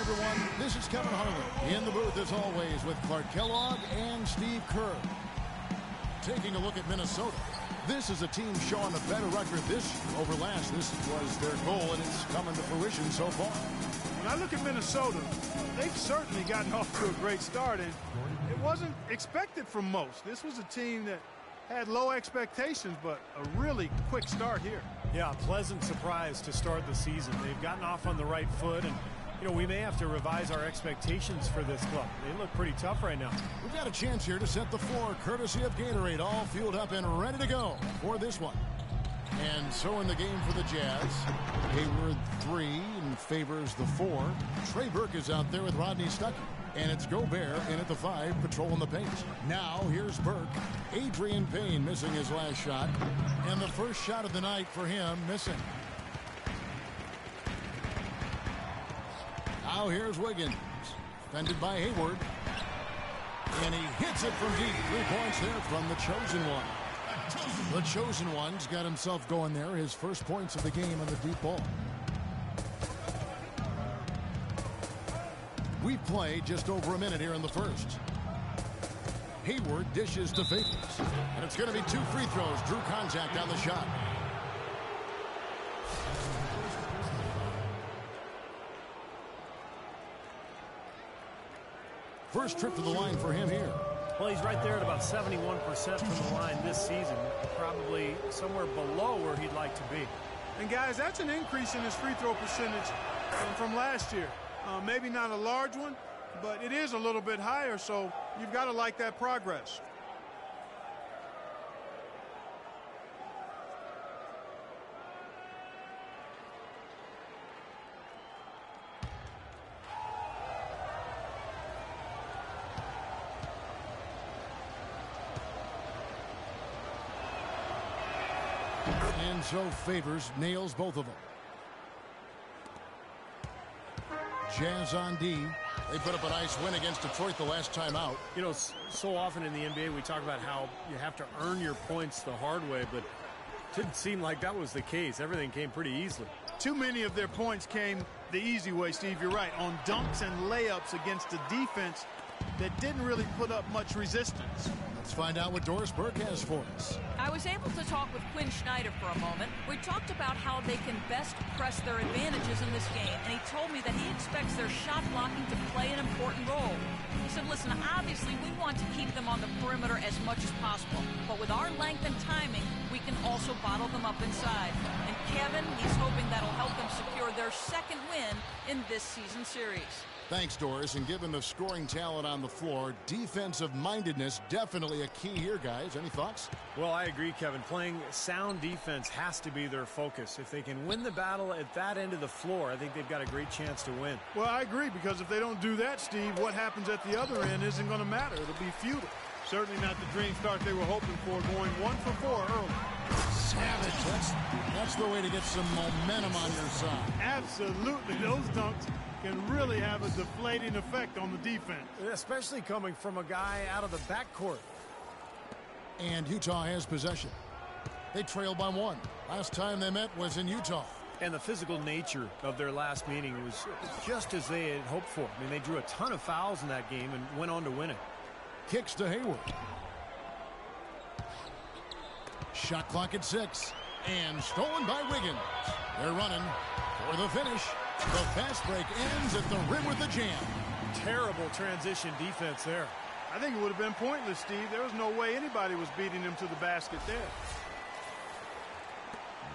everyone. This is Kevin Harlan in the booth, as always, with Clark Kellogg and Steve Kerr. Taking a look at Minnesota. This is a team showing a better record this year over last. This was their goal, and it's coming to fruition so far. When I look at Minnesota, they've certainly gotten off to a great start, and it wasn't expected from most. This was a team that had low expectations, but a really quick start here. Yeah, a pleasant surprise to start the season. They've gotten off on the right foot, and, you know, we may have to revise our expectations for this club. They look pretty tough right now. We've got a chance here to set the floor, courtesy of Gatorade, all fueled up and ready to go for this one. And so in the game for the Jazz, Hayward 3 and favors the 4. Trey Burke is out there with Rodney Stuckey. And it's Gobert in at the 5, patrolling the paint. Now here's Burke. Adrian Payne missing his last shot. And the first shot of the night for him missing. Now here's Wiggins. Defended by Hayward. And he hits it from deep. 3 points there from the Chosen One. The Chosen One's got himself going there. His first points of the game on the deep ball. We've played just over a minute here in the first. Hayward dishes to Favors. And it's going to be 2 free throws. Drew contact on the shot. First trip to the line for him here. Well, he's right there at about 71% from the line this season. Probably somewhere below where he'd like to be. And, guys, that's an increase in his free throw percentage from last year. Maybe not a large one, but it is a little bit higher, so you've got to like that progress. And so Favors nails both of them. Jazz on D. They put up a nice win against Detroit the last time out. You know, so often in the NBA we talk about how you have to earn your points the hard way, but it didn't seem like that was the case. Everything came pretty easily. Too many of their points came the easy way, Steve. You're right. On dunks and layups against a defense that didn't really put up much resistance. Let's find out what Doris Burke has for us. I was able to talk with Quinn Snyder for a moment. We talked about how they can best press their advantages in this game, and he told me that he expects their shot blocking to play an important role. He said, listen, obviously we want to keep them on the perimeter as much as possible, but with our length and timing, we can also bottle them up inside. And Kevin, he's hoping that'll help them secure their second win in this season series. Thanks, Doris. And given the scoring talent on the floor, defensive mindedness definitely a key here, guys. Any thoughts? Well, I agree, Kevin. Playing sound defense has to be their focus. If they can win the battle at that end of the floor, I think they've got a great chance to win. Well, I agree, because if they don't do that, Steve, what happens at the other end isn't going to matter. It'll be futile. Certainly not the dream start they were hoping for, going 1 for 4 early. Savage. That's the way to get some momentum on your side. Absolutely. Those dunks can really have a deflating effect on the defense. Especially coming from a guy out of the backcourt. And Utah has possession. They trail by 1. Last time they met was in Utah. And the physical nature of their last meeting was just as they had hoped for. I mean, they drew a ton of fouls in that game and went on to win it. Kicks to Hayward. Shot clock at 6. And stolen by Wiggins. They're running for the finish. The fast break ends at the rim with the jam. Terrible transition defense there. I think it would have been pointless, Steve. There was no way anybody was beating him to the basket there.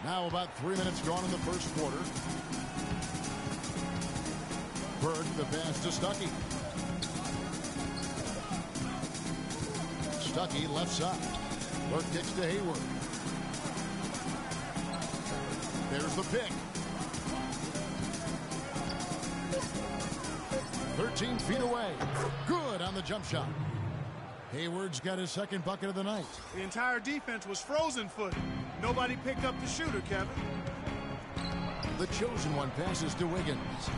Now about 3 minutes gone in the first quarter. Burke, the pass to Stuckey. Stuckey left side. Burke kicks to Hayward. There's the pick. 13 feet away. Good on the jump shot. Hayward's got his second bucket of the night. The entire defense was frozen-footed. Nobody picked up the shooter, Kevin. The Chosen One passes to Wiggins.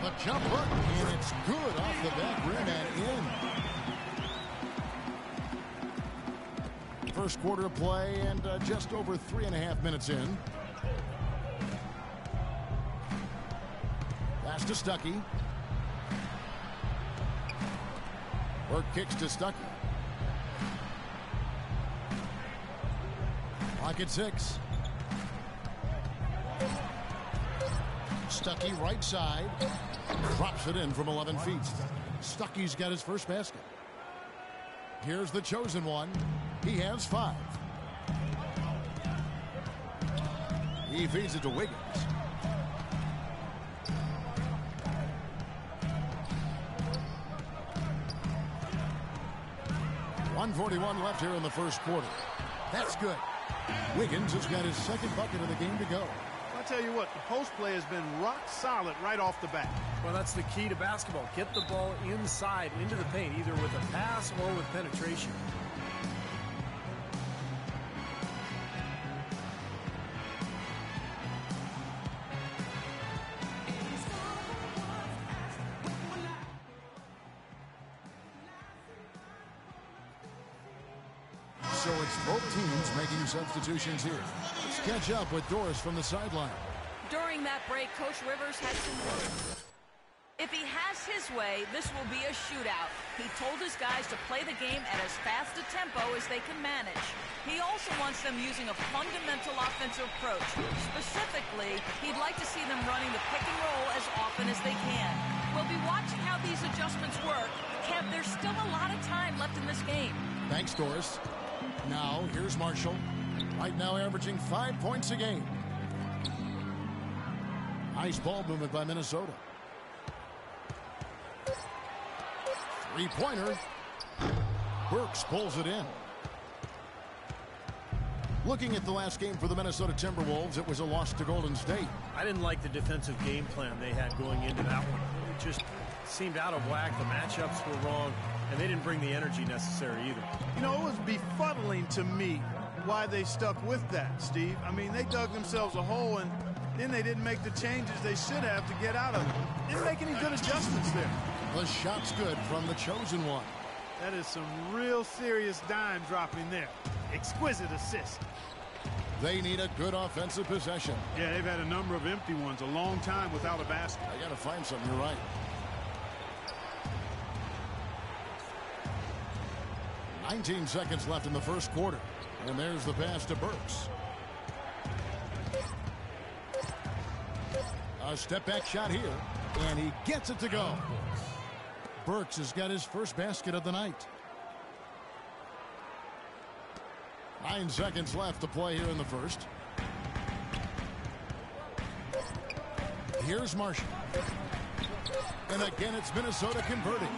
The jump hook, and it's good off the back rim and in. First quarter of play, and just over 3.5 minutes in. Pass to Stuckey. Burke kicks to Stuckey. Clock at 6. Stuckey right side. Drops it in from 11 feet. Stuckey's got his first basket. Here's the chosen one. He has 5. He feeds it to Wiggins. 1:41 left here in the first quarter. That's good. Wiggins has got his second bucket of the game to go. I'll tell you what, the post play has been rock solid right off the bat. Well, that's the key to basketball. Get the ball inside, into the paint, either with a pass or with penetration. So it's both teams making substitutions here. Let's catch up with Doris from the sideline. During that break, Coach Rivers had some words. If he has his way, this will be a shootout. He told his guys to play the game at as fast a tempo as they can manage. He also wants them using a fundamental offensive approach. Specifically, he'd like to see them running the pick and roll as often as they can. We'll be watching how these adjustments work. Kev, there's still a lot of time left in this game. Thanks, Doris. Now, here's Marshall. Right now averaging 5 points a game. Nice ball movement by Minnesota. Three-pointer. Burks pulls it in. Looking at the last game for the Minnesota Timberwolves, it was a loss to Golden State. I didn't like the defensive game plan they had going into that one. It just seemed out of whack. The matchups were wrong, and they didn't bring the energy necessary either. You know, it was befuddling to me why they stuck with that, Steve. I mean, they dug themselves a hole, and then they didn't make the changes they should have to get out of it. Didn't make any good adjustments there. The shot's good from the chosen one. That is some real serious dime dropping there. Exquisite assist. They need a good offensive possession. Yeah, they've had a number of empty ones, a long time without a basket. I got to find something. You're right. 19 seconds left in the first quarter. And there's the pass to Burks. A step-back shot here. And he gets it to go. Burks has got his first basket of the night. 9 seconds left to play here in the first. Here's Marshall. And again, it's Minnesota converting.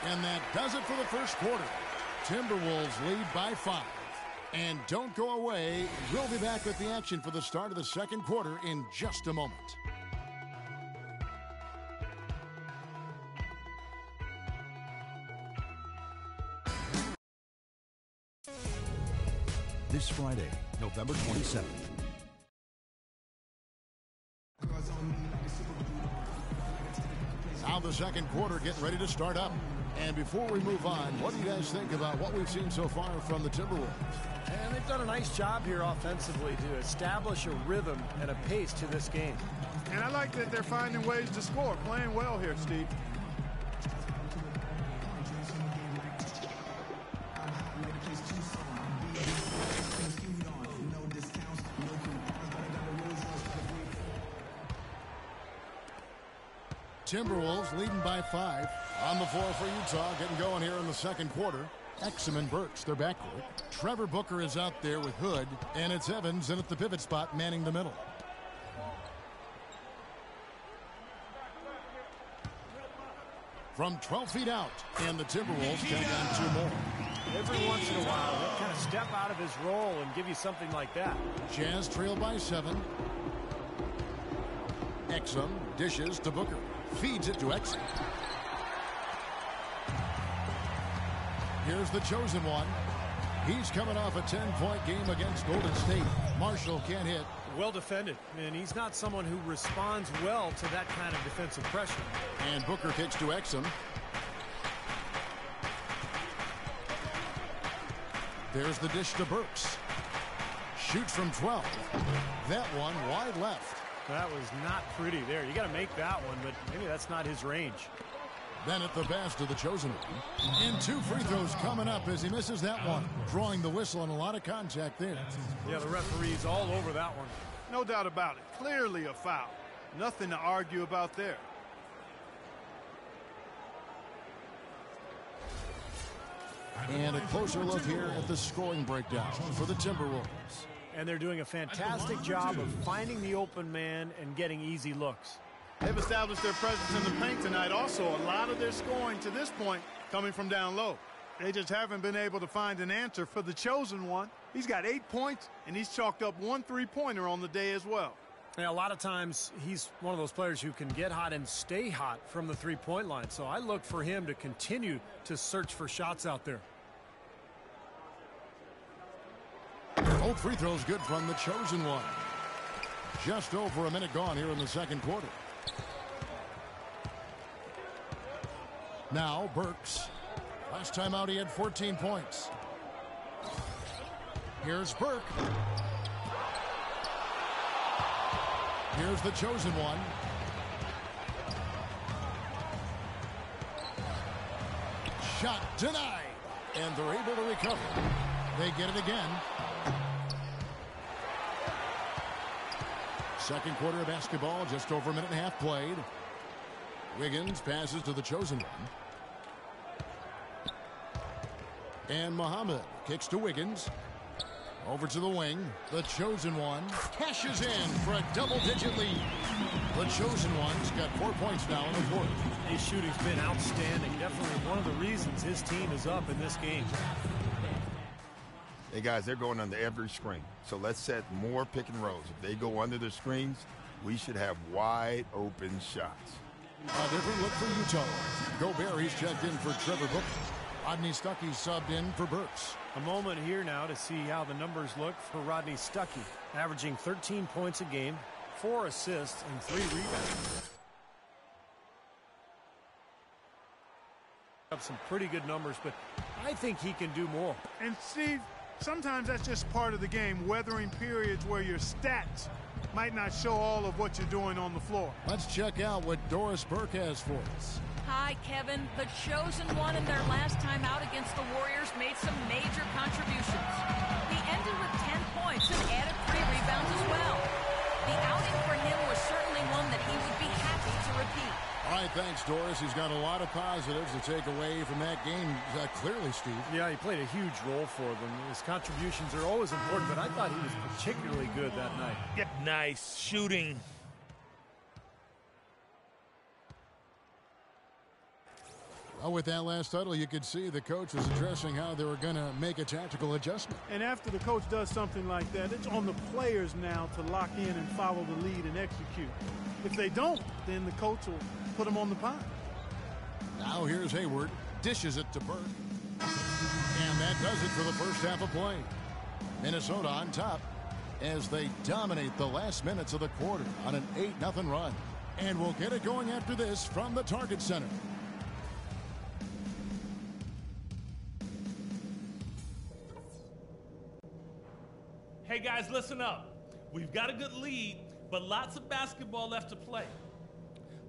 And that does it for the first quarter. Timberwolves lead by 5. And don't go away. We'll be back with the action for the start of the second quarter in just a moment. This Friday, November 27th. Now the second quarter getting ready to start up. And before we move on, what do you guys think about what we've seen so far from the Timberwolves? And they've done a nice job here offensively to establish a rhythm and a pace to this game. And I like that they're finding ways to score. Playing well here, Steve. Timberwolves leading by 5. On the floor for Utah, getting going here in the second quarter. Exum and Burks, their backcourt. Trevor Booker is out there with Hood, and it's Evans in at the pivot spot, manning the middle. From 12 feet out, and the Timberwolves take on 2 more. Every once in a while, he'll kind of step out of his role and give you something like that. Jazz trail by 7. Exum dishes to Booker. Feeds it to Exum. Here's the chosen one. He's coming off a 10-point game against Golden State. Marshall can't hit. Well defended, and he's not someone who responds well to that kind of defensive pressure. And Booker kicks to Exum. There's the dish to Burks. Shoots from 12. That one wide left. That was not pretty there. You got to make that one, but maybe that's not his range. Bennett the pass to the chosen one. And 2 free throws coming up as he misses that one. Drawing the whistle and a lot of contact there. Yeah, the referee's all over that one. No doubt about it. Clearly a foul. Nothing to argue about there. And a closer look here at the scoring breakdown for the Timberwolves. And they're doing a fantastic job of finding the open man and getting easy looks. They've established their presence in the paint tonight. Also, a lot of their scoring to this point coming from down low. They just haven't been able to find an answer for the chosen one. He's got 8 points, and he's chalked up 1 3-pointer on the day as well. Yeah, a lot of times he's one of those players who can get hot and stay hot from the three-point line. So I look for him to continue to search for shots out there. Both free throws good from the chosen one. Just over a minute gone here in the second quarter. Now Burks. Last time out he had 14 points. Here's Burke. Here's the chosen one. Shot denied. And they're able to recover. They get it again. Second quarter of basketball, just over a minute and a half played. Wiggins passes to the chosen one. And Muhammad kicks to Wiggins. Over to the wing. The chosen one cashes in for a double-digit lead. The chosen one's got 4 points now in the fourth. His shooting's been outstanding. Definitely one of the reasons his team is up in this game. Hey, guys, they're going under every screen. So let's set more pick and rolls. If they go under the screens, we should have wide open shots. A different look for Utah. Gobert, he's checked in for Trevor Booker. Rodney Stuckey subbed in for Burks. A moment here now to see how the numbers look for Rodney Stuckey. Averaging 13 points a game, 4 assists, and 3 rebounds. Have some pretty good numbers, but I think he can do more. And Steve, sometimes that's just part of the game, weathering periods where your stats might not show all of what you're doing on the floor. Let's check out what Doris Burke has for us. Hi, Kevin. The chosen one in their last time out against the Warriors made some major contributions. He ended with 10 points and added 3 rebounds as well. The outing for him was certainly one that he would be happy to repeat. All right, thanks, Doris. He's got a lot of positives to take away from that game, clearly, Steve. Yeah, he played a huge role for them. His contributions are always important, but I thought he was particularly good that night. Yep, nice shooting. Well, with that last huddle, you could see the coach was addressing how they were going to make a tactical adjustment. And after the coach does something like that, it's on the players now to lock in and follow the lead and execute. If they don't, then the coach will put them on the pine. Now here's Hayward. Dishes it to Burke. And that does it for the first half of play. Minnesota on top as they dominate the last minutes of the quarter on an 8-0 run. And we'll get it going after this from the Target Center. Hey guys, listen up. We've got a good lead, but lots of basketball left to play.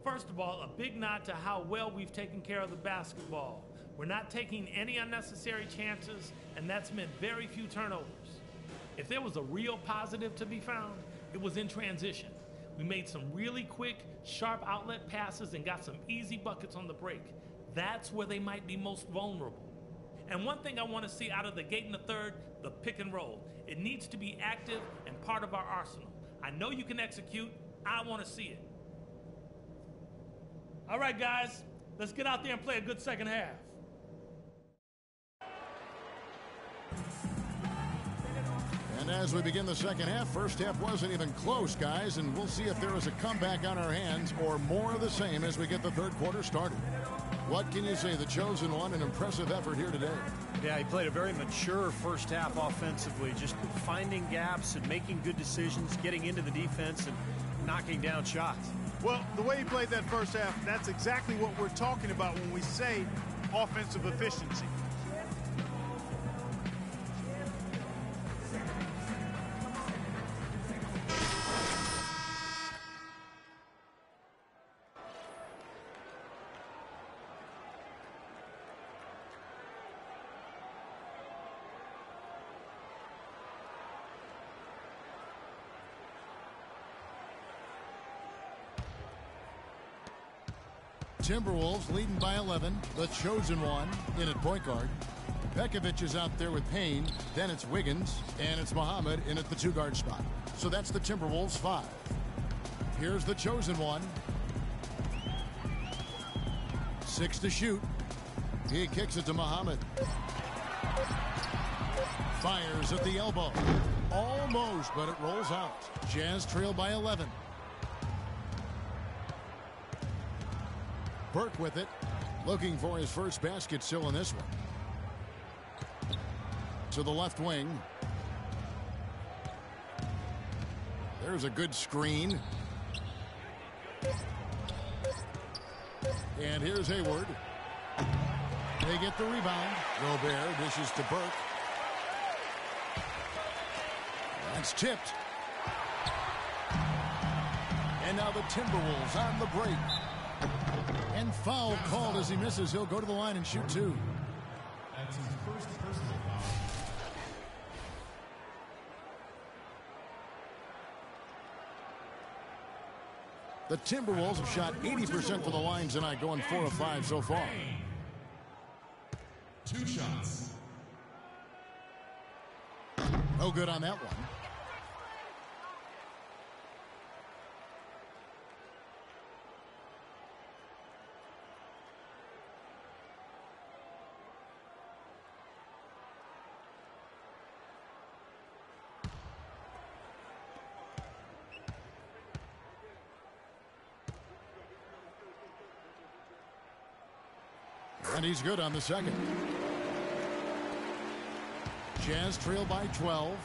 First of all, a big nod to how well we've taken care of the basketball. We're not taking any unnecessary chances, and that's meant very few turnovers. If there was a real positive to be found, it was in transition. We made some really quick, sharp outlet passes and got some easy buckets on the break. That's where they might be most vulnerable. And one thing I want to see out of the gate in the third, the pick and roll. It needs to be active and part of our arsenal. I know you can execute. I want to see it. All right, guys, let's get out there and play a good second half. And as we begin the second half, first half wasn't even close, guys, and we'll see if there is a comeback on our hands or more of the same as we get the third quarter started. What can you say? The chosen one, an impressive effort here today. Yeah, he played a very mature first half offensively, just finding gaps and making good decisions, getting into the defense and knocking down shots. Well, the way he played that first half, that's exactly what we're talking about when we say offensive efficiency. Timberwolves leading by 11. The chosen one in at point guard. Pekovic is out there with Payne. Then it's Wiggins. And it's Muhammad in at the 2-guard spot. So that's the Timberwolves 5. Here's the chosen one. 6 to shoot. He kicks it to Muhammad. Fires at the elbow. Almost, but it rolls out. Jazz trail by 11. Burke with it. Looking for his first basket still in this one. To the left wing. There's a good screen. And here's Hayward. They get the rebound. Gobert dishes to Burke. That's tipped. And now the Timberwolves on the break. And foul called as he misses. He'll go to the line and shoot 2. That's his first personal foul. The Timberwolves have shot 80% from the line tonight, going 4 of 5 so far. 2 shots. No good on that one. And he's good on the second. Jazz trail by 12.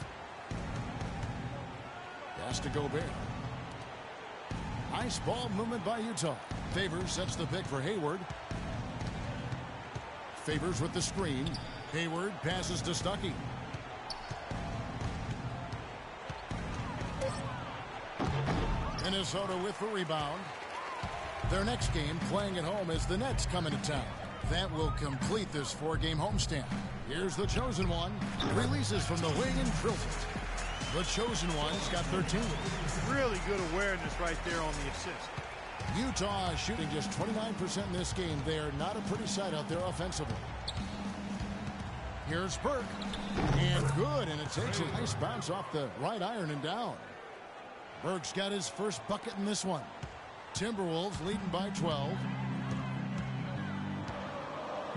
Pass to Gobert. Nice ball movement by Utah. Favors sets the pick for Hayward. Favors with the screen. Hayward passes to Stuckey. Minnesota with the rebound. Their next game playing at home as the Nets come into town. That will complete this 4-game homestand. Here's the chosen one. Releases from the wing and drills it. The chosen one's got 13. Really good awareness right there on the assist. Utah is shooting just 29% in this game. They are not a pretty sight out there offensively. Here's Burke. And good, and it takes a nice bounce off the right iron and down. Burke's got his first bucket in this one. Timberwolves leading by 12.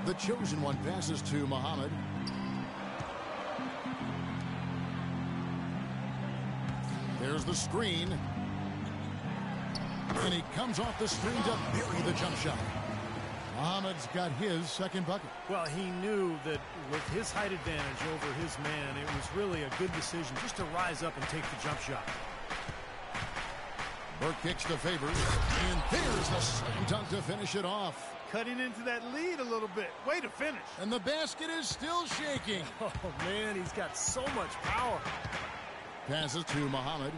The chosen one passes to Muhammad. There's the screen. And he comes off the screen to bury the jump shot. Muhammad's got his second bucket. Well, he knew that with his height advantage over his man, it was really a good decision just to rise up and take the jump shot. Burke kicks to Favors. And there's the slam dunk to finish it off. Cutting into that lead a little bit. Way to finish. And the basket is still shaking. Oh, man, he's got so much power. Passes to Muhammad.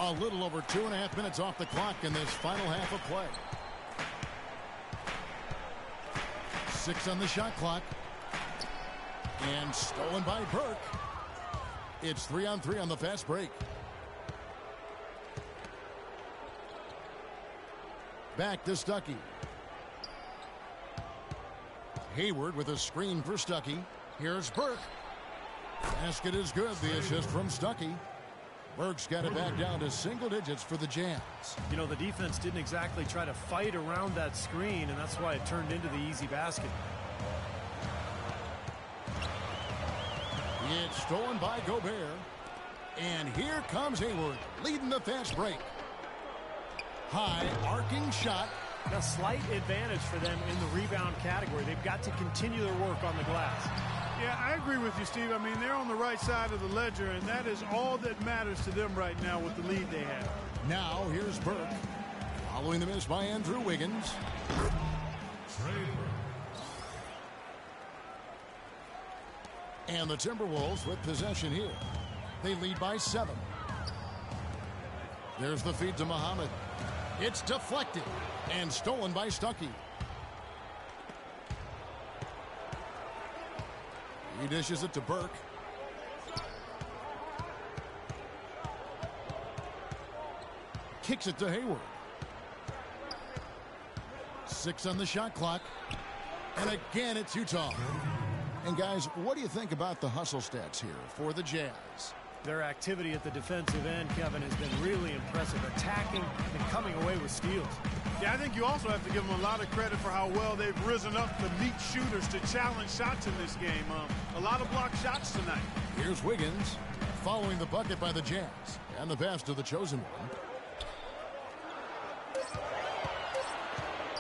A little over 2.5 minutes off the clock in this final half of play. 6 on the shot clock. And stolen by Burke. It's 3-on-3 on the fast break. Back to Stuckey. Hayward with a screen for Stuckey. Here's Burke. Basket is good. The assist from Stuckey. Burke's got it back down to single digits for the Jazz. You know, the defense didn't exactly try to fight around that screen, and that's why it turned into the easy basket. It's stolen by Gobert. And here comes Hayward, leading the fast break. High arcing shot. A slight advantage for them in the rebound category. They've got to continue their work on the glass. Yeah, I agree with you, Steve. I mean, they're on the right side of the ledger, and that is all that matters to them right now with the lead they have. Now, here's Burke. Following the miss by Andrew Wiggins. And the Timberwolves with possession here. They lead by 7. There's the feed to Muhammad. It's deflected and stolen by Stuckey. He dishes it to Burke. Kicks it to Hayward. 6 on the shot clock. And again, it's Utah. And guys, what do you think about the hustle stats here for the Jazz? Their activity at the defensive end, Kevin, has been really impressive, attacking and coming away with steals. Yeah, I think you also have to give them a lot of credit for how well they've risen up to meet shooters to challenge shots in this game. A lot of blocked shots tonight. Here's Wiggins following the bucket by the Jazz. And the pass to the chosen one.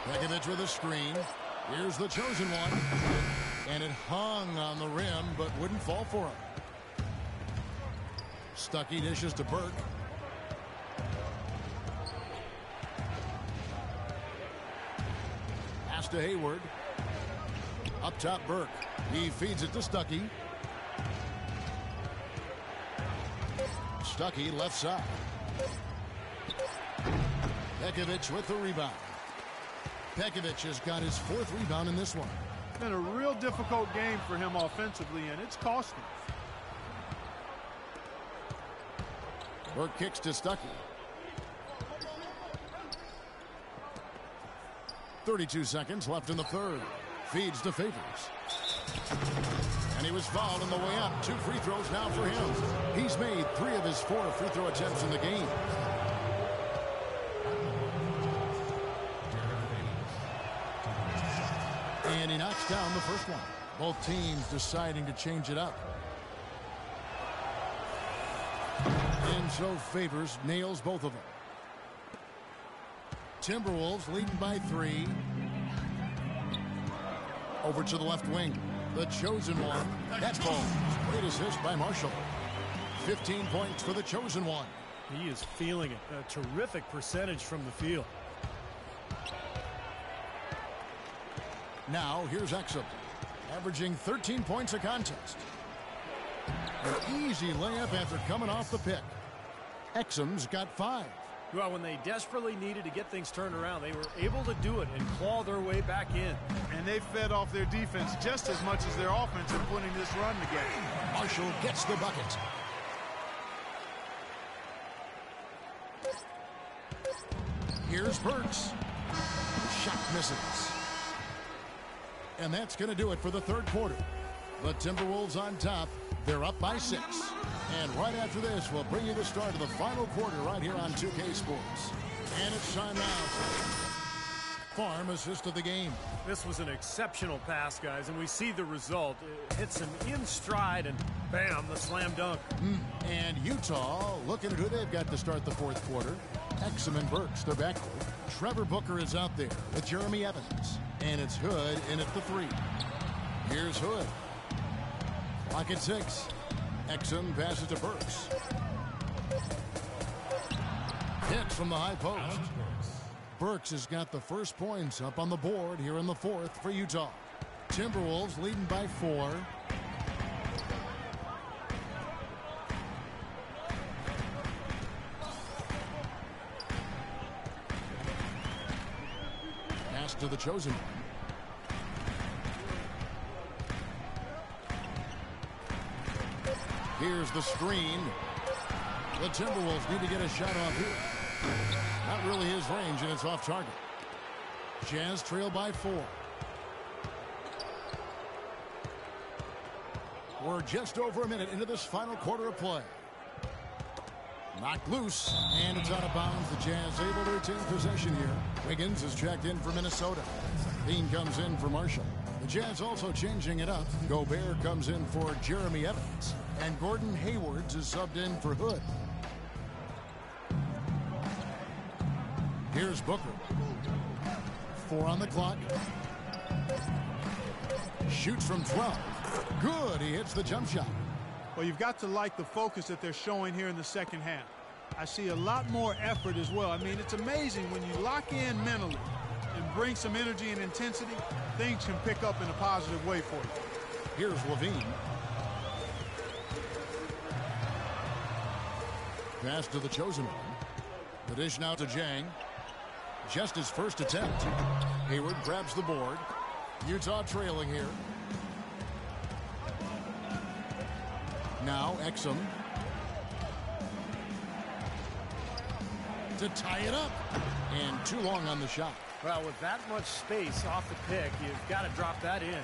Pekovic with a screen. Here's the chosen one. And it hung on the rim, but wouldn't fall for him. Stuckey dishes to Burke. Pass to Hayward. Up top, Burke. He feeds it to Stuckey. Stuckey left side. Pekovic with the rebound. Pekovic has got his 4th rebound in this one. It's been a real difficult game for him offensively, and it's cost him. Burke kicks to Stuckey. 32 seconds left in the third. Feeds to Favors. And he was fouled on the way up. 2 free throws now for him. He's made 3 of his 4 free throw attempts in the game. And he knocks down the first one. Both teams deciding to change it up. And so Favors nails both of them. Timberwolves leading by 3. Over to the left wing. The chosen one. That's ball. Great assist by Marshall. 15 points for the chosen one. He is feeling it. A terrific percentage from the field. Now here's Exum. Averaging 13 points a contest. An easy layup after coming off the pick. Exum's got 5. Well, when they desperately needed to get things turned around, they were able to do it and claw their way back in. And they fed off their defense just as much as their offense in putting this run together. Marshall gets the bucket. Here's Burks. Shot misses. And that's going to do it for the third quarter. The Timberwolves on top. They're up by 6. And right after this, we'll bring you the start of the final quarter right here on 2K Sports. And it's time now. Farm assist of the game. This was an exceptional pass, guys, and we see the result. It hits him in stride, and bam, the slam dunk. And Utah looking at who they've got to start the fourth quarter. Exum and Burks, their backcourt. Trevor Booker is out there with Jeremy Evans. And it's Hood in at the 3. Here's Hood. Clock at 6. Exum passes to Burks. Hits from the high post. Burks has got the first points up on the board here in the fourth for Utah. Timberwolves leading by 4. Pass to the chosen one. Here's the screen. The Timberwolves need to get a shot off here. Not really his range, and it's off target. Jazz trail by 4. We're just over a minute into this final quarter of play. Knocked loose, and it's out of bounds. The Jazz able to retain possession here. Wiggins is checked in for Minnesota. Bean comes in for Marshall. The Jazz also changing it up. Gobert comes in for Jeremy Evans. And Gordon Hayward is subbed in for Hood. Here's Booker. 4 on the clock. Shoots from 12. Good. He hits the jump shot. Well, you've got to like the focus that they're showing here in the second half. I see a lot more effort as well. I mean, it's amazing when you lock in mentally and bring some energy and intensity, things can pick up in a positive way for you. Here's Levine. Pass to the chosen one. The dish now to Jang. Just his first attempt. Hayward grabs the board. Utah trailing here. Now Exum. to tie it up. And too long on the shot. Well, with that much space off the pick, you've got to drop that in.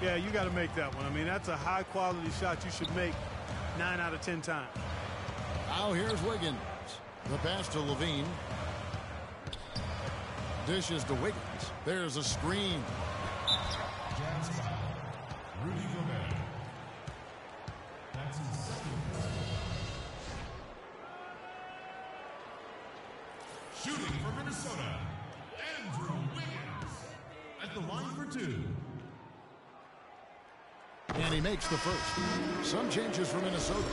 Yeah, you got to make that one. I mean, that's a high-quality shot you should make 9 out of 10 times. Now here's Wiggins. The pass to Levine. Dishes to Wiggins. There's a screen. Jazz foul. Rudy Gobert. That's his second. Shooting for Minnesota, Andrew Wiggins at the line for 2. And he makes the first. Some changes for Minnesota.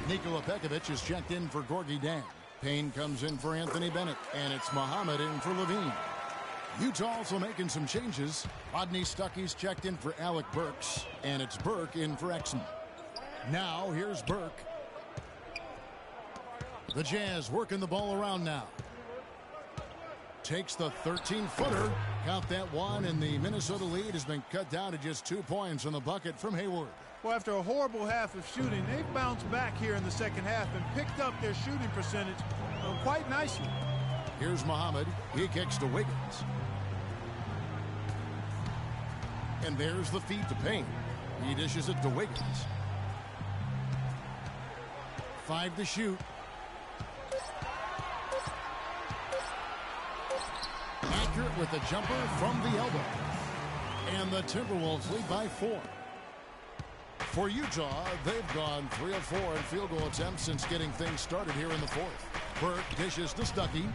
Nikola Pekovic is checked in for Gorgie Dan. Payne comes in for Anthony Bennett. And it's Muhammad in for Levine. Utah also making some changes. Rodney Stuckey's checked in for Alec Burks. And it's Burke in for Exum. Now here's Burke. The Jazz working the ball around now. Takes the 13-footer. Count that one, and the Minnesota lead has been cut down to just 2 points on the bucket from Hayward. Well, after a horrible half of shooting, they've bounced back here in the second half and picked up their shooting percentage quite nicely. Here's Muhammad. He kicks to Wiggins. And there's the feed to Payne. He dishes it to Wiggins. 5 to shoot. Accurate with the jumper from the elbow. And the Timberwolves lead by 4. For Utah, they've gone 3 of 4 in field goal attempts since getting things started here in the fourth. Burke dishes to Stuckey.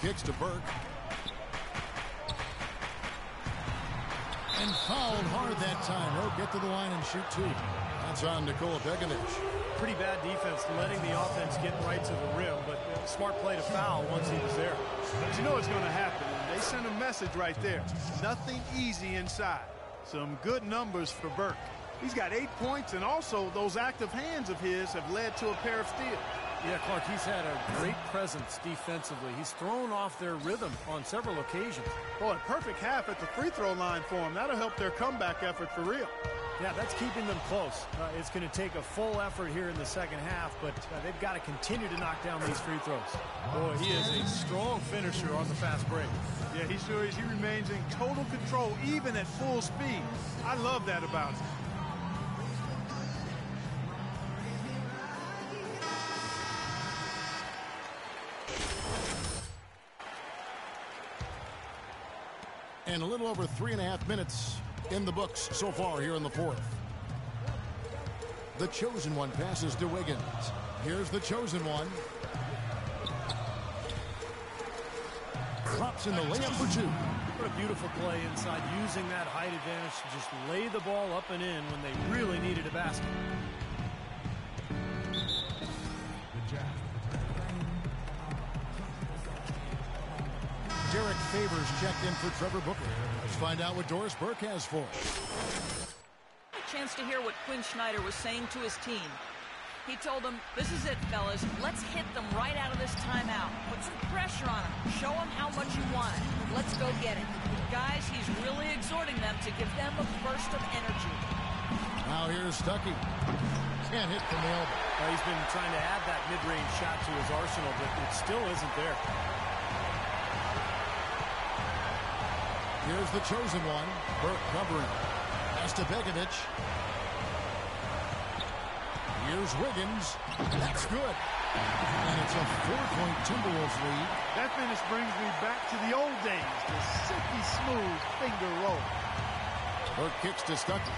Kicks to Burke. And fouled hard that time. He'll get to the line and shoot 2. That's on Nikola Pekovic. Pretty bad defense letting the offense get right to the rim, but smart play to foul once he was there. But you know what's going to happen. They send a message right there. Nothing easy inside. Some good numbers for Burke. He's got 8 points, and also those active hands of his have led to a pair of steals. Yeah, Clark, he's had a great presence defensively. He's thrown off their rhythm on several occasions. Boy, a perfect half at the free throw line for him. That'll help their comeback effort for real. Yeah, that's keeping them close. It's going to take a full effort here in the second half, but they've got to continue to knock down these free throws. Boy, he is a strong finisher on the fast break. Yeah, he sure is. He remains in total control, even at full speed. I love that about him. And a little over 3.5 minutes in the books so far here in the fourth. The chosen one passes to Wiggins. Here's the chosen one. Drops in the layup for 2. What a beautiful play inside, using that height advantage to just lay the ball up and in when they really needed a basket. Derek Favors checked in for Trevor Booker. Let's find out what Doris Burke has for us. A chance to hear what Quinn Snyder was saying to his team. He told them, this is it, fellas. Let's hit them right out of this timeout. Put some pressure on them. Show them how much you want it. Let's go get it. Guys, he's really exhorting them to give them a burst of energy. Now here's Stuckey. Can't hit from the elbow. He's been trying to add that mid-range shot to his arsenal, but it still isn't there. Here's the chosen one. Burke covering. Pass to Pekovic. Here's Wiggins. That's good. And it's a 4-point Timberwolves lead. That finish brings me back to the old days. The silky smooth finger roll. Burke kicks to Stuckey.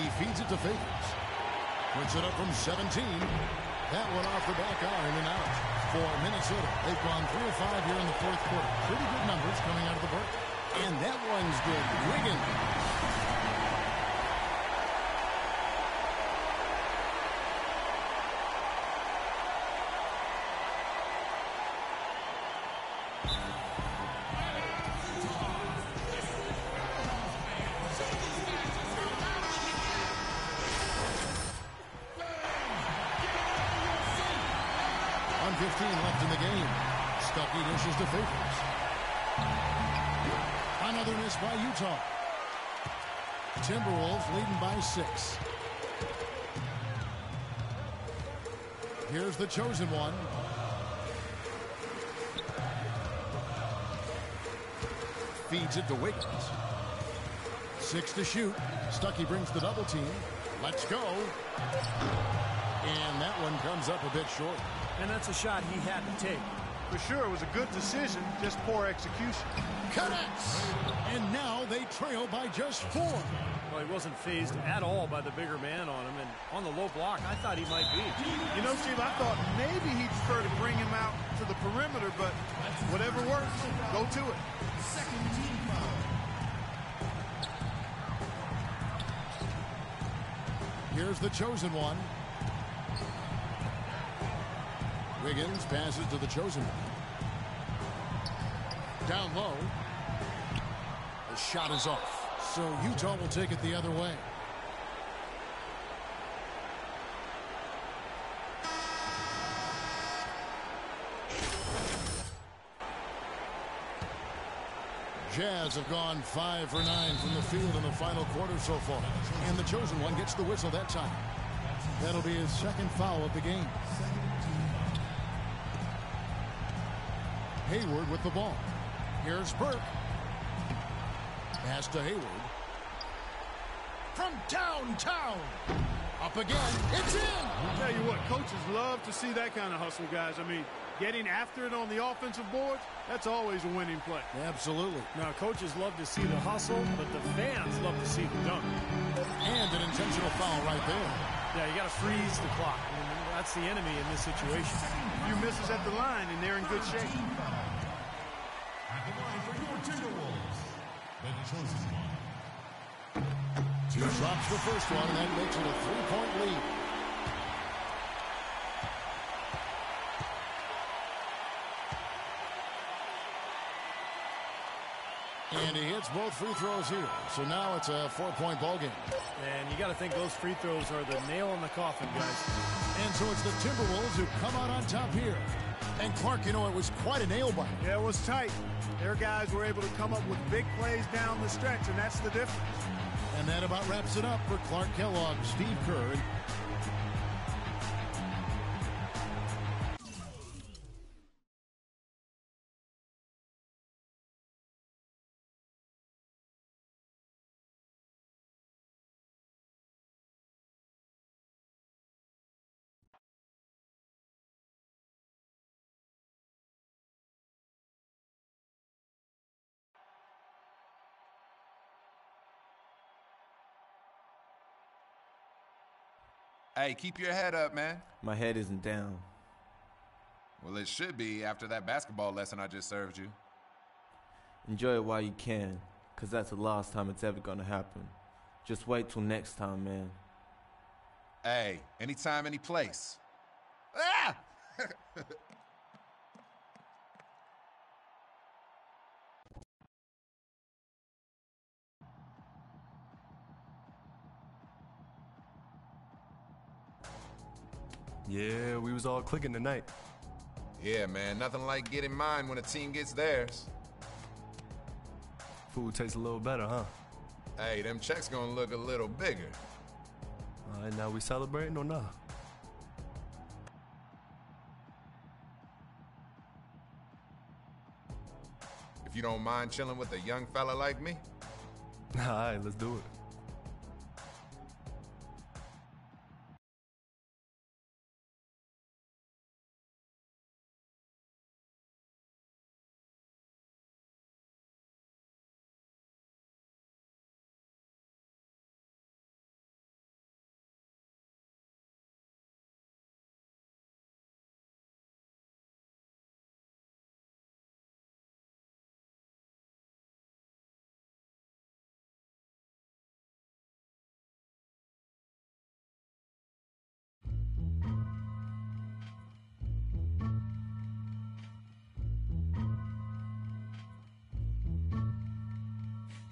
He feeds it to Favors. Puts it up from 17. That one off the back iron and out for Minnesota. They've gone 3 of 5 here in the fourth quarter. Pretty good numbers coming out of the break. And that one's good. Wiggins. On 15 left in the game. Stuckey dishes to Favors. Another miss by Utah. Timberwolves leading by 6. Here's the chosen one. Feeds it to Wiggins. 6 to shoot. Stuckey brings the double team. Let's go. And that one comes up a bit short. And that's a shot he had to take. For sure, it was a good decision, just poor execution. Connects. And now they trail by just 4. Well, he wasn't phased at all by the bigger man on him. And on the low block, I thought he might be. You know, Steve, I thought maybe he'd prefer to bring him out to the perimeter, but whatever works, go to it. Second team foul. Here's the chosen one. Wiggins passes to the chosen one. Down low. The shot is off. So Utah will take it the other way. Jazz have gone 5 for 9 from the field in the final quarter so far. And the chosen one gets the whistle that time. That'll be his second foul of the game. Hayward with the ball. Here's Burke. Pass to Hayward. From downtown. Up again. It's in. I'll tell you what, coaches love to see that kind of hustle, guys. I mean, getting after it on the offensive boards, that's always a winning play. Absolutely. Now, coaches love to see the hustle, but the fans love to see the dunk. And an intentional foul right there. Yeah, you got to freeze the clock. I mean, that's the enemy in this situation. A few misses at the line, and they're in good shape. At the line for your Timberwolves, the chosen one. 2 drops the first one, and that makes it a 3-point lead. And he hits both free throws here. So now it's a 4-point ball game. And you got to think those free throws are the nail in the coffin, guys. And so it's the Timberwolves who come out on top here. And Clark, you know, it was quite a nail biter. Yeah, it was tight. Their guys were able to come up with big plays down the stretch, and that's the difference. And that about wraps it up for Clark Kellogg, Steve Kerr. Hey, keep your head up, man. My head isn't down. Well, it should be after that basketball lesson I just served you. Enjoy it while you can, because that's the last time it's ever going to happen. Just wait till next time, man. Hey, anytime, any place. Ah! Yeah, we was all clicking tonight. Yeah, man, nothing like getting mine when a team gets theirs. Food tastes a little better, huh? Hey, them checks gonna look a little bigger. All right, now we celebrating or not? If you don't mind chilling with a young fella like me. All right, let's do it.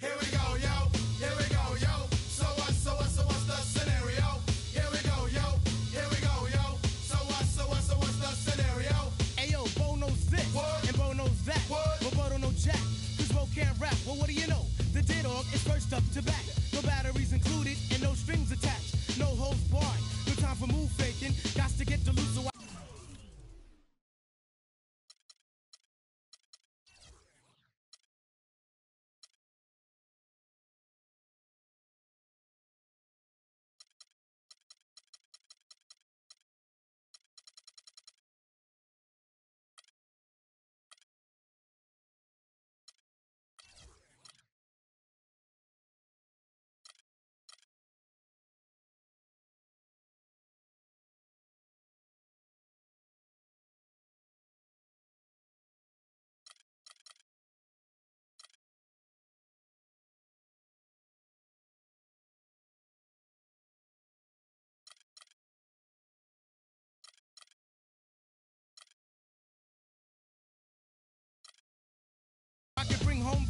Here we go, yo. Here we go, yo. So what's the scenario? Here we go, yo. Here we go, yo. So what's the scenario? Ayo, Bo knows this, What? and Bo knows that. What? But Bo don't know jack, cause Bo can't rap. Well, what do you know? The D-Dog is first up to bat. No batteries included, and no strings attached. No holds barred, no time for move faking. Got to get the loot, so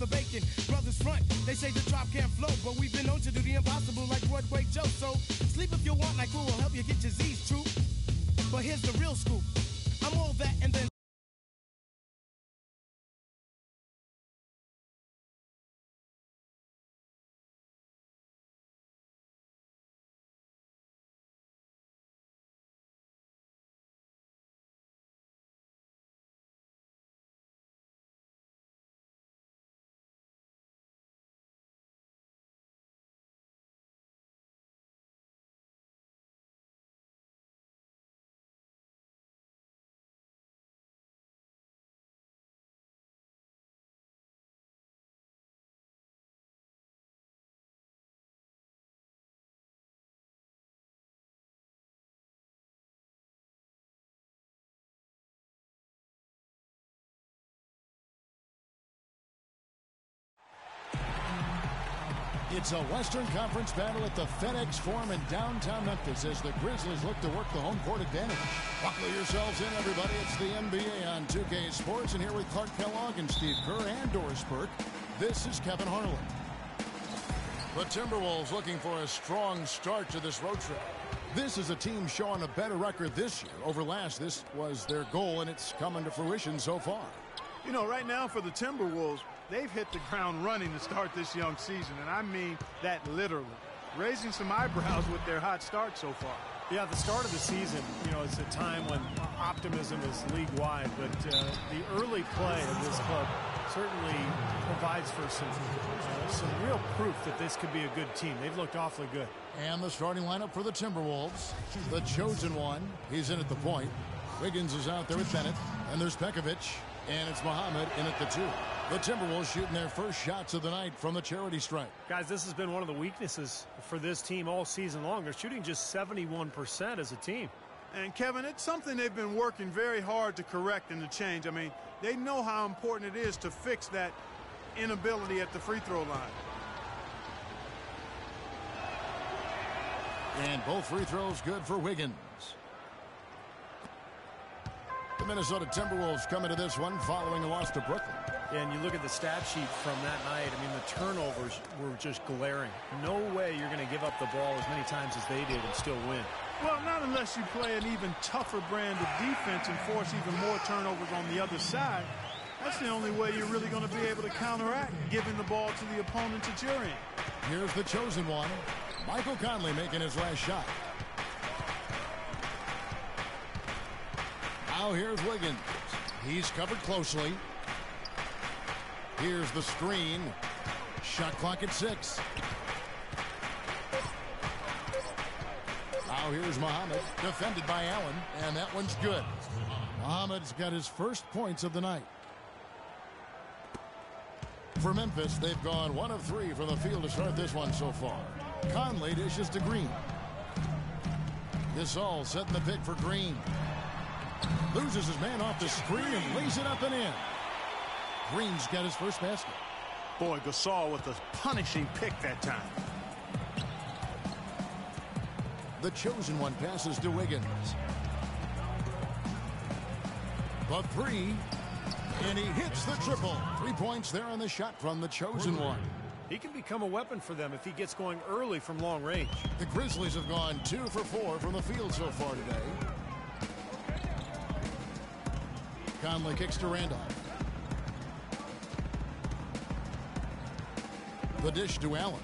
the bacon. Brothers front, they say the drop can't flow, but we've been known to do the impossible like Broadway Joe. So sleep if you want, like crew will help you get your Z's true. But here's the real scoop. I'm all that and then. It's a Western Conference battle at the FedEx Forum in downtown Memphis as the Grizzlies look to work the home court advantage. Buckle yourselves in, everybody. It's the NBA on 2K Sports, and here with Clark Kellogg and Steve Kerr and Doris Burke, this is Kevin Harlan. The Timberwolves looking for a strong start to this road trip. This is a team showing a better record this year over last. This was their goal, and it's coming to fruition so far. You know, right now for the Timberwolves, they've hit the ground running to start this young season, and I mean that literally. Raising some eyebrows with their hot start so far. Yeah, the start of the season, you know, it's a time when optimism is league-wide, but the early play of this club certainly provides for some real proof that this could be a good team. They've looked awfully good. And the starting lineup for the Timberwolves, the chosen one, he's in at the point. Wiggins is out there with Bennett, and there's Pekovic, and it's Muhammad in at the 2. The Timberwolves shooting their first shots of the night from the charity stripe. Guys, this has been one of the weaknesses for this team all season long. They're shooting just 71% as a team. And, Kevin, it's something they've been working very hard to correct and to change. I mean, they know how important it is to fix that inability at the free throw line. And both free throws good for Wiggins. The Minnesota Timberwolves come into this one following a loss to Brooklyn. And you look at the stat sheet from that night, I mean, the turnovers were just glaring. No way you're going to give up the ball as many times as they did and still win. Well, not unless you play an even tougher brand of defense and force even more turnovers on the other side. That's the only way you're really going to be able to counteract giving the ball to the opponent that you're in. Here's the chosen one, Michael Conley making his last shot. Now here's Wiggins. He's covered closely. Here's the screen. Shot clock at 6. Now here's Muhammad, defended by Allen, and that one's good. Muhammad's got his first points of the night. For Memphis, they've gone 1 of 3 from the field to start this one so far. Conley dishes to Green. Gasol setting the pick for Green. Loses his man off the screen and lays it up and in. Green's got his first basket. Boy, Gasol with a punishing pick that time. The chosen one passes to Wiggins. The 3, and he hits the triple. 3 points there on the shot from the chosen one. He can become a weapon for them if he gets going early from long range. The Grizzlies have gone 2 for 4 from the field so far today. Conley kicks to Randolph. The dish to Allen.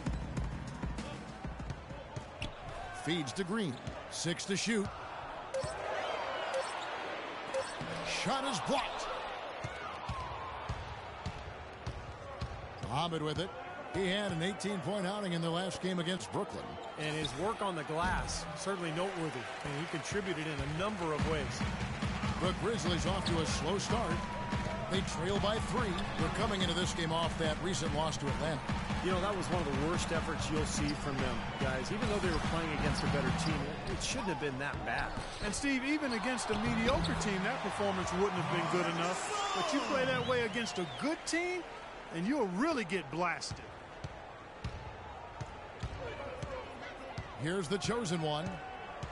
Feeds to Green. 6 to shoot. Shot is blocked. Muhammad with it. He had an 18-point outing in their last game against Brooklyn. And his work on the glass, certainly noteworthy. And he contributed in a number of ways. The Grizzlies off to a slow start. They trail by 3. They're coming into this game off that recent loss to Atlanta. You know, that was one of the worst efforts you'll see from them, guys. Even though they were playing against a better team, it shouldn't have been that bad. And, Steve, even against a mediocre team, that performance wouldn't have been good enough. But you play that way against a good team, and you'll really get blasted. Here's the chosen one.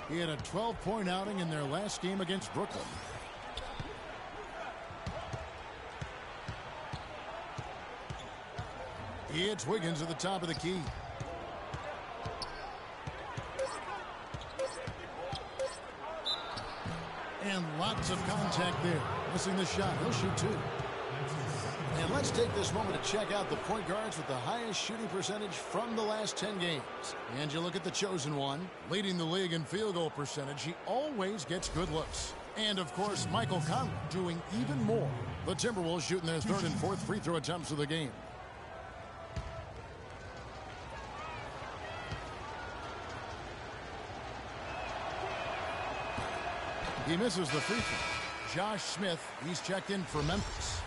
He had a 12-point outing in their last game against Brooklyn. It's Wiggins at the top of the key. And lots of contact there. Missing the shot. He'll shoot two. And let's take this moment to check out the point guards with the highest shooting percentage from the last 10 games. And you look at the chosen one, leading the league in field goal percentage. He always gets good looks. And, of course, Michael Conley doing even more. The Timberwolves shooting their third and fourth free throw attempts of the game. He misses the free throw. Josh Smith, he's checked in for Memphis.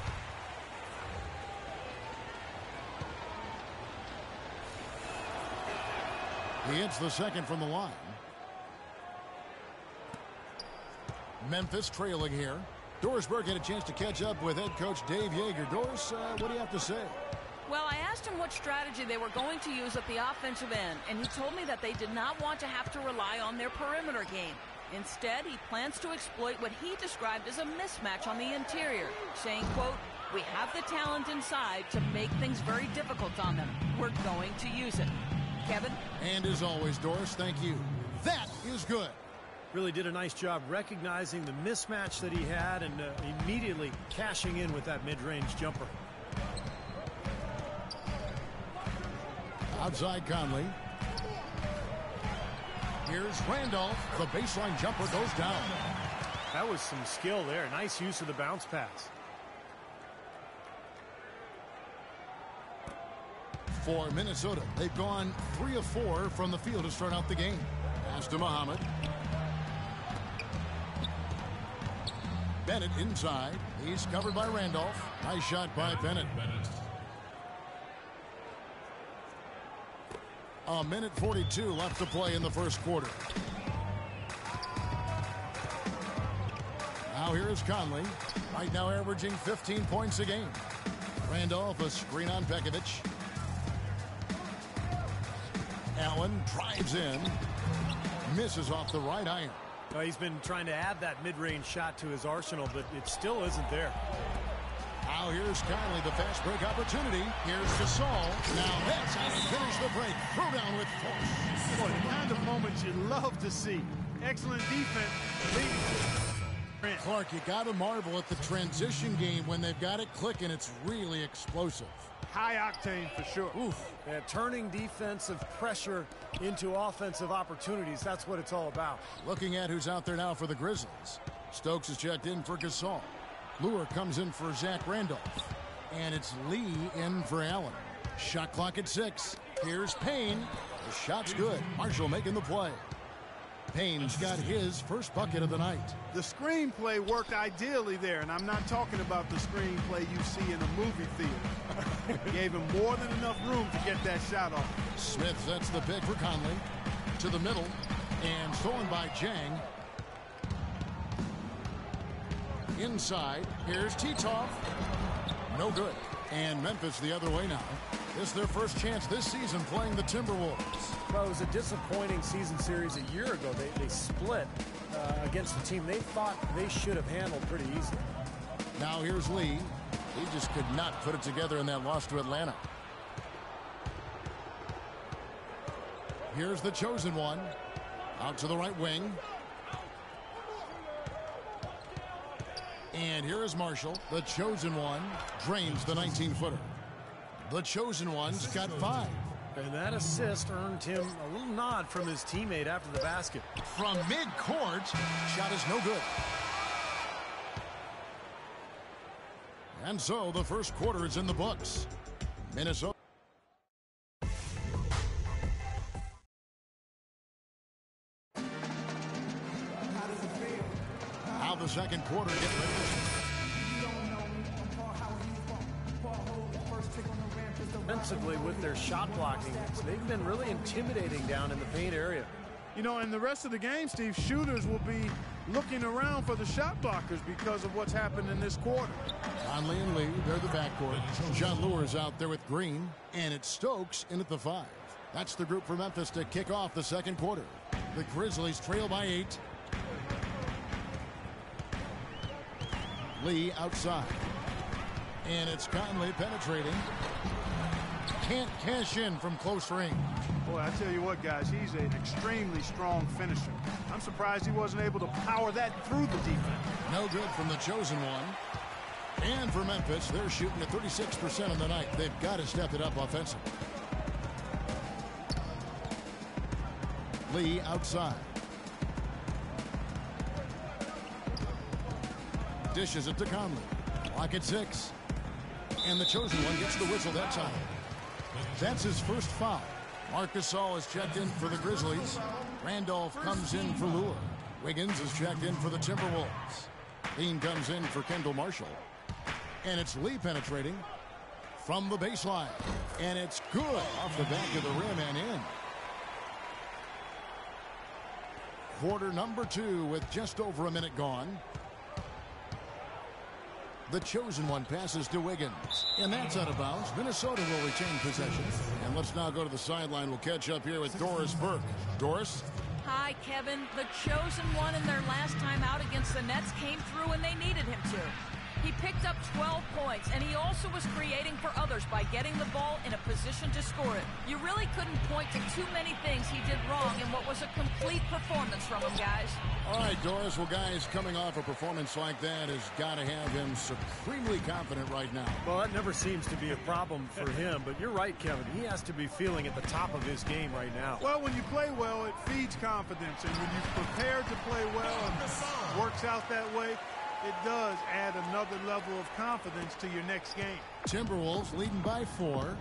He hits the second from the line. Memphis trailing here. Doris Burke had a chance to catch up with head coach Dave Yeager. Doris, what do you have to say? Well, I asked him what strategy they were going to use at the offensive end, and he told me that they did not want to have to rely on their perimeter game. Instead, he plans to exploit what he described as a mismatch on the interior, saying, quote, "We have the talent inside to make things very difficult on them. We're going to use it." Kevin? And as always, Doris, thank you. That is good. Really did a nice job recognizing the mismatch that he had and immediately cashing in with that mid-range jumper. Outside Conley. Here's Randolph. The baseline jumper goes down. That was some skill there. Nice use of the bounce pass. For Minnesota, they've gone 3 of 4 from the field to start out the game. Pass to Muhammad. Bennett inside. He's covered by Randolph. Nice shot by Bennett. A minute 42 left to play in the first quarter. Now here's Conley. Right now averaging 15 points a game. Randolph, a screen on Pekovic. Allen drives in. Misses off the right iron. Well, he's been trying to add that mid-range shot to his arsenal, but it still isn't there. Now here's Conley, the fast break opportunity. Here's Gasol. Now that's how to finish the break. Throw down with force. Boy, the kind of moments you love to see. Excellent defense. Clark, you got to marvel at the transition game when they've got it clicking. It's really explosive. High octane for sure. Oof. Yeah, turning defensive pressure into offensive opportunities. That's what it's all about. Looking at who's out there now for the Grizzlies. Stokes is checked in for Gasol. Lure comes in for Zach Randolph. And it's Lee in for Allen. Shot clock at 6. Here's Payne. The shot's good. Marshall making the play. Payne's got his first bucket of the night. The screenplay worked ideally there, and I'm not talking about the screenplay you see in a movie theater. Gave him more than enough room to get that shot off. Smith sets the pick for Conley. To the middle. And stolen by Jang. Inside. Here's Titov. No good. And Memphis the other way now. This is their first chance this season playing the Timberwolves. Well, it was a disappointing season series a year ago. They split against a team they thought they should have handled pretty easily. Now here's Lee. He just could not put it together in that loss to Atlanta. Here's the chosen one. Out to the right wing. And here is Marshall. The chosen one drains the 19-footer. The chosen one's got 5. And that assist earned him a little nod from his teammate after the basket. From mid-court, shot is no good. And so the first quarter is in the books. Minnesota. How the second quarter get ready. Offensively, with their shot blocking, they've been really intimidating down in the paint area. You know, in the rest of the game, Steve, shooters will be looking around for the shot blockers because of what's happened in this quarter. Conley and Lee, they're the backcourt. John Lure's out there with Green, and it's Stokes in at the 5. That's the group for Memphis to kick off the second quarter. The Grizzlies trail by 8. Lee outside. And it's Conley penetrating. can't cash in from close range. Boy, I tell you what, guys, he's an extremely strong finisher. I'm surprised he wasn't able to power that through the defense. No good from the chosen one. And for Memphis, they're shooting at 36% on the night. They've got to step it up offensively. Lee outside. Dishes it to Conley. Clock at 6. And the chosen one gets the whistle that time. That's his first foul. Marc Gasol is checked in for the Grizzlies. Randolph comes in for Lure. Wiggins is checked in for the Timberwolves. Lean comes in for Kendall Marshall. And it's Lee penetrating from the baseline. And it's good off the back of the rim and in. Quarter number 2 with just over a minute gone. The chosen one passes to Wiggins. And that's out of bounds. Minnesota will retain possession. And let's now go to the sideline. We'll catch up here with Doris Burke. Doris? Hi, Kevin. The chosen one in their last time out against the Nets came through when they needed him to. He picked up 12 points, and he also was creating for others by getting the ball in a position to score it. You really couldn't point to too many things he did wrong in what was a complete performance from him, guys. All right, Doris. Well, guys, coming off a performance like that has got to have him supremely confident right now. Well, that never seems to be a problem for him, but you're right, Kevin. He has to be feeling at the top of his game right now. Well, when you play well, it feeds confidence, and when you're prepared to play well and it works out that way, it does add another level of confidence to your next game. Timberwolves leading by 4.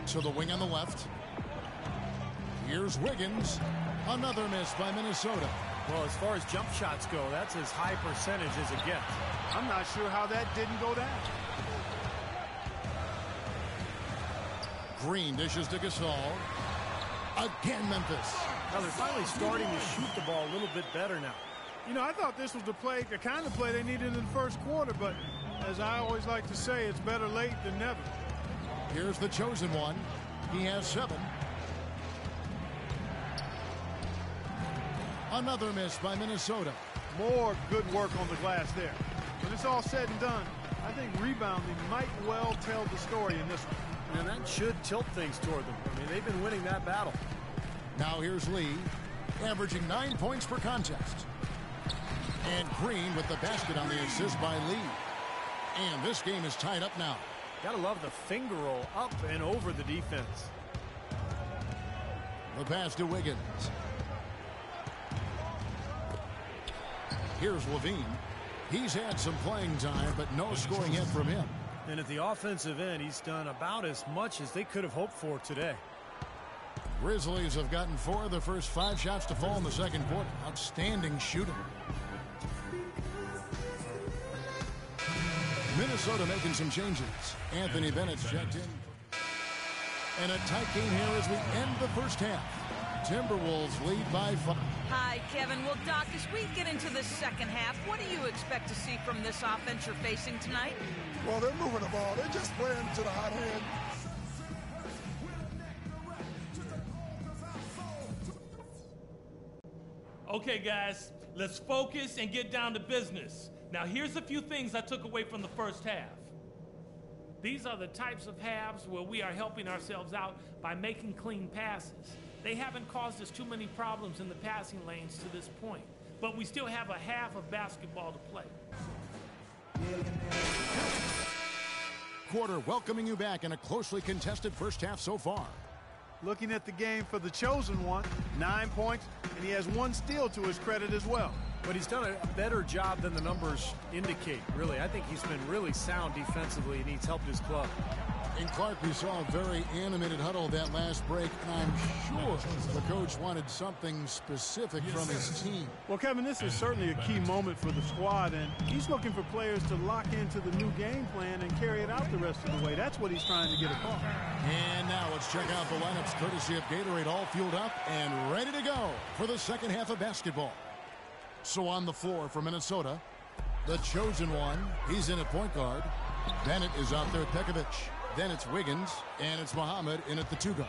To the wing on the left. Here's Wiggins. Another miss by Minnesota. Well, as far as jump shots go, that's as high percentage as it gets. I'm not sure how that didn't go down. Green dishes to Gasol. Again, Memphis. Now they're finally starting to shoot the ball a little bit better now. You know, I thought this was the kind of play they needed in the first quarter, but as I always like to say, it's better late than never. Here's the chosen one. He has 7. Another miss by Minnesota. More good work on the glass there. When it's all said and done, I think rebounding might well tell the story in this one. And that should tilt things toward them. I mean, they've been winning that battle. Now here's Lee, averaging 9 points per contest. And Green with the basket on the assist by Lee. And this game is tied up now. Gotta love the finger roll up and over the defense. The pass to Wiggins. Here's Levine. He's had some playing time, but no scoring yet from him. And at the offensive end, he's done about as much as they could have hoped for today. Grizzlies have gotten 4 of the first 5 shots to fall in the second quarter. Outstanding shooting. Minnesota making some changes. Anthony Bennett's checked in. And a tight game here as we end the first half. Timberwolves lead by 5. Hi, Kevin. Well, Doc, as we get into the second half, what do you expect to see from this offense you're facing tonight? Well, they're moving the ball. They're just playing to the hot hand. Okay, guys, let's focus and get down to business. Now, here's a few things I took away from the first half. These are the types of halves where we are helping ourselves out by making clean passes. They haven't caused us too many problems in the passing lanes to this point, but we still have a half of basketball to play. Quarter welcoming you back in a closely contested first half so far. Looking at the game for the chosen one, 9 points, and he has 1 steal to his credit as well. But he's done a better job than the numbers indicate, really. I think he's been really sound defensively, and he's helped his club. And Clark, we saw a very animated huddle that last break, and I'm sure the coach wanted something specific from his team. Well, Kevin, this is certainly a key moment for the squad, and he's looking for players to lock into the new game plan and carry it out the rest of the way. That's what he's trying to get across. And now let's check out the lineups courtesy of Gatorade, all fueled up and ready to go for the second half of basketball. So on the floor for Minnesota, the chosen one, he's in at point guard. Bennett is out there at Pekovic. Then it's Wiggins, and it's Muhammad in at the 2 guard.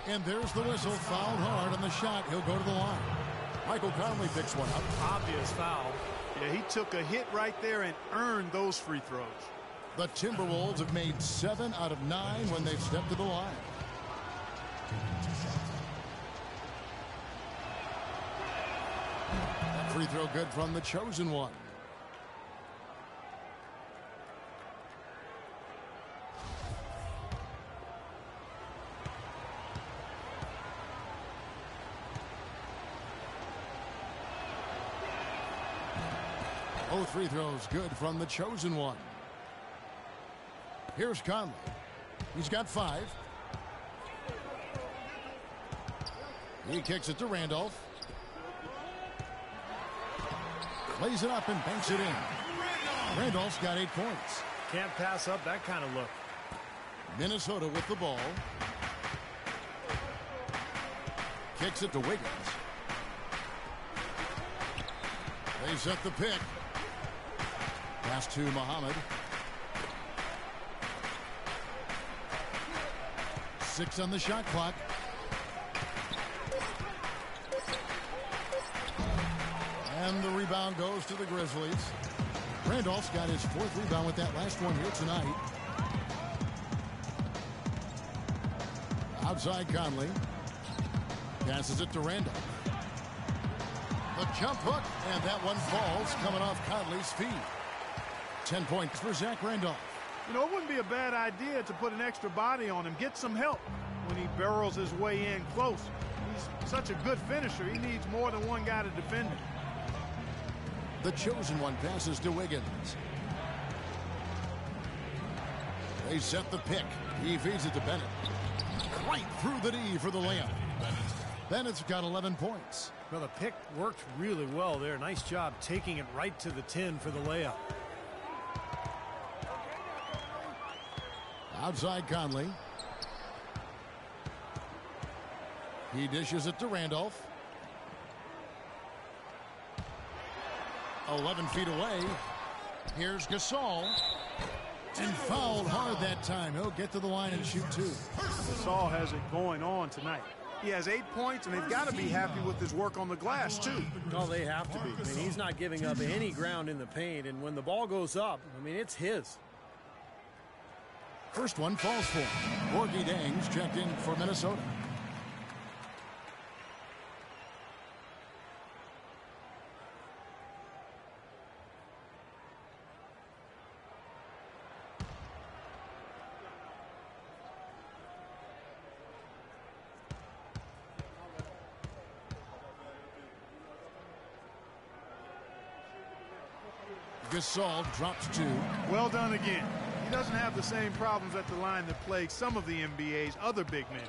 And there's the whistle, fouled hard on the shot. He'll go to the line. Michael Conley picks one up. Obvious foul. Yeah, he took a hit right there and earned those free throws. The Timberwolves have made 7 out of 9 when they've stepped to the line. That free throw good from the chosen one. Both free throws good from the chosen one. Here's Conley. He's got 5. He kicks it to Randolph. Lays it up and banks it in. Randolph's got 8 points. Can't pass up that kind of look. Minnesota with the ball. Kicks it to Wiggins. They set the pick. Pass to Muhammad. 6 on the shot clock. And the rebound goes to the Grizzlies. Randolph's got his 4th rebound with that last one here tonight. Outside Conley. Passes it to Randolph. The jump hook, and that one falls coming off Conley's feet. 10 points for Zach Randolph. You know, it wouldn't be a bad idea to put an extra body on him, get some help when he barrels his way in close. He's such a good finisher. He needs more than one guy to defend him. The chosen one passes to Wiggins. They set the pick. He feeds it to Bennett. Right through the D for the layup. Bennett's got 11 points. Well, the pick worked really well there. Nice job taking it right to the 10 for the layup. Outside Conley. He dishes it to Randolph. 11 feet away. Here's Gasol. And fouled hard that time. He'll get to the line and shoot 2. Gasol has it going on tonight. He has 8 points, and they've got to be happy with his work on the glass, too. Oh, they have to be. I mean, he's not giving up any ground in the paint, and when the ball goes up, I mean, it's his. First one falls for him. Gorgie Dangs checked in for Minnesota. Gasol drops 2. Well done again. He doesn't have the same problems at the line that plague some of the NBA's other big men.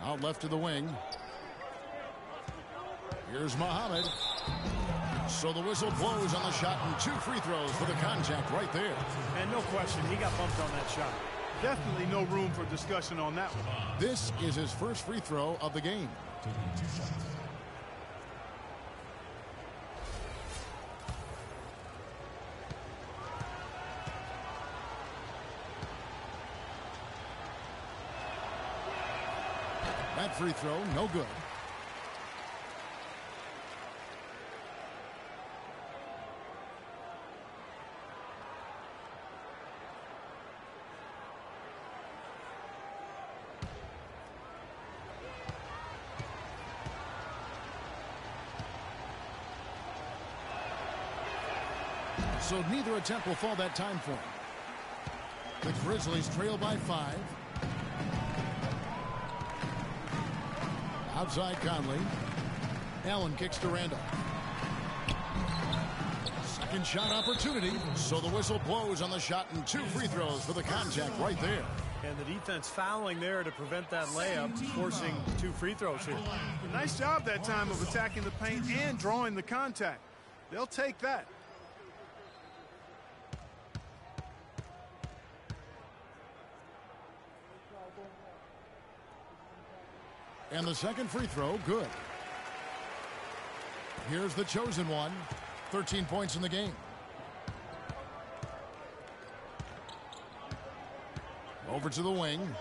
Out left to the wing. Here's Muhammad. So the whistle blows on the shot and 2 free throws for the contact right there. And no question, he got bumped on that shot. Definitely no room for discussion on that one. This is his first free throw of the game. That free throw, no good. So neither attempt will fall that time for him. The Grizzlies trail by 5. Outside Conley. Allen kicks to Randolph. Second shot opportunity. So the whistle blows on the shot and 2 free throws for the contact right there. And the defense fouling there to prevent that layup, forcing 2 free throws here. Nice job that time of attacking the paint and drawing the contact. They'll take that. And the second free throw, good. Here's the chosen one. 13 points in the game. Over to the wing.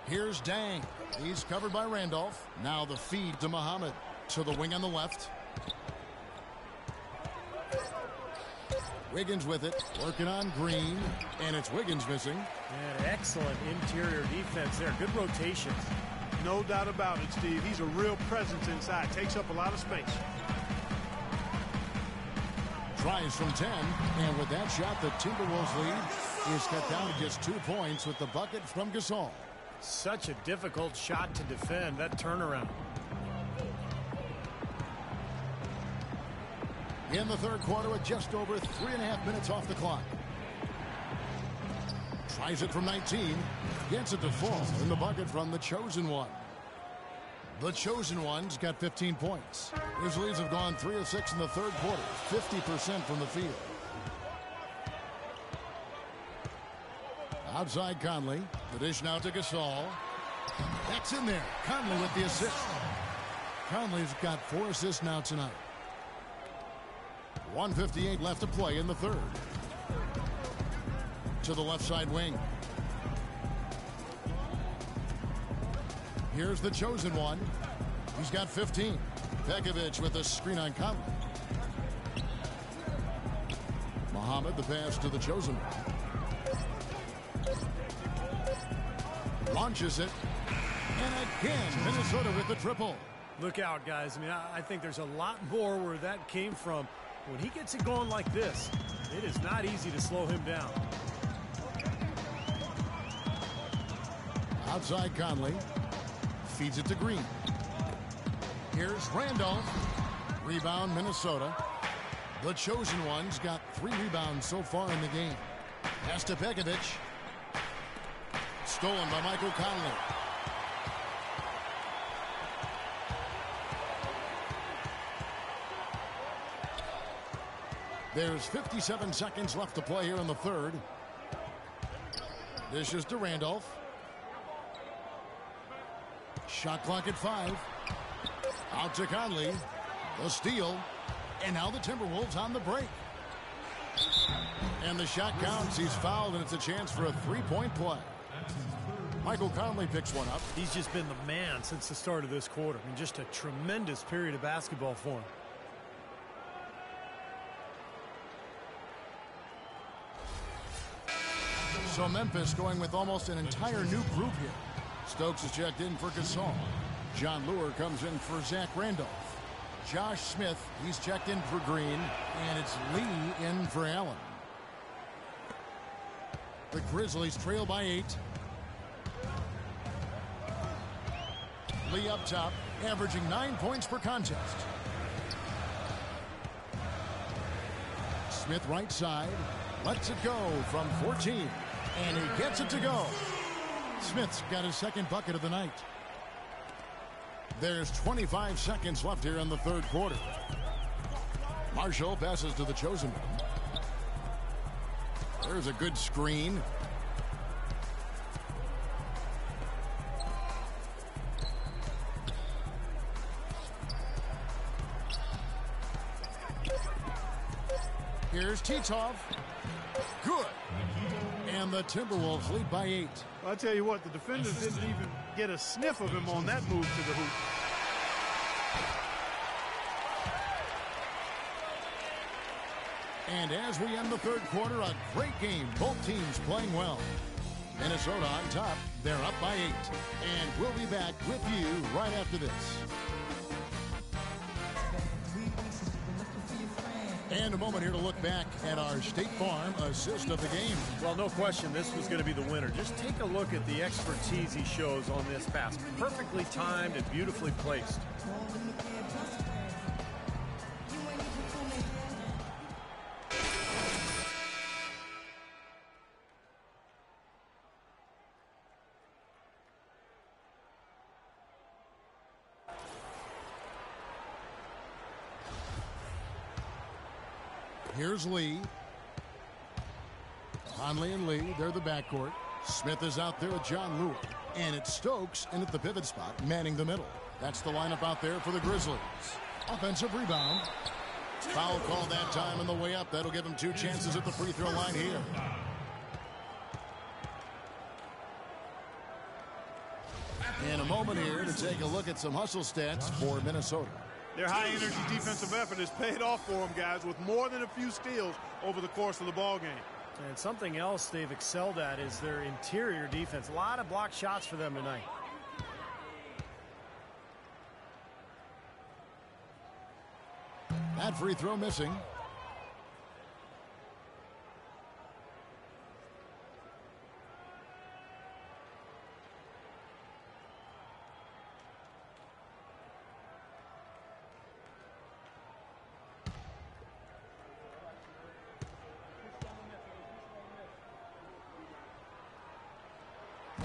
Here's Dang. He's covered by Randolph. Now the feed to Muhammad. To the wing on the left. Wiggins with it, working on Green, and it's Wiggins missing. And excellent interior defense there. Good rotations. No doubt about it, Steve. He's a real presence inside. Takes up a lot of space. Tries from 10, and with that shot, the Timberwolves lead is cut down to just 2 points with the bucket from Gasol. Such a difficult shot to defend, that turnaround. In the third quarter with just over 3.5 minutes off the clock. Tries it from 19. Gets it to fall in the bucket from the Chosen One. The Chosen One's got 15 points. Grizzlies have gone 3 of 6 in the third quarter. 50% from the field. Outside Conley. The dish now to Gasol. That's in there. Conley with the assist. Conley's got 4 assists now tonight. 1:58 left to play in the third. To the left side wing. Here's the Chosen One. He's got 15. Pekovic with a screen on Conley. Muhammad, the pass to the Chosen One. Launches it. And again, Minnesota with the triple. Look out, guys. I mean, I think there's a lot more where that came from. When he gets it going like this, it is not easy to slow him down. Outside Conley. Feeds it to Green. Here's Randolph. Rebound Minnesota. The Chosen One's got 3 rebounds so far in the game. Pass to Pekovic. Stolen by Michael Conley. There's 57 seconds left to play here in the third. This is to Randolph. Shot clock at 5. Out to Conley. The steal. And now the Timberwolves on the break. And the shot counts. He's fouled, and it's a chance for a 3-point play. Michael Conley picks one up. He's just been the man since the start of this quarter. I mean, just a tremendous period of basketball for him. So Memphis going with almost an entire new group here. Stokes is checked in for Gasol. John Lure comes in for Zach Randolph. Josh Smith, he's checked in for Green. And it's Lee in for Allen. The Grizzlies trail by 8. Lee up top, averaging 9 points per contest. Smith right side. Lets it go from 14. And he gets it to go. Smith's got his second bucket of the night. There's 25 seconds left here in the third quarter. Marshall passes to the Chosen One. There's a good screen. Here's Titov. Good. And the Timberwolves lead by 8. Well, I tell you what, the defenders didn't even get a sniff of him on that move to the hoop. And as we end the third quarter, a great game. Both teams playing well. Minnesota on top. They're up by 8. And we'll be back with you right after this. And a moment here to look back at our State Farm assist of the game. Well, no question, this was going to be the winner. Just take a look at the expertise he shows on this pass. Perfectly timed and beautifully placed. Here's Lee. Conley and Lee, they're the backcourt. Smith is out there with John Lure. And it's Stokes in at the pivot spot, manning the middle. That's the lineup out there for the Grizzlies. Offensive rebound. Foul call that time on the way up. That'll give him 2 chances at the free throw line here. In a moment here to take a look at some hustle stats for Minnesota. Their high-energy defensive effort has paid off for them, guys, with more than a few steals over the course of the ball game. And something else they've excelled at is their interior defense. A lot of blocked shots for them tonight. That free throw missing.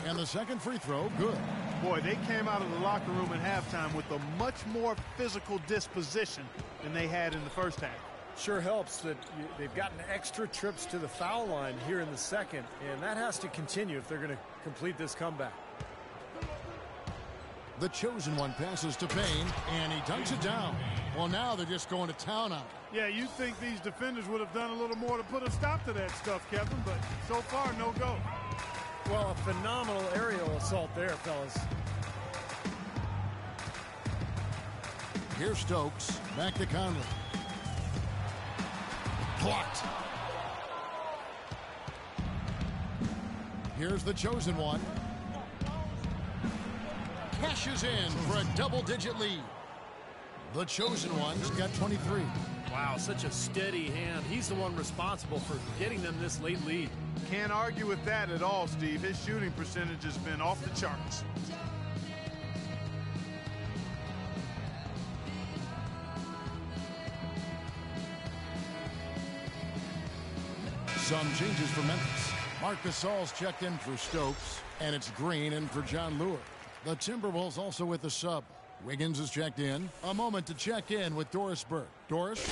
And the second free throw, good. Boy, they came out of the locker room at halftime with a much more physical disposition than they had in the first half. Sure helps that they've gotten extra trips to the foul line here in the second, and that has to continue if they're going to complete this comeback. The chosen one passes to Payne, and he dunks it down. Well, now they're just going to town on it. Yeah, you'd think these defenders would have done a little more to put a stop to that stuff, Kevin, but so far, no go. Well, a phenomenal aerial assault there, fellas. Here's Stokes. Back to Conley. Blocked. Here's the chosen one. Cashes in for a double-digit lead. The chosen one's got 23. Wow, such a steady hand. He's the one responsible for getting them this late lead. Can't argue with that at all, Steve. His shooting percentage has been off the charts. Some changes for Memphis. Marc Gasol's checked in for Stokes, and it's Green in for John Lure. The Timberwolves also with the sub. Wiggins is checked in. A moment to check in with Doris Burke. Doris?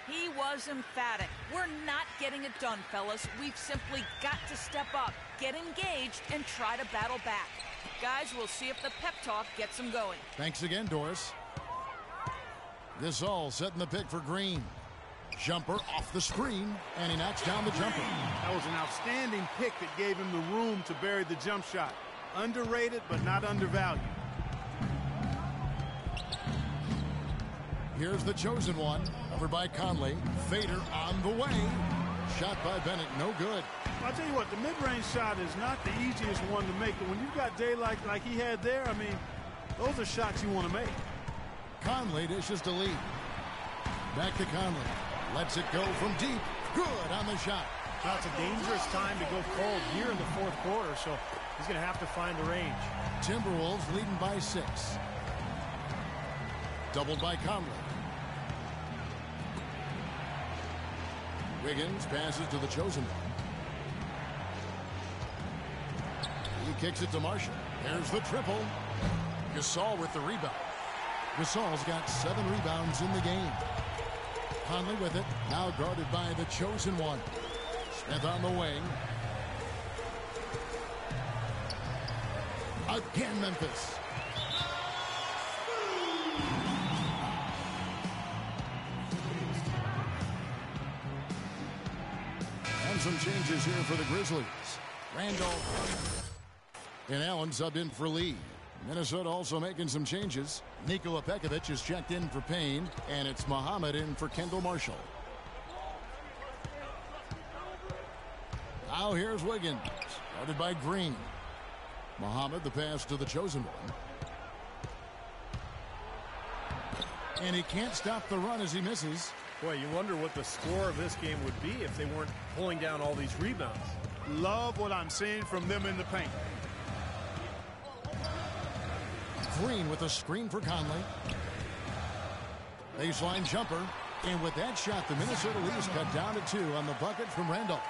He was emphatic. We're not getting it done, fellas. We've simply got to step up, get engaged, and try to battle back. Guys, we'll see if the pep talk gets them going. Thanks again, Doris. Gasol setting the pick for Green. Jumper off the screen, and he knocks down the jumper. That was an outstanding pick that gave him the room to bury the jump shot. Underrated, but not undervalued. Here's the chosen one, covered by Conley. Fader on the way. Shot by Bennett, no good. I'll tell you what, the mid-range shot is not the easiest one to make, but when you've got daylight like he had there, I mean, those are shots you want to make. Conley dishes to lead. Back to Conley. Lets it go from deep. Good on the shot. Now it's a dangerous time to go cold here in the fourth quarter, so he's going to have to find the range. Timberwolves leading by 6. Doubled by Conley. Wiggins passes to the chosen one. He kicks it to Marshall. There's the triple. Gasol with the rebound. Gasol's got 7 rebounds in the game. Conley with it, now guarded by the chosen one. Smith on the wing. Again, Memphis. And some changes here for the Grizzlies. Randolph and Allen subbed in for Lee. Minnesota also making some changes. Nikola Pekovic is checked in for Payne, and it's Muhammad in for Kendall Marshall. Now here's Wiggins, guarded by Green. Muhammad, the pass to the chosen one. And he can't stop the run as he misses. Boy, you wonder what the score of this game would be if they weren't pulling down all these rebounds. Love what I'm seeing from them in the paint. Green with a screen for Conley. Baseline jumper. And with that shot, the Minnesota Leafs cut down to 2 on the bucket from Randolph.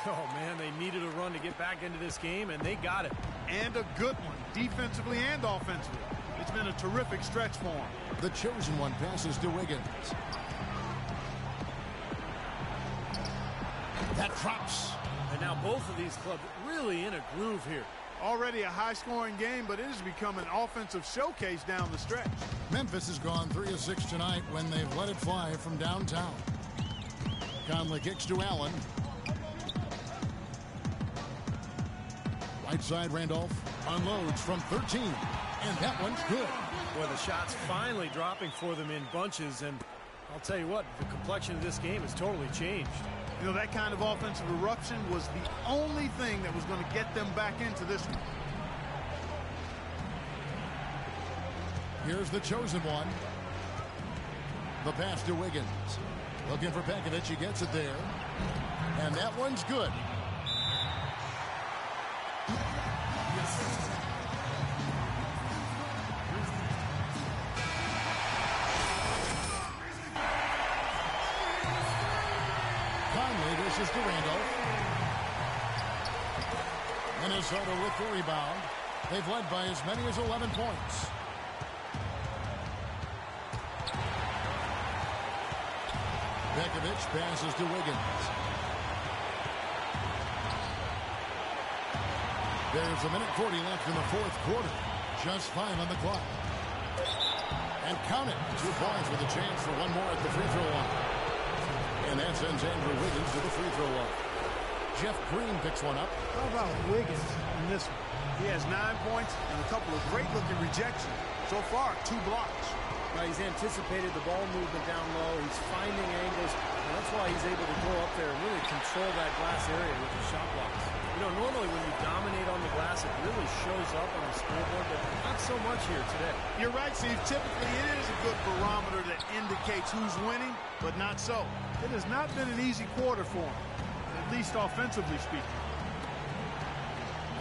Oh, man, they needed a run to get back into this game, and they got it. And a good one, defensively and offensively. It's been a terrific stretch for him. The chosen one passes to Wiggins. That drops. And now both of these clubs really in a groove here. Already a high-scoring game, but it has become an offensive showcase down the stretch. Memphis has gone 3 of 6 tonight when they've let it fly from downtown. Conley kicks to Allen. Right side, Randolph unloads from 13, and that one's good. Boy, the shots finally dropping for them in bunches, and I'll tell you what, the complexion of this game has totally changed. You know, that kind of offensive eruption was the only thing that was going to get them back into this one. Here's the chosen one. The pass to Wiggins. Looking for Pekovic. He gets it there. And that one's good. Conley versus to Randolph. Minnesota with the rebound. They've led by as many as 11 points. Pekovic passes to Wiggins. There's 1:40 left in the fourth quarter. Just 5 on the clock. And count it. 2 points with a chance for one more at the free throw line. And that sends Andrew Wiggins to the free throw line. Jeff Green picks one up. How about Wiggins in this one? He has 9 points and a couple of great-looking rejections. So far, 2 blocks. He's anticipated the ball movement down low. He's finding angles, and that's why he's able to go up there and really control that glass area with his shot blocks. You know, normally when you dominate on the glass, it really shows up on the scoreboard, but not so much here today. You're right, Steve. Typically, it is a good barometer that indicates who's winning, but not so. It has not been an easy quarter for him, at least offensively speaking.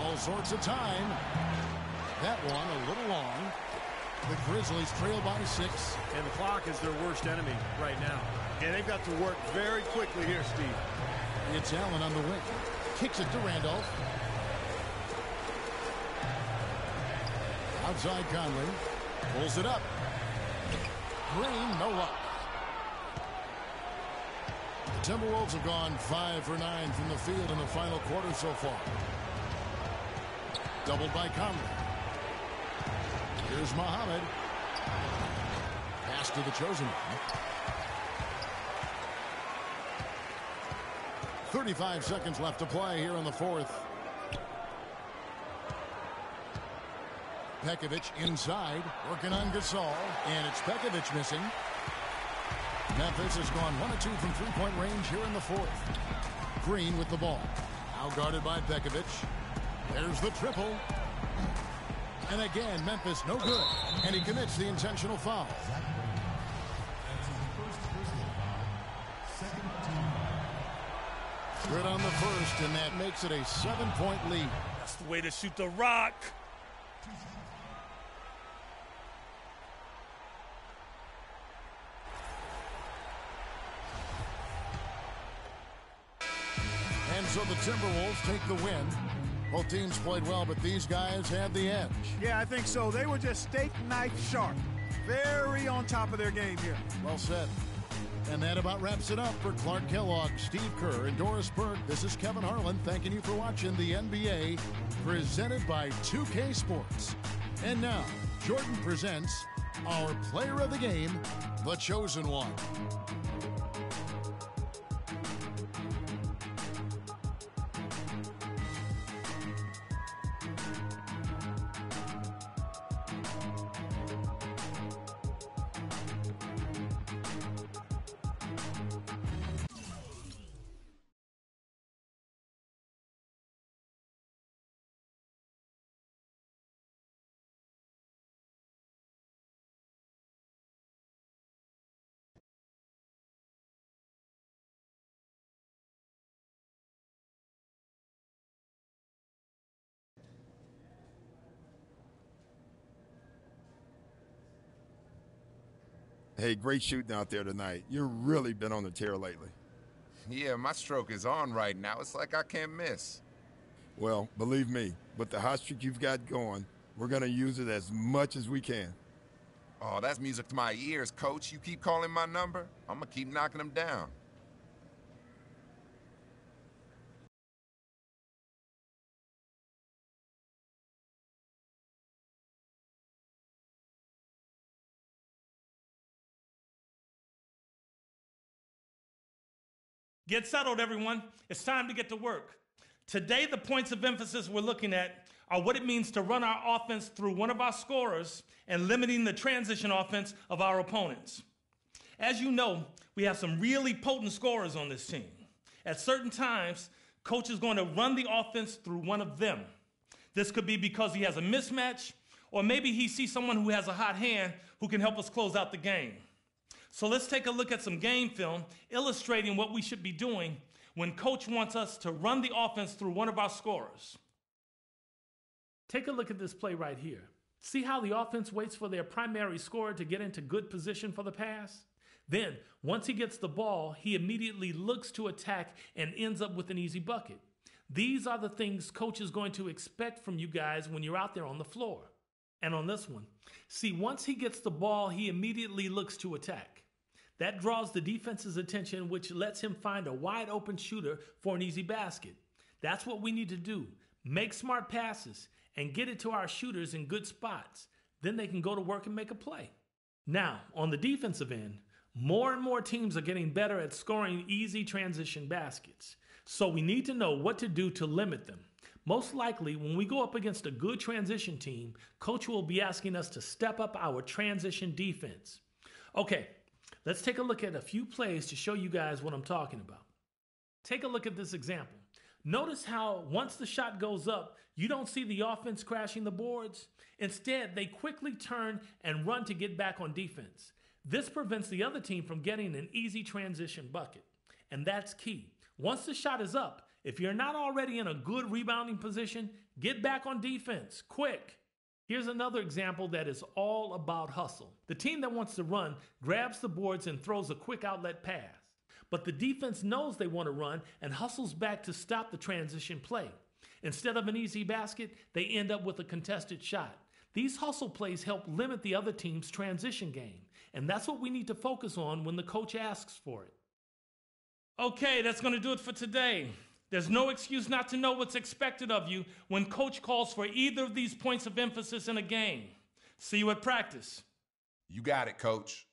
All sorts of time. That one a little long. The Grizzlies trail by 6. And the clock is their worst enemy right now. Yeah, they've got to work very quickly here, Steve. It's Allen on the wing. Kicks it to Randolph. Outside Conley. Pulls it up. Green, no luck. The Timberwolves have gone 5 for 9 from the field in the final quarter so far. Doubled by Conley. Here's Muhammad. Pass to the chosen one. 35 seconds left to play here in the fourth. Pekovic inside, working on Gasol, and it's Pekovic missing. Memphis has gone 1 of 2 from three-point range here in the fourth. Green with the ball. Now guarded by Pekovic. There's the triple. And again, Memphis no good. And he commits the intentional foul. Good on the first, and that makes it a 7-point lead. That's the way to shoot the rock. And so the Timberwolves take the win. Both teams played well, but these guys had the edge. Yeah, I think so. They were just steak knife sharp. Very on top of their game here. Well said. And that about wraps it up for Clark Kellogg, Steve Kerr, and Doris Burke. This is Kevin Harlan thanking you for watching the NBA presented by 2K Sports. And now, Jordan presents our player of the game, the chosen one. Hey, great shooting out there tonight. You've really been on the tear lately. Yeah, my stroke is on right now. It's like I can't miss. Well, believe me, with the hot streak you've got going, we're going to use it as much as we can. Oh, that's music to my ears, Coach. You keep calling my number, I'm going to keep knocking them down. Get settled, everyone. It's time to get to work. Today, the points of emphasis we're looking at are what it means to run our offense through one of our scorers and limiting the transition offense of our opponents. As you know, we have some really potent scorers on this team. At certain times, coach is going to run the offense through one of them. This could be because he has a mismatch, or maybe he sees someone who has a hot hand who can help us close out the game. So let's take a look at some game film illustrating what we should be doing when coach wants us to run the offense through one of our scorers. Take a look at this play right here. See how the offense waits for their primary scorer to get into good position for the pass? Then, once he gets the ball, he immediately looks to attack and ends up with an easy bucket. These are the things coach is going to expect from you guys when you're out there on the floor. And on this one, see, once he gets the ball, he immediately looks to attack. That draws the defense's attention, which lets him find a wide open shooter for an easy basket. That's what we need to do. Make smart passes and get it to our shooters in good spots. Then they can go to work and make a play. Now, on the defensive end, more and more teams are getting better at scoring easy transition baskets. So we need to know what to do to limit them. Most likely, when we go up against a good transition team, coach will be asking us to step up our transition defense. Okay, let's take a look at a few plays to show you guys what I'm talking about. Take a look at this example. Notice how once the shot goes up, you don't see the offense crashing the boards. Instead, they quickly turn and run to get back on defense. This prevents the other team from getting an easy transition bucket. And that's key. Once the shot is up, if you're not already in a good rebounding position, get back on defense, quick. Here's another example that is all about hustle. The team that wants to run grabs the boards and throws a quick outlet pass. But the defense knows they want to run and hustles back to stop the transition play. Instead of an easy basket, they end up with a contested shot. These hustle plays help limit the other team's transition game. And that's what we need to focus on when the coach asks for it. Okay, that's going to do it for today. There's no excuse not to know what's expected of you when coach calls for either of these points of emphasis in a game. See you at practice. You got it, coach.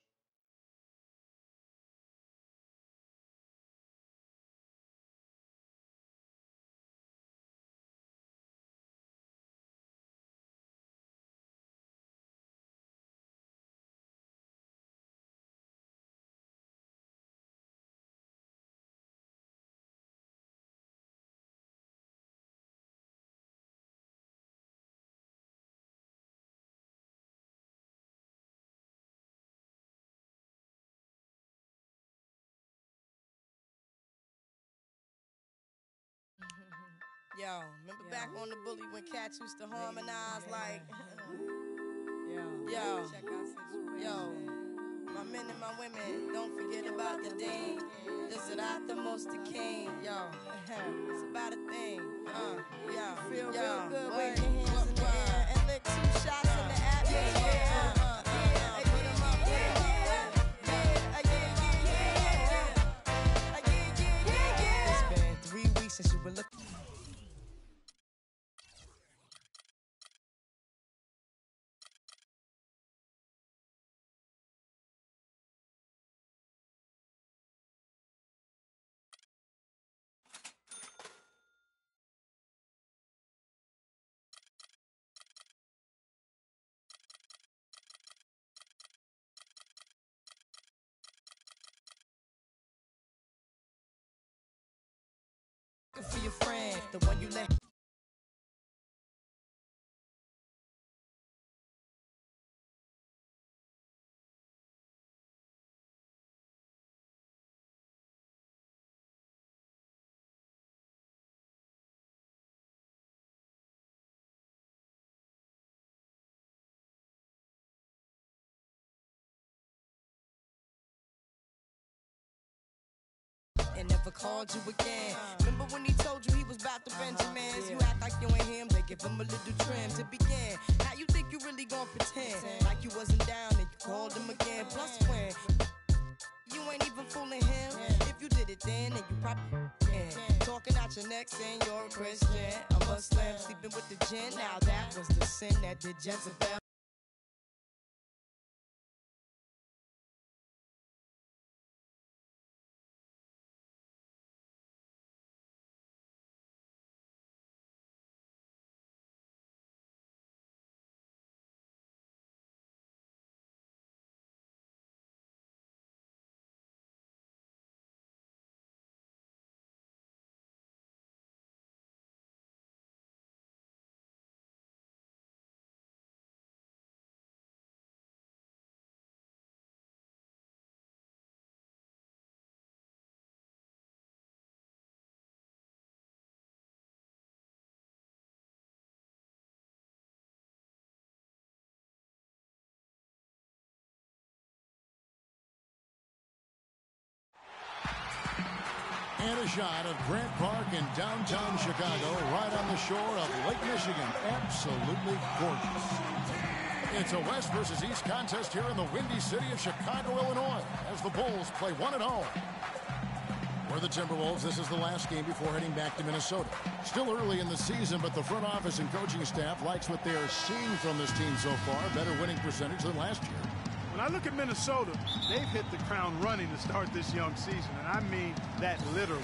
Yo, remember back on the bully when cats used to harmonize like, yo, my men and my women, don't forget about the dean. This is not the most the king, yo. It's about a thing, feel real good, wave your hands in the air and lick 2 shots in the atmosphere. It's been 3 weeks since you were looking. For your friend, the one you let. And never called you again. Remember when he told you he was about to Benjamins? You act like you ain't him, they give him a little trim to begin. Now you think you really gon' pretend like you wasn't down and you called him again. Plus when you ain't even fooling him. If you did it then you probably talking out your neck saying you're a Christian, a Muslim, sleeping with the gin. Now that was the sin that did Jezebel. And a shot of Grant Park in downtown Chicago, right on the shore of Lake Michigan. Absolutely gorgeous. It's a West versus East contest here in the windy city of Chicago, Illinois, as the Bulls play one at home. For the Timberwolves, this is the last game before heading back to Minnesota. Still early in the season, but the front office and coaching staff likes what they are seeing from this team so far. Better winning percentage than last year. When I look at Minnesota, they've hit the ground running to start this young season, and I mean that literally.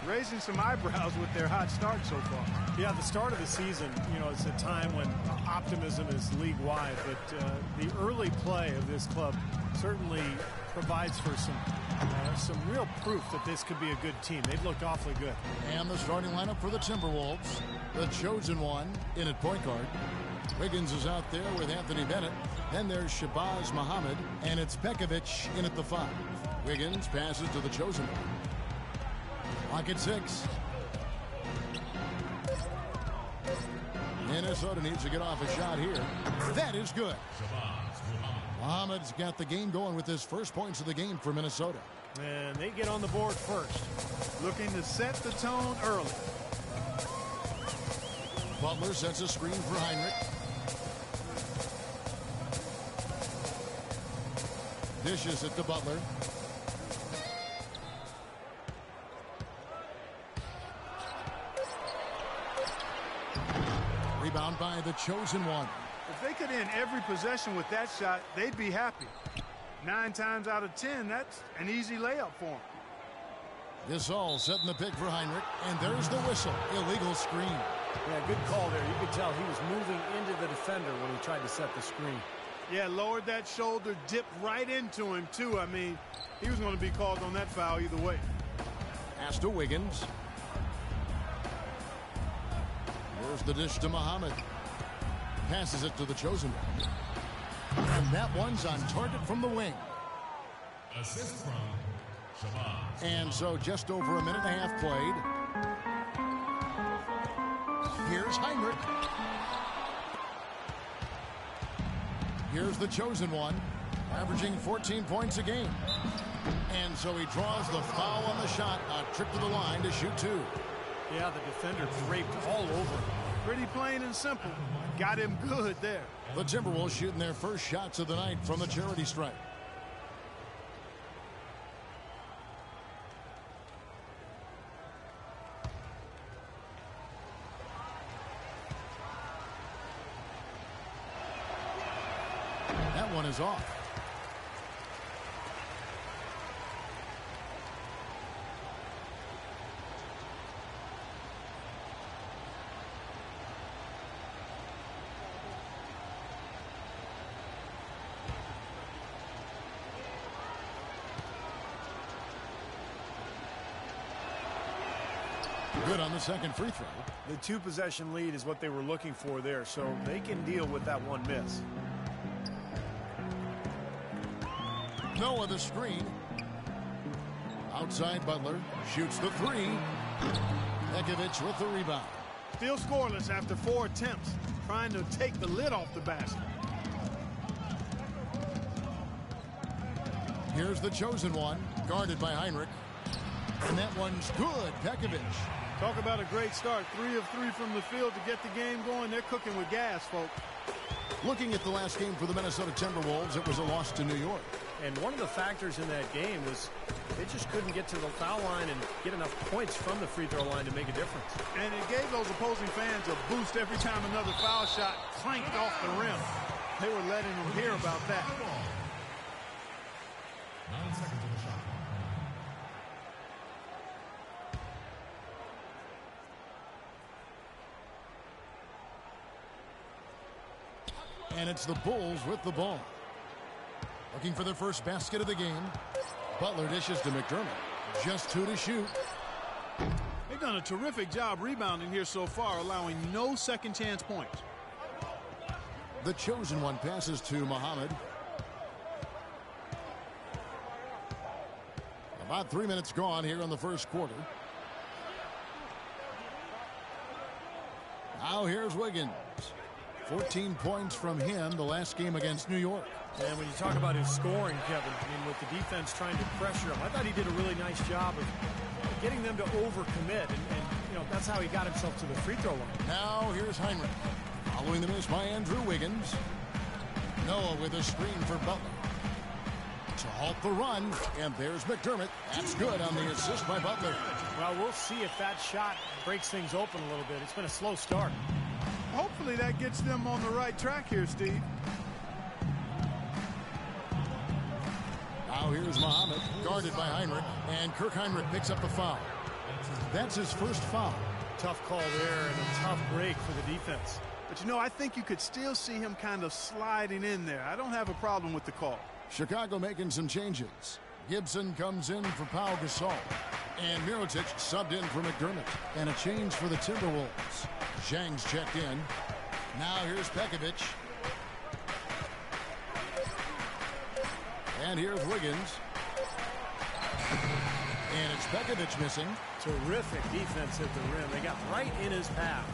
Raising some eyebrows with their hot start so far. Yeah, the start of the season, it's a time when optimism is league-wide, but the early play of this club certainly provides for some real proof that this could be a good team. They've looked awfully good. And the starting lineup for the Timberwolves, the chosen one in at point guard. Wiggins is out there with Anthony Bennett. Then there's Shabazz Muhammad, and it's Pekovic in at the 5. Wiggins passes to the chosen one. Lock at 6. Minnesota needs to get off a shot here. That is good. Muhammad's got the game going with his first points of the game for Minnesota. And they get on the board first. Looking to set the tone early. Butler sets a screen for Heinrich. Dishes it to Butler. Rebound by the chosen one. If they could end every possession with that shot, they'd be happy. 9 times out of 10, that's an easy layup for them. Gasol setting the pick for Heinrich, and there's the whistle. Illegal screen. Yeah, good call there. You could tell he was moving into the defender when he tried to set the screen. Yeah, lowered that shoulder, dipped right into him, too. I mean, he was going to be called on that foul either way. Pass to Wiggins. Here's the dish to Muhammad. Passes it to the chosen one. And that one's on target from the wing. Assist from Shabazz. And so just over a minute and a half played. Here's Heinrich. Here's the chosen one, averaging 14 points a game. And so he draws the foul on the shot. A trip to the line to shoot 2. Yeah, the defender draped all over him. Pretty plain and simple. Got him good there. The Timberwolves shooting their first shots of the night from the charity stripe. That one is off. Good on the second free throw. The 2-possession lead is what they were looking for there, so they can deal with that one miss. Noah the screen. Outside Butler. Shoots the 3. Pekovic with the rebound. Still scoreless after 4 attempts. Trying to take the lid off the basket. Here's the chosen one. Guarded by Heinrich. And that one's good. Pekovic. Talk about a great start. 3 of 3 from the field to get the game going. They're cooking with gas, folks. Looking at the last game for the Minnesota Timberwolves, it was a loss to New York. And one of the factors in that game was they just couldn't get to the foul line and get enough points from the free throw line to make a difference. And it gave those opposing fans a boost every time another foul shot clanked off the rim. They were letting them hear about that. 9 seconds on the shot. And it's the Bulls with the ball. Looking for their first basket of the game. Butler dishes to McDermott. Just 2 to shoot. They've done a terrific job rebounding here so far, allowing no second chance points. The chosen one passes to Muhammad. About 3 minutes gone here in the first quarter. Now here's Wiggins. 14 points from him the last game against New York. And when you talk about his scoring, Kevin, I mean, with the defense trying to pressure him, I thought he did a really nice job of getting them to overcommit. And you know, that's how he got himself to the free throw line. Now here's Heinrich. Following the miss by Andrew Wiggins. Noah with a screen for Butler. To halt the run, and there's McDermott. That's good on the assist by Butler. Well, we'll see if that shot breaks things open a little bit. It's been a slow start. Hopefully that gets them on the right track here, Steve. Now here's Muhammad, guarded by Heinrich, and Kirk Heinrich picks up the foul. That's his first foul. Tough call there and a tough break for the defense. But, you know, I think you could still see him kind of sliding in there. I don't have a problem with the call. Chicago making some changes. Gibson comes in for Pau Gasol. And Mirotic subbed in for McDermott. And a change for the Timberwolves. Zhang's checked in. Now here's Pekovic. And here's Wiggins. And it's Pekovic missing. Terrific defense at the rim. They got right in his path.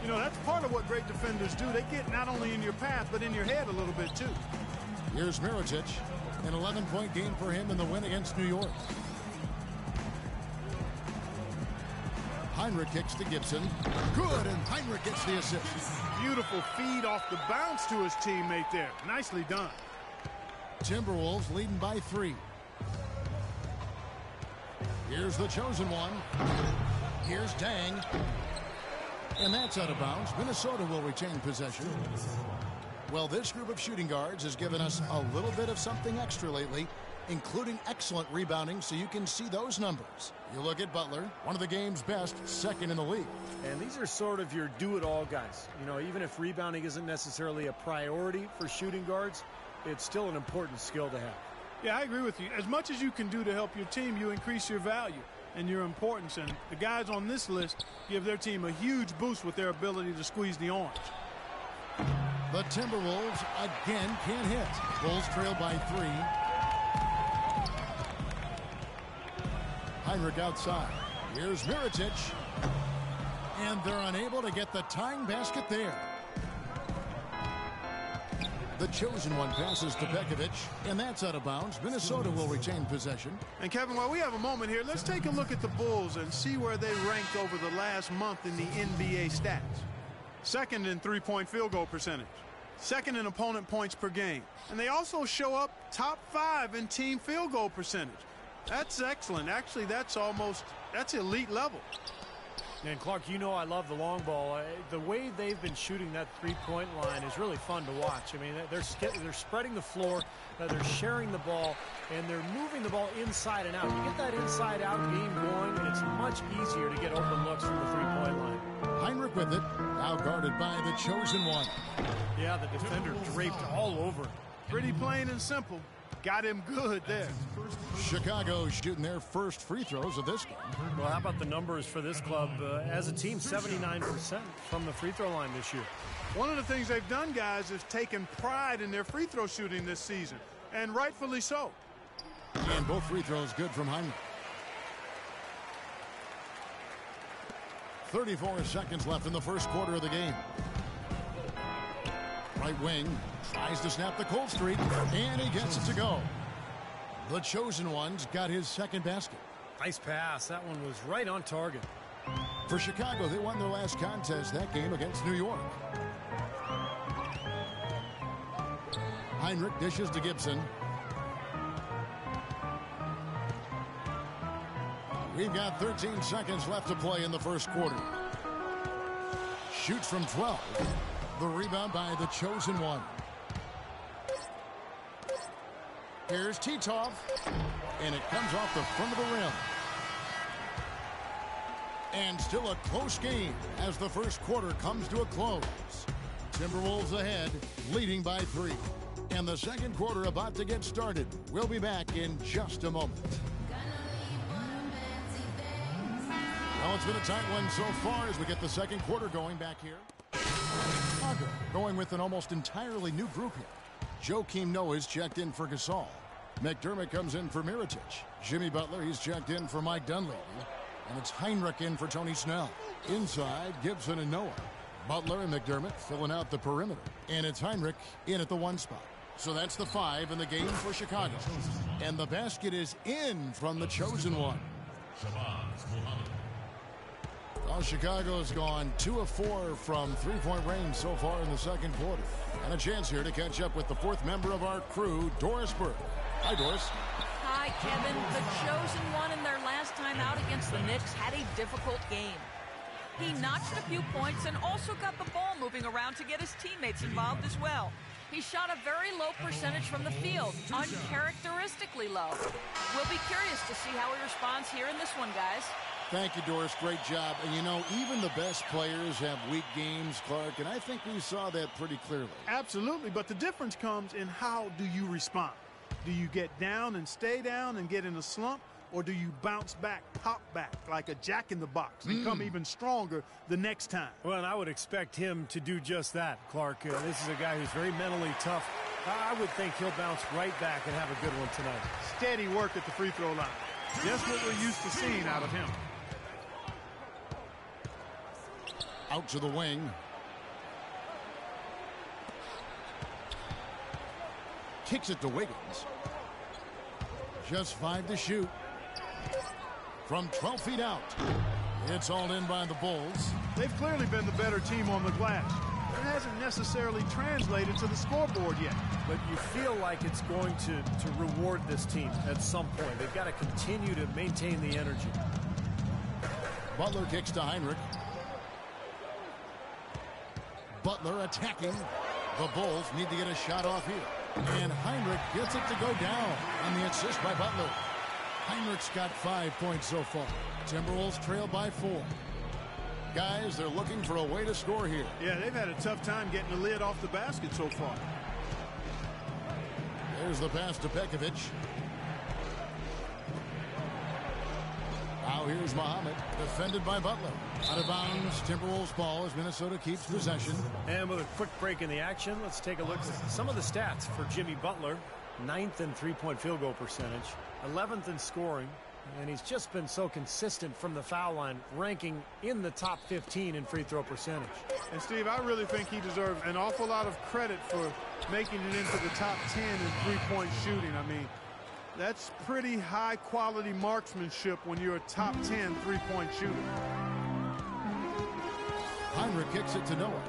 You know, that's part of what great defenders do. They get not only in your path, but in your head a little bit, too. Here's Mirotic. An 11-point game for him in the win against New York. Heinrich kicks to Gibson. Good, and Heinrich gets the assist. Beautiful feed off the bounce to his teammate there. Nicely done. Timberwolves leading by 3. Here's the chosen one. Here's Dang. And that's out of bounds. Minnesota will retain possession. Well, this group of shooting guards has given us a little bit of something extra lately, including excellent rebounding, so you can see those numbers. You look at Butler, one of the game's best, second in the league. And these are sort of your do-it-all guys. You know, even if rebounding isn't necessarily a priority for shooting guards, it's still an important skill to have. Yeah, I agree with you. As much as you can do to help your team, you increase your value and your importance. And the guys on this list give their team a huge boost with their ability to squeeze the orange. The Timberwolves again can't hit. Bulls trail by 3. Heinrich outside. Here's Mirotic. And they're unable to get the tying basket there. The chosen one passes to Pekovic, and that's out of bounds. Minnesota will retain possession. And Kevin, while we have a moment here, let's take a look at the Bulls and see where they ranked over the last month in the NBA stats. Second in three-point field goal percentage. Second in opponent points per game. And they also show up top 5 in team field goal percentage. That's excellent. Actually, that's elite level. And Clark, you know I love the long ball. The way they've been shooting that three-point line is really fun to watch. I mean, they're spreading the floor, they're sharing the ball, and they're moving the ball inside and out. You get that inside-out game going, and it's much easier to get open looks from the three-point line. Heinrich with it, now guarded by the chosen one. Yeah, the defender draped all over. Pretty plain and simple. Got him good there. Chicago shooting their first free throws of this game. Well, how about the numbers for this club? As a team, 79% from the free throw line this year. One of the things they've done, guys, is taken pride in their free throw shooting this season, and rightfully so. And both free throws good from Heinrich. 34 seconds left in the first quarter of the game. Right wing tries to snap the cold streak, and he gets it to go. The chosen one's got his second basket. Nice pass. That one was right on target. For Chicago, they won their last contest that game against New York. Heinrich dishes to Gibson. We've got 13 seconds left to play in the first quarter. Shoots from 12. The rebound by the chosen one. Here's Titov. And it comes off the front of the rim. And still a close game as the first quarter comes to a close. Timberwolves ahead, leading by 3. And the second quarter about to get started. We'll be back in just a moment. Well, it's been a tight one so far as we get the second quarter going back here. Chicago going with an almost entirely new group here. Joakim Noah's checked in for Gasol. McDermott comes in for Mirotic. Jimmy Butler, he's checked in for Mike Dunleavy. And it's Heinrich in for Tony Snell. Inside, Gibson and Noah. Butler and McDermott filling out the perimeter. And it's Heinrich in at the 1 spot. So that's the 5 in the game for Chicago. And the basket is in from the chosen one. Well, Chicago's gone 2 of 4 from three-point range so far in the second quarter. And a chance here to catch up with the 4th member of our crew, Doris Burke. Hi, Doris. Hi, Kevin. The chosen one in their last time out against the Knicks had a difficult game. He notched a few points and also got the ball moving around to get his teammates involved as well. He shot a very low percentage from the field, uncharacteristically low. We'll be curious to see how he responds here in this one, guys. Thank you, Doris. Great job. And, you know, even the best players have weak games, Clark, and I think we saw that pretty clearly. Absolutely, but the difference comes in how do you respond. Do you get down and stay down and get in a slump, or do you bounce back, pop back, like a jack-in-the-box and come even stronger the next time? Well, and I would expect him to do just that, Clark. This is a guy who's very mentally tough. I would think he'll bounce right back and have a good one tonight. Steady work at the free throw line. Just what we're used to seeing out of him. Out to the wing. Kicks it to Wiggins. Just 5 to shoot. From 12 feet out. It's all in by the Bulls. They've clearly been the better team on the glass. It hasn't necessarily translated to the scoreboard yet. But you feel like it's going to reward this team at some point. They've got to continue to maintain the energy. Butler kicks to Heinrich. Butler attacking. The Bulls need to get a shot off here. And Heinrich gets it to go down on the assist by Butler. Heinrich's got 5 points so far. Timberwolves trail by 4. Guys, they're looking for a way to score here. Yeah, they've had a tough time getting the lid off the basket so far. There's the pass to Pekovic. Now here's Muhammad, defended by Butler. Out of bounds, Timberwolves ball as Minnesota keeps possession. And with a quick break in the action, let's take a look at some of the stats for Jimmy Butler. 9th in three-point field goal percentage, 11th in scoring, and he's just been so consistent from the foul line, ranking in the top 15 in free throw percentage. And Steve, I really think he deserves an awful lot of credit for making it into the top 10 in three-point shooting. I mean, that's pretty high-quality marksmanship when you're a top 10 three-point shooter. Heinrich kicks it to Noah.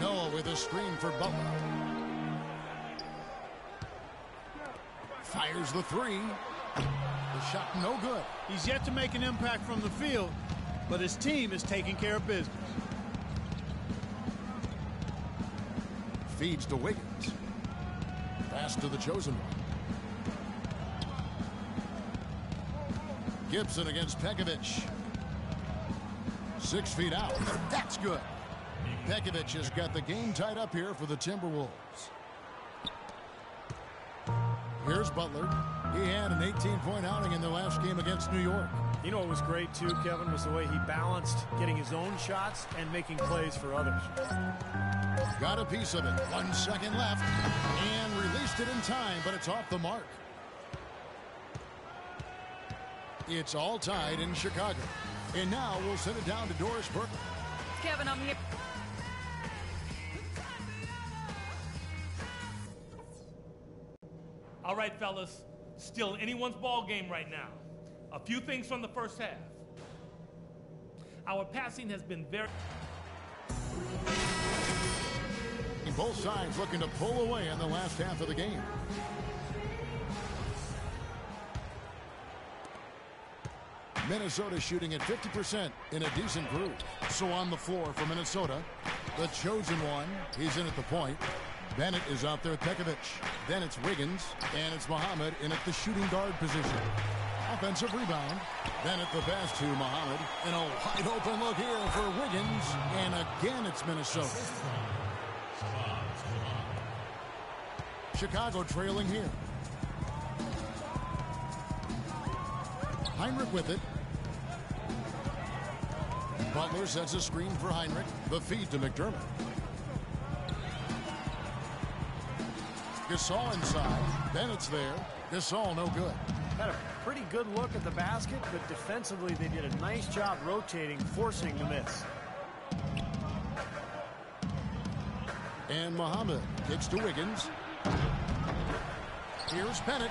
Noah with a screen for Butler. Fires the 3. The shot no good. He's yet to make an impact from the field, but his team is taking care of business. Feeds to Wiggins. Pass to the chosen one. Gibson against Pekovic. 6 feet out. That's good. Pekovic has got the game tied up here for the Timberwolves. Here's Butler. He had an 18-point outing in the last game against New York. You know what was great, too, Kevin, was the way he balanced getting his own shots and making plays for others. Got a piece of it. 1 second left. And released it in time, but it's off the mark. It's all tied in Chicago. And now we'll send it down to Doris Burke. Kevin, I'm here. All right, fellas, still anyone's ball game right now. A few things from the first half. Our passing has been very... Both sides looking to pull away in the last half of the game. Minnesota shooting at 50% in a decent groove. So on the floor for Minnesota, the chosen one, he's in at the point. Bennett is out there with Pekovic. Then it's Wiggins, and it's Muhammad in at the shooting guard position. Offensive rebound. Bennett the pass to Muhammad. And a wide open look here for Wiggins. And again, it's Minnesota. Chicago trailing here. Heinrich with it. Butler sets a screen for Heinrich. The feed to McDermott. Gasol inside. Bennett's there. Gasol no good. Had a pretty good look at the basket, but defensively they did a nice job rotating, forcing the miss. And Muhammad kicks to Wiggins. Here's Bennett.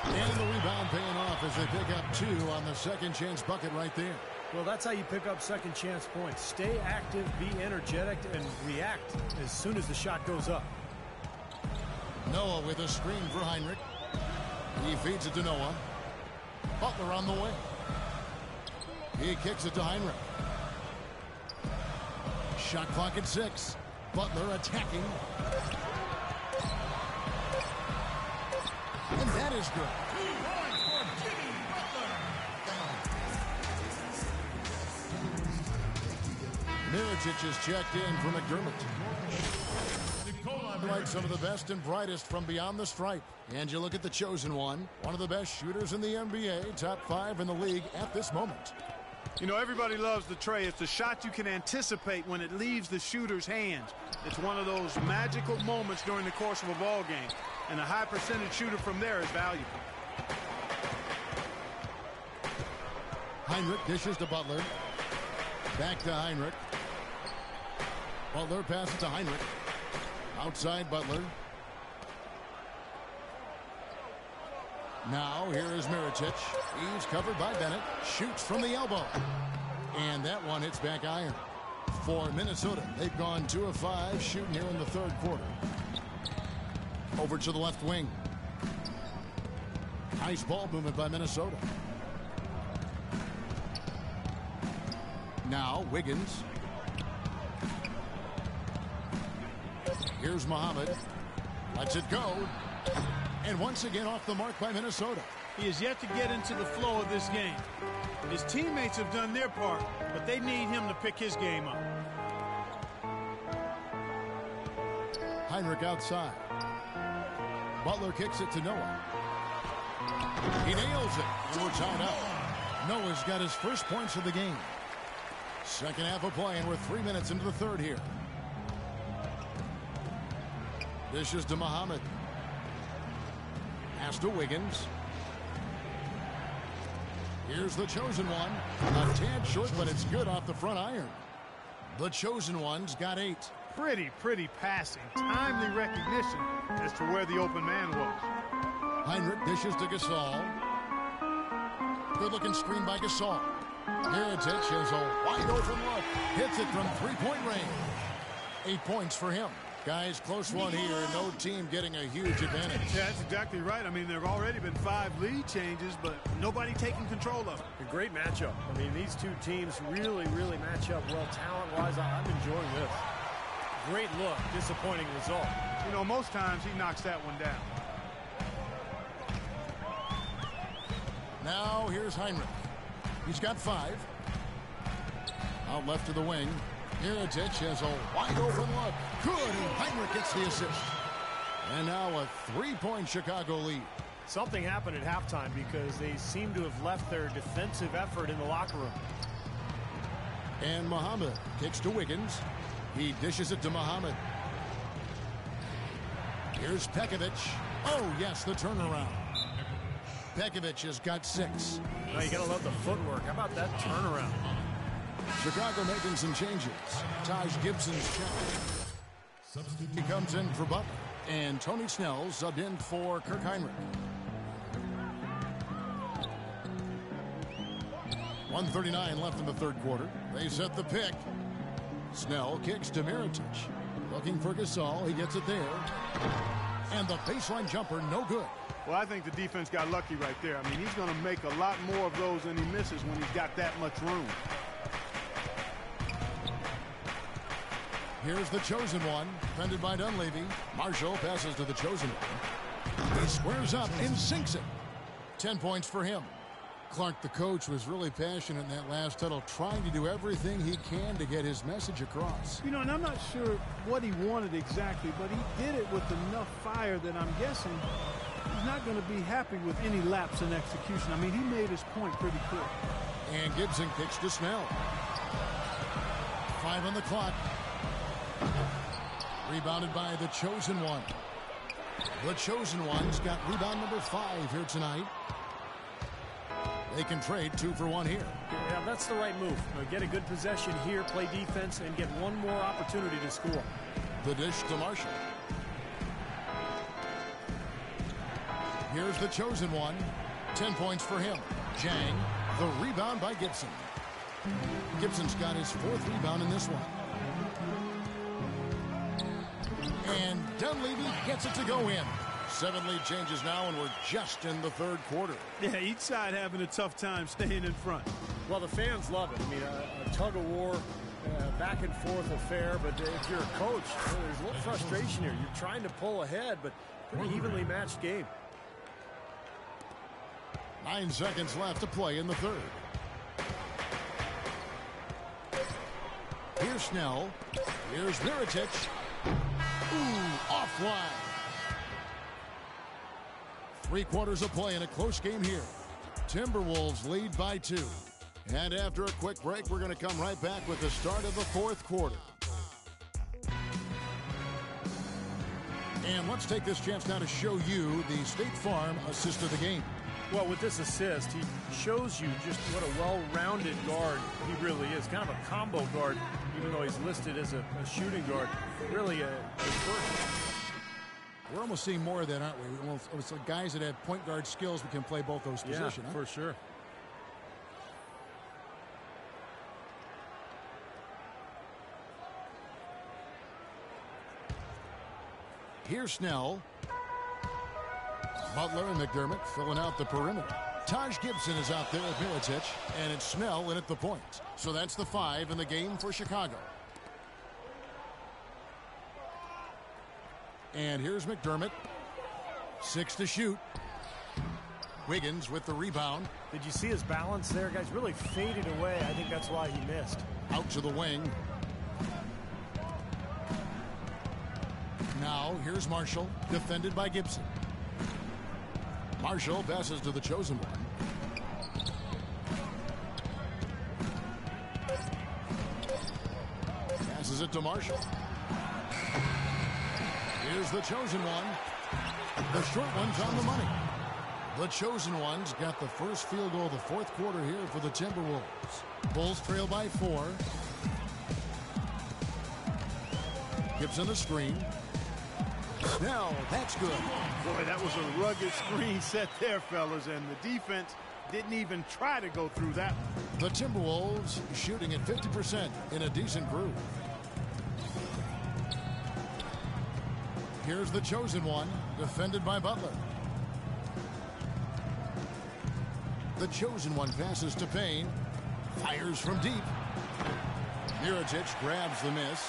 And the rebound paying off as they pick up 2 on the second chance bucket right there. Well, that's how you pick up second chance points. Stay active, be energetic, and react as soon as the shot goes up. Noah with a screen for Heinrich. He feeds it to Noah. Butler on the way. He kicks it to Heinrich. Shot clock at 6. Butler attacking. And that is good. Mirotic is checked in for McDermott. Like some of the best and brightest from beyond the stripe. And you look at the chosen one of the best shooters in the NBA, top 5 in the league at this moment. You know, everybody loves the tray. It's a shot you can anticipate when it leaves the shooter's hands. It's one of those magical moments during the course of a ball game. And a high percentage shooter from there is valuable. Heinrich dishes to Butler. Back to Heinrich. Butler passes to Heinrich. Outside Butler. Now here is Mirotic. He's covered by Bennett. Shoots from the elbow. And that one hits back iron. For Minnesota, they've gone 2 of 5 shooting here in the third quarter. Over to the left wing. Nice ball movement by Minnesota. Now Wiggins. Here's Muhammad. Lets it go. And once again off the mark by Minnesota. He is yet to get into the flow of this game. His teammates have done their part, but they need him to pick his game up. Heinrich outside. Butler kicks it to Noah. He nails it. And we're tied up. Noah's got his first points of the game. Second half of play, and we're 3 minutes into the third here. Dishes to Muhammad. Pass to Wiggins. Here's the chosen one. A tad short, but it's good off the front iron. The chosen one's got 8. Pretty passing. Timely recognition as to where the open man was. Heinrich dishes to Gasol. Good-looking screen by Gasol. Mirotic has a wide open look. Hits it from 3-point range. 8 points for him. Guys, close one here. No team getting a huge advantage. Yeah, that's exactly right. I mean, there have already been 5 lead changes, but nobody taking control of it. A great matchup. I mean, these two teams really match up well talent-wise. I'm enjoying this. Great look. Disappointing result. You know, most times he knocks that one down. Now here's Heinrich. He's got 5. Out left to the wing. Mirotic has a wide open look. Good, and Heinrich gets the assist. And now a 3-point Chicago lead. Something happened at halftime because they seem to have left their defensive effort in the locker room. And Muhammad kicks to Wiggins. He dishes it to Muhammad. Here's Pekovic. Oh, yes, the turnaround. Pekovic has got 6. Now you gotta love the footwork. How about that turnaround? Chicago making some changes. Taj Gibson's check. He comes in for Butler. And Tony Snell subbed in for Kirk Heinrich. 1:39 left in the third quarter. They set the pick. Snell kicks to Mirotic. Looking for Gasol. He gets it there. And the baseline jumper, no good. Well, I think the defense got lucky right there. I mean, he's going to make a lot more of those than he misses when he's got that much room. Here's the chosen one, defended by Dunleavy. Marshall passes to the chosen one. He squares up and sinks it. 10 points for him. Clark, the coach, was really passionate in that last huddle, trying to do everything he can to get his message across. You know, and I'm not sure what he wanted exactly, but he did it with enough fire that I'm guessing he's not going to be happy with any lapse in execution. I mean, he made his point pretty clear. And Gibson kicks to Snell. 5 on the clock. Rebounded by the chosen one. The chosen one's got rebound number 5 here tonight. They can trade 2 for 1 here. Yeah, that's the right move. Get a good possession here, play defense, and get one more opportunity to score. The dish to Marshall. Here's the chosen one. 10 points for him. Jang, the rebound by Gibson. Gibson's got his 4th rebound in this one. And Dunleavy gets it to go in. 7 lead changes now, and we're just in the 3rd quarter. Yeah, each side having a tough time staying in front. Well, the fans love it. I mean, a tug-of-war, back-and-forth affair. But if you're a coach, there's a little frustration here. You're trying to pull ahead, but pretty evenly matched game. 9 seconds left to play in the 3rd. Here's Snell. Here's Mirotic. Ooh, offline. 3 quarters of play in a close game here. Timberwolves lead by 2. And after a quick break, we're going to come right back with the start of the 4th quarter. And let's take this chance now to show you the State Farm assist of the game. Well, with this assist, he shows you just what a well-rounded guard he really is. Kind of a combo guard, even though he's listed as a shooting guard. Really a first. We're almost seeing more of that, aren't we? It's like guys that have point guard skills who can play both those positions. Yeah, for sure. Here's Snell. Butler and McDermott filling out the perimeter. Taj Gibson is out there with Mirotic, and it's Snell in at the point. So that's the 5 in the game for Chicago. And here's McDermott. 6 to shoot. Wiggins with the rebound. Did you see his balance there? Guys really faded away. I think that's why he missed. Out to the wing. Now here's Marshall, defended by Gibson. Marshall passes to the chosen one. Passes it to Marshall. Here's the chosen one. The short one's on the money. The chosen one's got the first field goal of the 4th quarter here for the Timberwolves. Bulls trail by 4. Gibson the screen. Snell, that's good. Boy, that was a rugged screen set there, fellas, and the defense didn't even try to go through that one. The Timberwolves shooting at 50% in a decent groove. Here's the chosen one, defended by Butler. The chosen one passes to Payne. Fires from deep. Mirotic grabs the miss.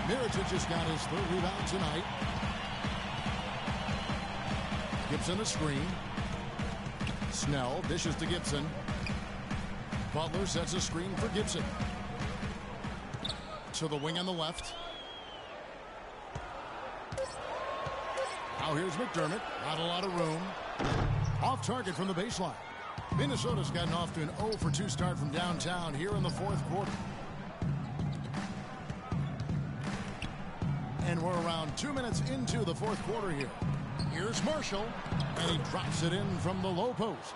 Mirotic has got his 3rd rebound tonight. Gibson a screen. Snell dishes to Gibson. Butler sets a screen for Gibson. To the wing on the left. Now here's McDermott. Not a lot of room. Off target from the baseline. Minnesota's gotten off to an 0 for 2 start from downtown here in the 4th quarter. And we're around 2 minutes into the 4th quarter here. Here's Marshall, and he drops it in from the low post.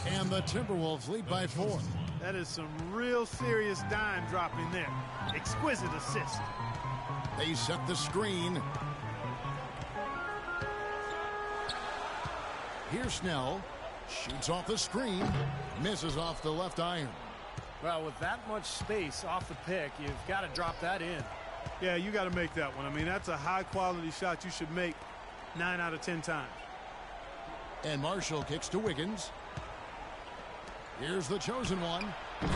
And the Timberwolves lead by 4. That is some real serious dime dropping there. Exquisite assist. They set the screen. Here's Snell. Shoots off the screen. Misses off the left iron. Well, with that much space off the pick, you've got to drop that in. Yeah, you got to make that one. I mean, that's a high-quality shot you should make 9 out of 10 times. And Marshall kicks to Wiggins. Here's the chosen one.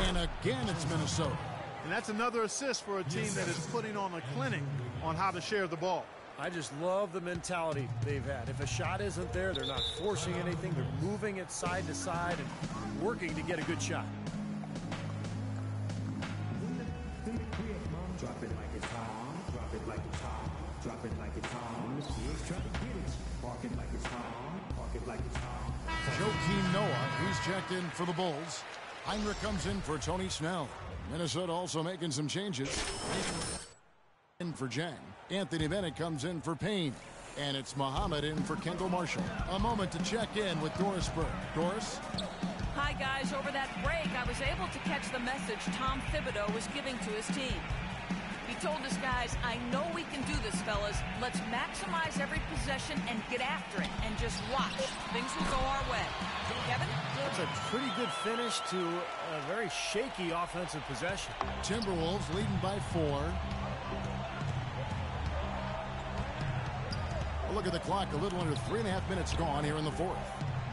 And again, it's Minnesota. And that's another assist for a team that is putting on a clinic on how to share the ball. I just love the mentality they've had. If a shot isn't there, they're not forcing anything. They're moving it side to side and working to get a good shot. Drop it like it's hot. Drop it like it's hot. Drop it like it's hot. Let's try to get it. Park it like it's hot. Park it like it's hot. Joakim Noah, who's checked in for the Bulls. Heinrich comes in for Tony Snell. Minnesota also making some changes. In for Jang. Anthony Bennett comes in for Payne. And it's Muhammad in for Kendall Marshall. A moment to check in with Doris Burke. Doris? Hi, guys. Over that break, I was able to catch the message Tom Thibodeau was giving to his team. He told us, guys, I know we can do this, fellas. Let's maximize every possession and get after it and just watch. Things will go our way. Kevin? It's a pretty good finish to a very shaky offensive possession. Timberwolves leading by 4. A look at the clock. A little under 3.5 minutes gone here in the 4th.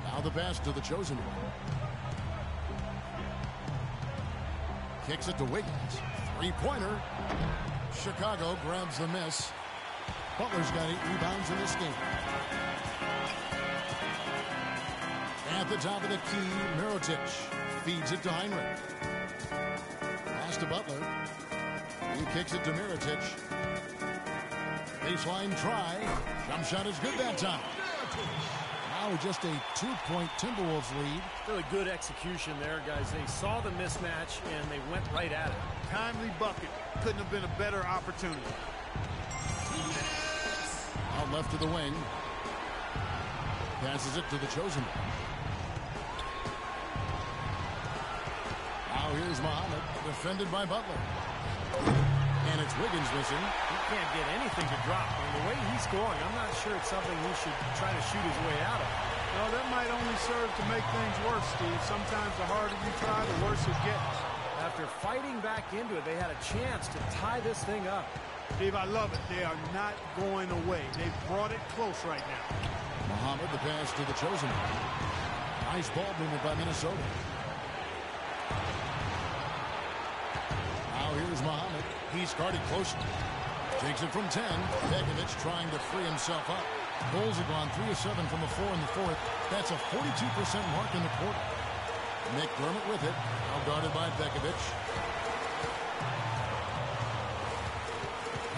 Now the pass to the chosen one. Kicks it to Wiggins. Three-pointer. Chicago grabs the miss. Butler's got 8 rebounds in this game. At the top of the key, Mirotic feeds it to Heinrich. Pass to Butler. He kicks it to Mirotic. Baseline try. Jump shot is good that time. Now just a 2-point Timberwolves lead. Really good execution there, guys. They saw the mismatch and they went right at it. Timely bucket. Couldn't have been a better opportunity. Out left to the wing. Passes it to the chosen one. Now here's Muhammad, defended by Butler. And it's Wiggins missing. He can't get anything to drop. And the way he's scoring, I'm not sure it's something he should try to shoot his way out of. No, that might only serve to make things worse, Steve. Sometimes the harder you try, the worse it gets. After fighting back into it, they had a chance to tie this thing up. Steve, I love it. They are not going away. They've brought it close right now. Muhammad, the pass to the chosen one. Nice ball movement by Minnesota. Now here's Muhammad. He's guarded closely. Takes it from 10. Begovic trying to free himself up. Bulls have gone 3 of 7 from the 4 in the 4th. That's a 42% mark in the quarter. McDermott with it. Now guarded by Begovic.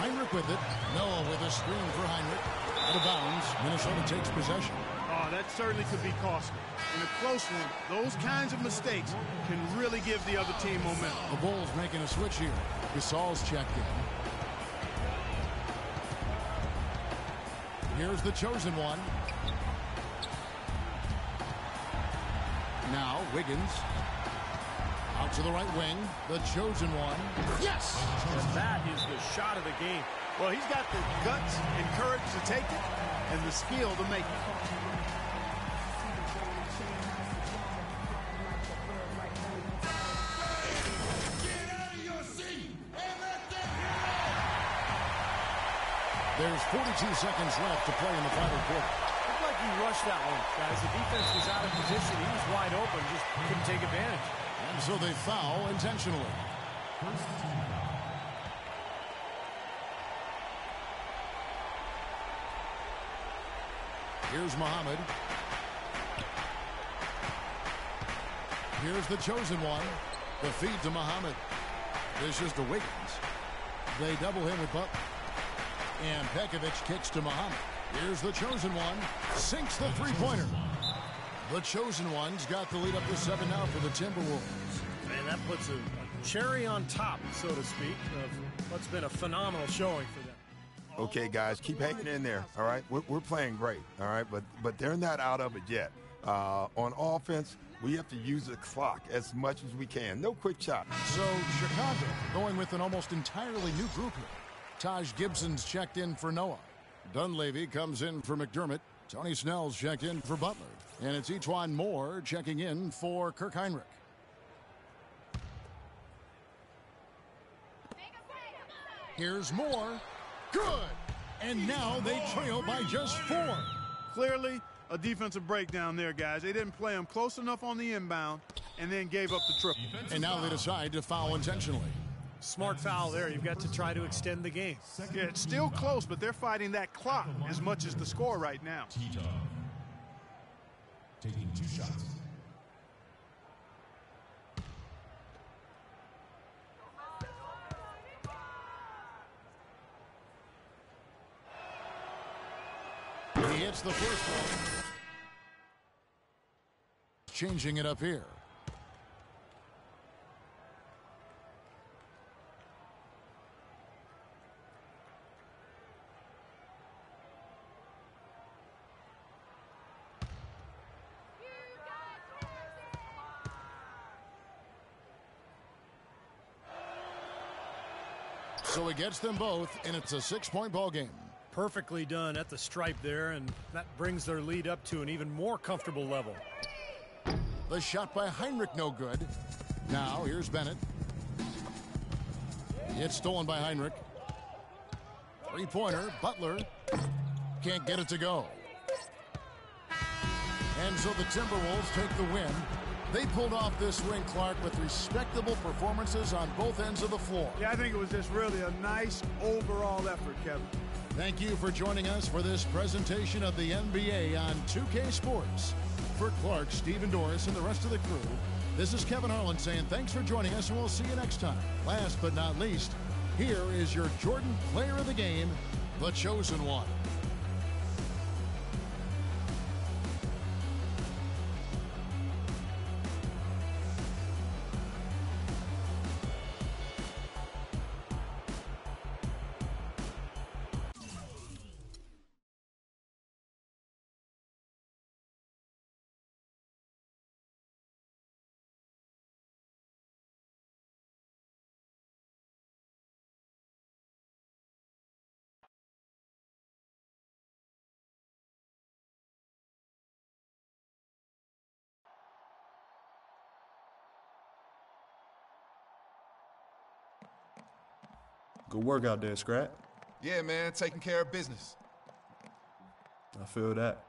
Heinrich with it. Noah with a screen for Heinrich. Out of bounds. Minnesota takes possession. Oh, that certainly could be costly. In a close one, those kinds of mistakes can really give the other team momentum. The Bulls making a switch here. Gasol's checked in. Here's the chosen one. Now Wiggins. Out to the right wing. The chosen one. Yes! And that is the shot of the game. Well, he's got the guts and courage to take it and the skill to make it. There's 42 seconds left to play in the final quarter. Looked like he rushed that one, guys. The defense was out of position. He was wide open, just couldn't take advantage. And so they foul intentionally. Here's Muhammad. Here's the chosen one. The feed to Muhammad. This is to Wiggins. They double him with Butler. And Pekovic kicks to Muhammad. Here's the chosen one. Sinks the three-pointer. The chosen one's got the lead up to 7 now for the Timberwolves. Man, that puts a cherry on top, so to speak, of what's been a phenomenal showing for them. Okay, guys, keep hanging in there, all right? We're playing great, all right? But they're not out of it yet. On offense, we have to use the clock as much as we can. No quick shot. So Chicago going with an almost entirely new group here. Taj Gibson's checked in for Noah. Dunleavy comes in for McDermott. Tony Snell's checked in for Butler. And it's Etuan Moore checking in for Kirk Heinrich. Here's Moore. Good. And now they trail by just 4. Clearly, a defensive breakdown there, guys. They didn't play them close enough on the inbound and then gave up the triple. And now they decide to foul intentionally. Smart foul there. You've got to try to extend the game. Yeah, it's still close, but they're fighting that clock as much as the score right now. Taking 2 shots. He hits the first one. Changing it up here. So he gets them both, and it's a 6-point ball game. Perfectly done at the stripe there, and that brings their lead up to an even more comfortable level. The shot by Heinrich, no good. Now, here's Bennett. It's stolen by Heinrich. Three-pointer, Butler. Can't get it to go. And so the Timberwolves take the win. They pulled off this win, Clark, with respectable performances on both ends of the floor. Yeah, I think it was just really a nice overall effort, Kevin. Thank you for joining us for this presentation of the NBA on 2K Sports. For Clark, Stephen Doris, and the rest of the crew, this is Kevin Harlan saying thanks for joining us, and we'll see you next time. Last but not least, here is your Jordan Player of the Game, the Chosen One. Good work out there, Scrat. Yeah, man, taking care of business. I feel that.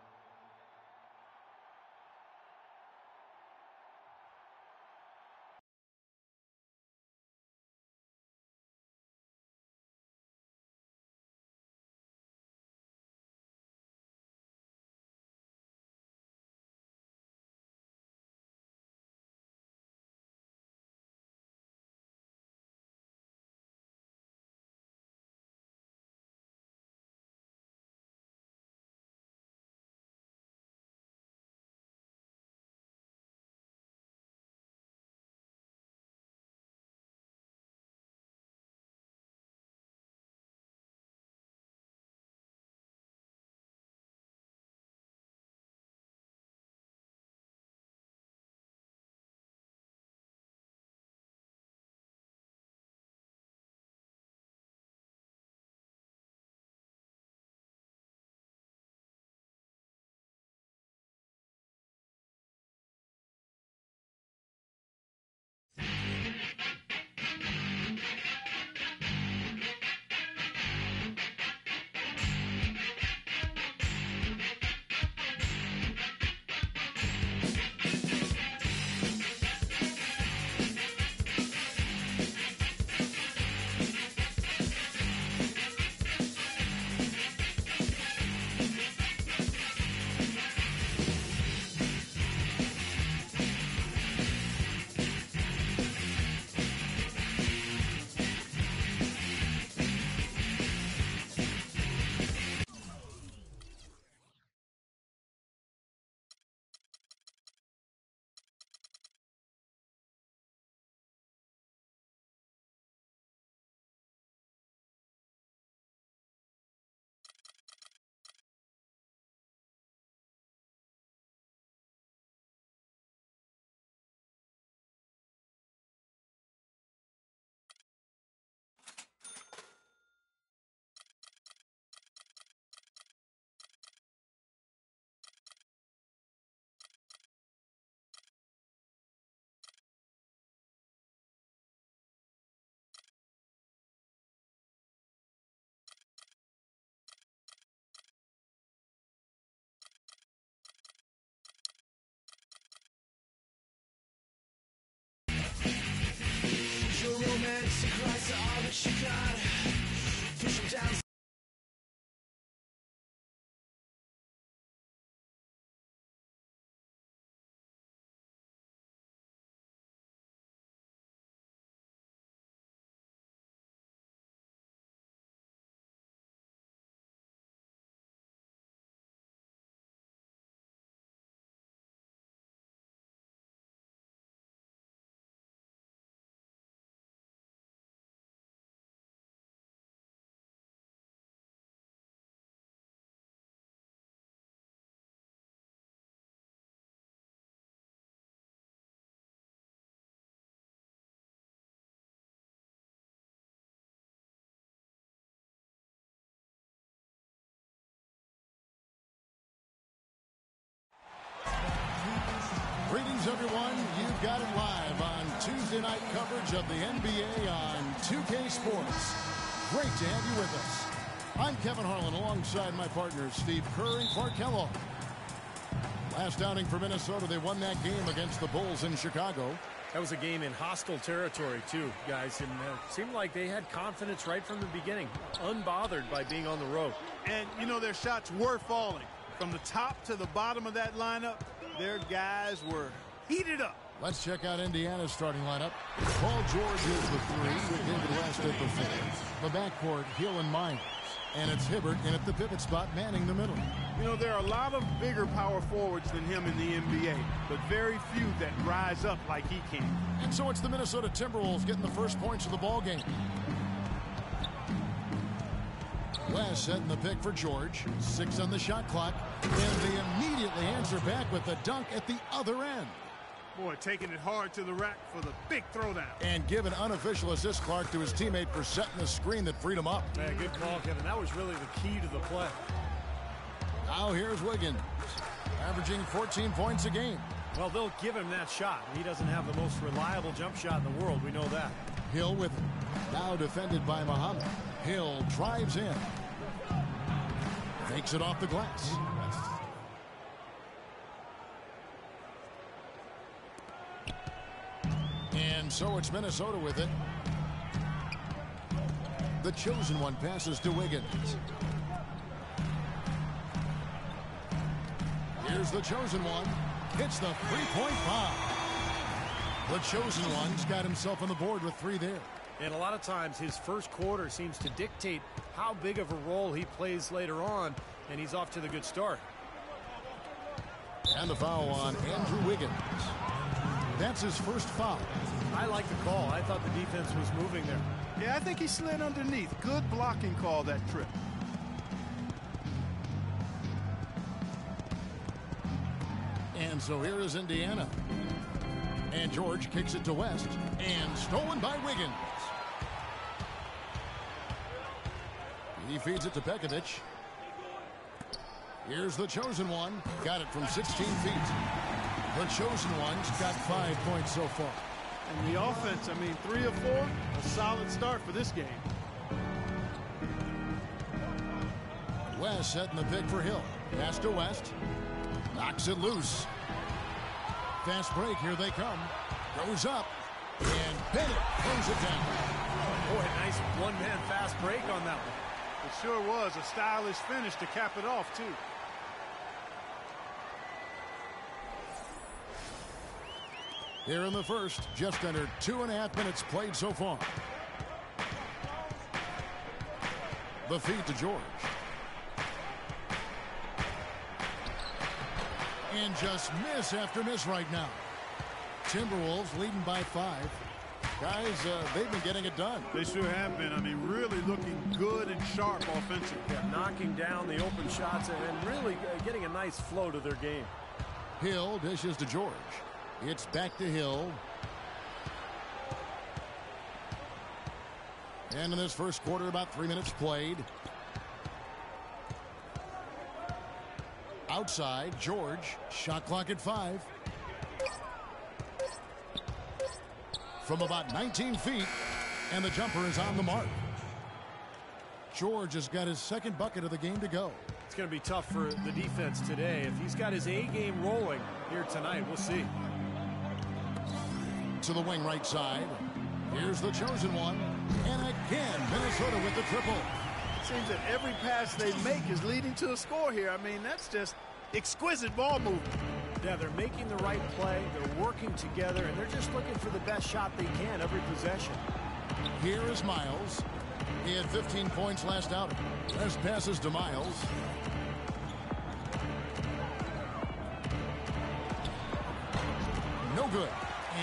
Greetings, everyone. You've got it live on Tuesday night coverage of the NBA on 2K Sports. Great to have you with us. I'm Kevin Harlan alongside my partners Steve Kerr and Clark Kellogg. Last outing for Minnesota, they won that game against the Bulls in Chicago. That was a game in hostile territory, too, guys. And it seemed like they had confidence right from the beginning, unbothered by being on the road. And, you know, their shots were falling. From the top to the bottom of that lineup, their guys were heated up. Let's check out Indiana's starting lineup. Paul George is the 3 with David West at the 4. The backcourt, Hill and Myers. And it's Hibbert in at the pivot spot, manning the middle. You know, there are a lot of bigger power forwards than him in the NBA, but very few that rise up like he can. And so it's the Minnesota Timberwolves getting the first points of the ball game. West setting the pick for George. 6 on the shot clock. And they immediately answer back with the dunk at the other end. Boy, taking it hard to the rack for the big throwdown. And give an unofficial assist, Clark, to his teammate for setting the screen that freed him up. Man, good call, Kevin. That was really the key to the play. Now here's Wiggins, averaging 14 points a game. Well, they'll give him that shot. He doesn't have the most reliable jump shot in the world. We know that. Hill with him. Now defended by Muhammad. Hill drives in. Takes it off the glass. And so it's Minnesota with it. The chosen one passes to Wiggins. Here's the chosen one. Hits the three-point bomb. The chosen one's got himself on the board with 3 there. And a lot of times his first quarter seems to dictate how big of a role he plays later on, and he's off to the good start. And the foul on Andrew Wiggins. That's his first foul. I like the call. I thought the defense was moving there. Yeah, I think he slid underneath. Good blocking call that trip. And so here is Indiana. And George kicks it to West. And stolen by Wiggins. He feeds it to Pekovic. Here's the chosen one. Got it from 16 feet. The chosen one's got 5 points so far. And the offense, I mean, 3 of 4, a solid start for this game. West setting the pick for Hill. Pass to West. Knocks it loose. Fast break, here they come. Goes up. And Bennett throws it down. Boy, nice one-man fast break on that one. It sure was a stylish finish to cap it off, too. Here in the first, just under 2.5 minutes played so far. The feed to George. And just miss after miss right now. Timberwolves leading by 5. Guys, they've been getting it done. They sure have been. I mean, really looking good and sharp offensively. Yeah, knocking down the open shots and really getting a nice flow to their game. Hill dishes to George. It's back to Hill. And in this first quarter, about 3 minutes played. Outside, George. Shot clock at 5. From about 19 feet. And the jumper is on the mark. George has got his second bucket of the game to go. It's going to be tough for the defense today. If he's got his A game rolling here tonight, we'll see. To the wing right side. Here's the chosen one. And again, Minnesota with the triple. Seems that every pass they make is leading to a score here. I mean, that's just exquisite ball movement. Yeah, they're making the right play. They're working together, and they're just looking for the best shot they can every possession. Here is Miles. He had 15 points last outing. Best passes to Miles. No good.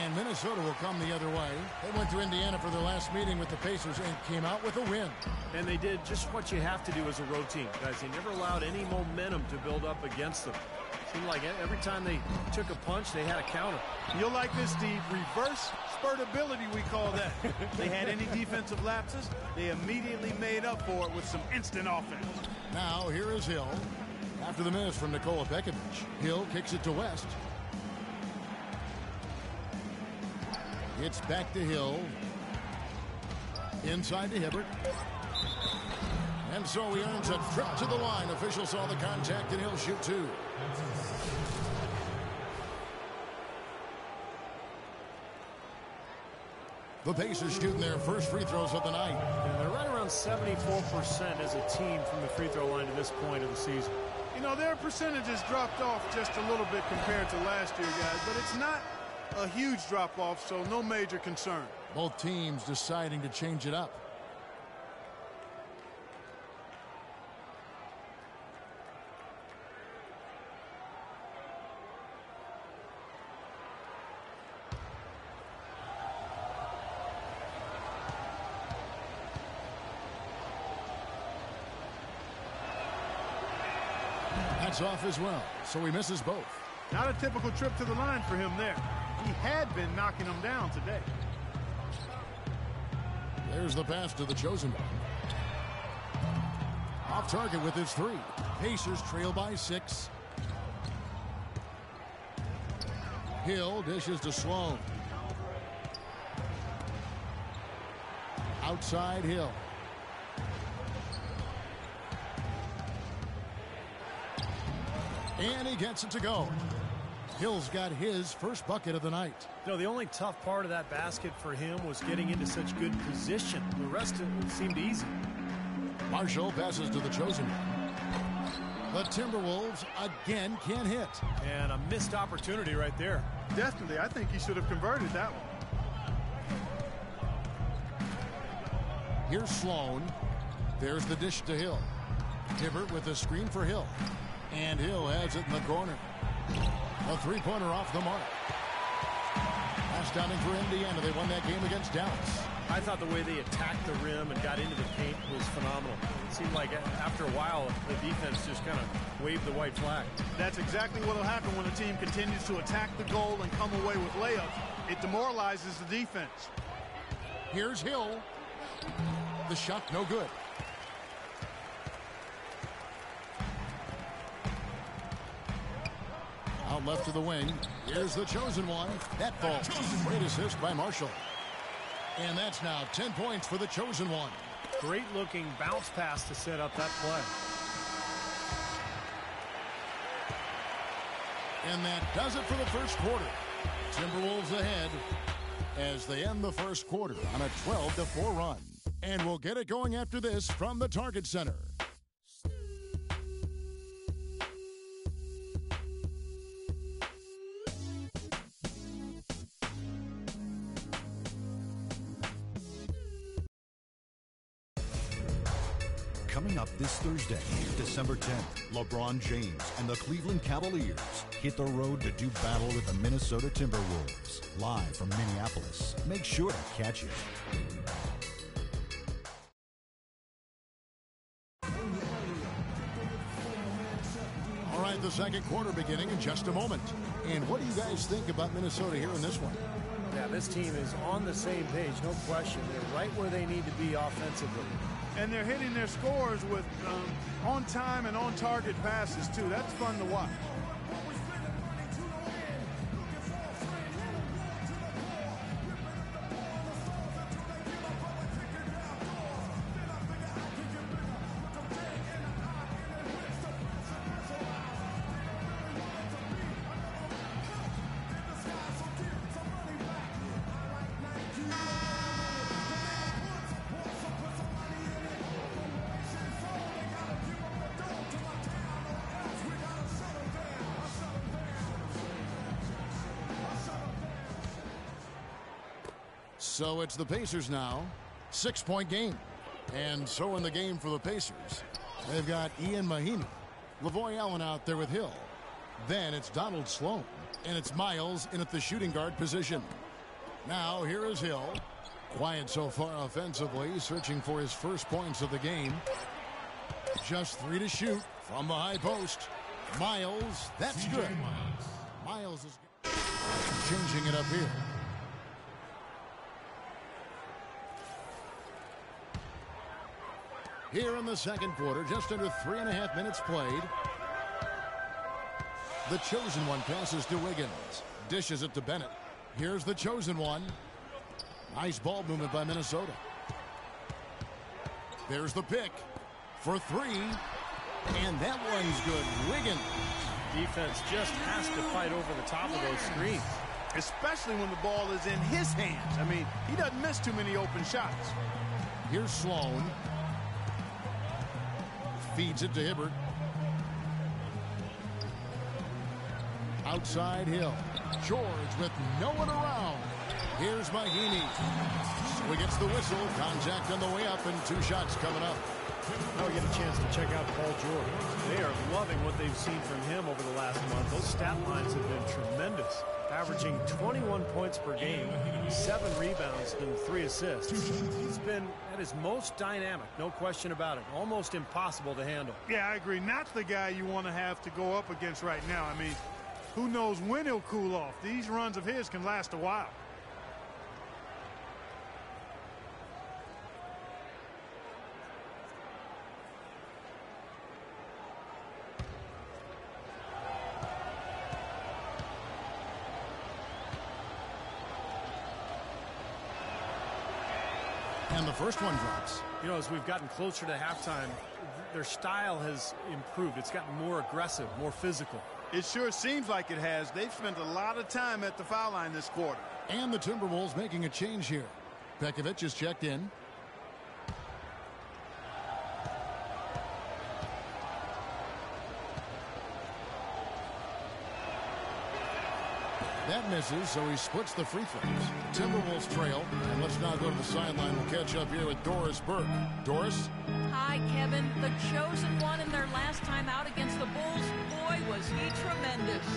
And Minnesota will come the other way. They went to Indiana for their last meeting with the Pacers and came out with a win. And they did just what you have to do as a road team, guys. They never allowed any momentum to build up against them. Seemed like every time they took a punch, they had a counter. You'll like this, Steve. Reverse spurtability, we call that. They had any defensive lapses, they immediately made up for it with some instant offense. Now, here is Hill. After the miss from Nikola Pekovic, Hill kicks it to West. It's back to Hill. Inside to Hibbert. And so he earns a trip to the line. Officials saw the contact, and he'll shoot two. The Pacers shooting their first free throws of the night. And they're right around 74% as a team from the free throw line to this point of the season. You know, their percentages dropped off just a little bit compared to last year, guys, but it's not a huge drop-off, so no major concern. Both teams deciding to change it up. That's off as well, so he misses both. Not a typical trip to the line for him there. He had been knocking them down today. There's the pass to the chosen one. Off target with his three. Pacers trail by 6. Hill dishes to Sloan. Outside Hill. And he gets it to go. Hill's got his first bucket of the night. You know, the only tough part of that basket for him was getting into such good position. The rest of it seemed easy. Marshall passes to the chosen one. The Timberwolves again can't hit. And a missed opportunity right there. Definitely, I think he should have converted that one. Here's Sloan. There's the dish to Hill. Hibbert with a screen for Hill. And Hill has it in the corner. A three-pointer off the mark. Last downing for Indiana. They won that game against Dallas. I thought the way they attacked the rim and got into the paint was phenomenal. It seemed like after a while, the defense just kind of waved the white flag. That's exactly what will happen when a team continues to attack the goal and come away with layups. It demoralizes the defense. Here's Hill. The shot no good. Out left to the wing. Here's the chosen one. That falls. Great assist by Marshall. And that's now 10 points for the chosen one. Great looking bounce pass to set up that play. And that does it for the first quarter. Timberwolves ahead as they end the first quarter on a 12-4 run. And we'll get it going after this from the Target Center. Coming up this Thursday, December 10th, LeBron James and the Cleveland Cavaliers hit the road to do battle with the Minnesota Timberwolves. Live from Minneapolis. Make sure to catch it. All right, the second quarter beginning in just a moment. And what do you guys think about Minnesota here in this one? Yeah, this team is on the same page, no question. They're right where they need to be offensively. And they're hitting their scores with on-time and on-target passes, too. That's fun to watch. So it's the Pacers now. 6-point game. And so in the game for the Pacers, they've got Ian Mahinmi, Lavoy Allen out there with Hill. Then it's Donald Sloan, and it's Miles in at the shooting guard position. Now here is Hill. Quiet so far offensively, searching for his first points of the game. Just 3 to shoot from the high post. Miles, that's good. Miles is changing it up here. Here in the second quarter, just under 3.5 minutes played. The chosen one passes to Wiggins. Dishes it to Bennett. Here's the chosen one. Nice ball movement by Minnesota. There's the pick for three. And that one's good. Wiggins. Defense just has to fight over the top of those screens. Especially when the ball is in his hands. I mean, he doesn't miss too many open shots. Here's Sloan. Feeds it to Hibbert. Outside Hill. George with no one around. Here's Mahinmi. So he gets the whistle. Contact on the way up and 2 shots coming up. Now we get a chance to check out Paul George. They are loving what they've seen from him over the last month. Those stat lines have been tremendous, averaging 21 points per game, 7 rebounds, and 3 assists. He's been at his most dynamic, no question about it. Almost impossible to handle. Yeah, I agree. Not the guy you want to have to go up against right now. I mean, who knows when he'll cool off. These runs of his can last a while. And the first one drops. You know, as we've gotten closer to halftime, their style has improved. It's gotten more aggressive, more physical. It sure seems like it has. They've spent a lot of time at the foul line this quarter. And the Timberwolves making a change here. Pekovic is checked in. That misses, so he splits the free throws. Timberwolves trail, and let's now go to the sideline. We'll catch up here with Doris Burke. Doris? Hi, Kevin. The chosen one in their last time out against the Bulls. Boy, was he tremendous.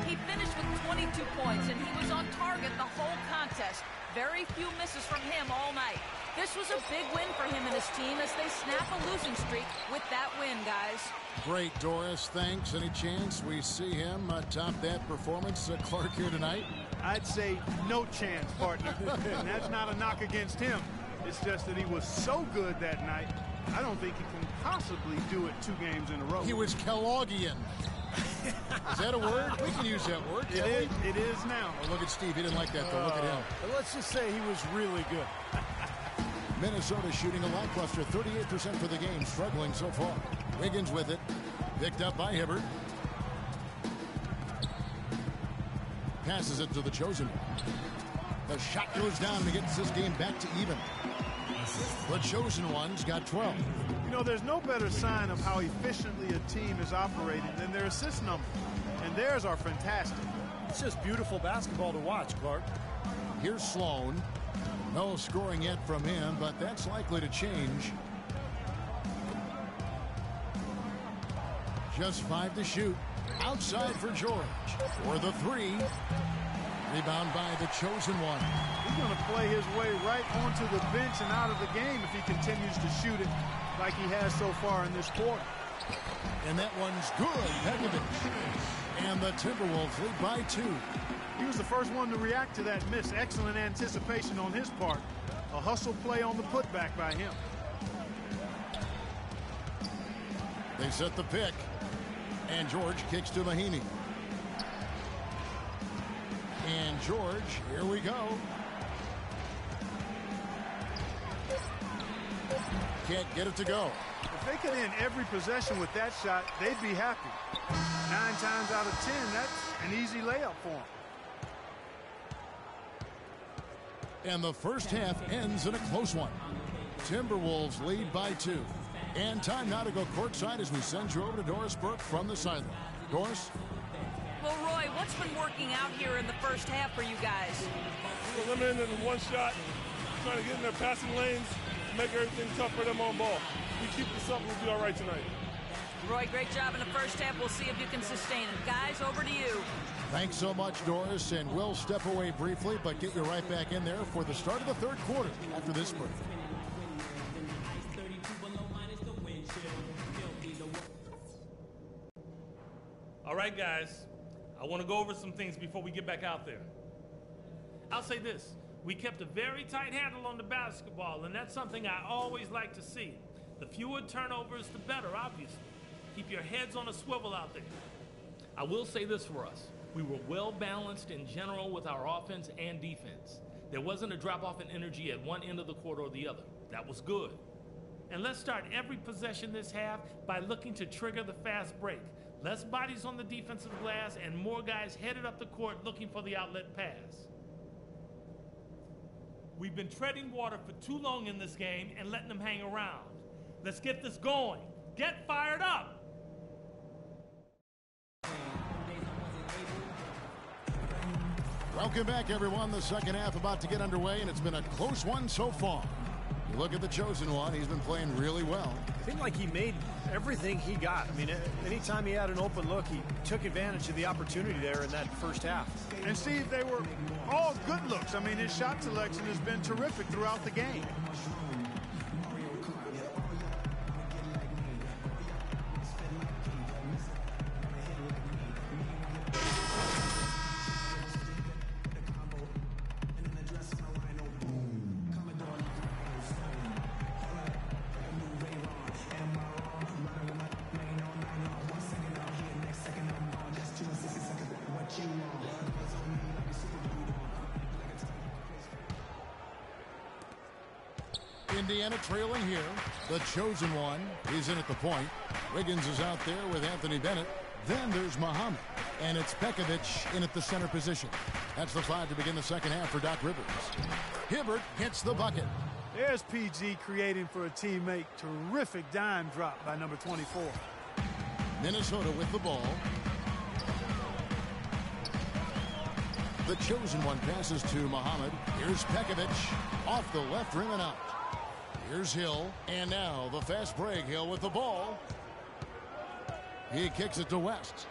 He finished with 22 points, and he was on target the whole contest. Very few misses from him all night. This was a big win for him and his team as they snap a losing streak with that win, guys. Great, Doris. Thanks. Any chance we see him top that performance, Clark, here tonight? I'd say no chance, partner. And that's not a knock against him. It's just that he was so good that night, I don't think he can possibly do it 2 games in a row. He was Kelloggian. Is that a word? We can use that word. It is now. Oh, look at Steve. He didn't like that, though. Look at him. Let's just say he was really good. Minnesota shooting a lackluster 38% for the game, struggling so far. Wiggins with it. Picked up by Hibbert. Passes it to the chosen one. The shot goes down and gets this game back to even. The chosen one's got 12. You know, there's no better sign of how efficiently a team is operating than their assist numbers. And theirs are fantastic. It's just beautiful basketball to watch, Clark. Here's Sloan. No scoring yet from him, but that's likely to change. Just 5 to shoot. Outside for George. For the 3. Rebound by the chosen one. He's going to play his way right onto the bench and out of the game if he continues to shoot it like he has so far in this quarter. And that one's good. Pekovic. And the Timberwolves lead by 2. He was the first one to react to that miss. Excellent anticipation on his part. A hustle play on the putback by him. They set the pick. And George kicks to Mahinmi. And George, here we go. Can't get it to go. If they could end every possession with that shot, they'd be happy. 9 times out of 10, that's an easy layup for them. And the first half ends in a close one. Timberwolves lead by 2. And time now to go courtside as we send you over to Doris Burke from the sideline. Doris? Well, Roy, what's been working out here in the first half for you guys? We're limiting them to one shot, trying to get in their passing lanes, make everything tough for them on ball. We keep this up, we'll be all right tonight. Roy, great job in the first half. We'll see if you can sustain it. Guys, over to you. Thanks so much, Doris, and we'll step away briefly, but get you right back in there for the start of the third quarter after this break. All right, guys, I want to go over some things before we get back out there. I'll say this. We kept a very tight handle on the basketball, and that's something I always like to see. The fewer turnovers, the better, obviously. Keep your heads on a swivel out there. I will say this for us. We were well balanced in general with our offense and defense. There wasn't a drop-off in energy at one end of the court or the other. That was good. And let's start every possession this half by looking to trigger the fast break. Less bodies on the defensive glass and more guys headed up the court looking for the outlet pass. We've been treading water for too long in this game and letting them hang around. Let's get this going. Get fired up! Welcome back, everyone. The second half about to get underway, and it's been a close one so far. You look at the chosen one. He's been playing really well. I think like he made everything he got. I mean, anytime he had an open look, he took advantage of the opportunity there in that first half. And Steve, they were all good looks. I mean, his shot selection has been terrific throughout the game. Indiana trailing here. The chosen one is in at the point. Wiggins is out there with Anthony Bennett. Then there's Muhammad. And it's Pekovic in at the center position. That's the 5 to begin the second half for Doc Rivers. Hibbert gets the bucket. There's PG creating for a teammate. Terrific dime drop by number 24. Minnesota with the ball. The chosen one passes to Muhammad. Here's Pekovic off the left rim and out. Here's Hill, and now the fast break. Hill with the ball. He kicks it to West.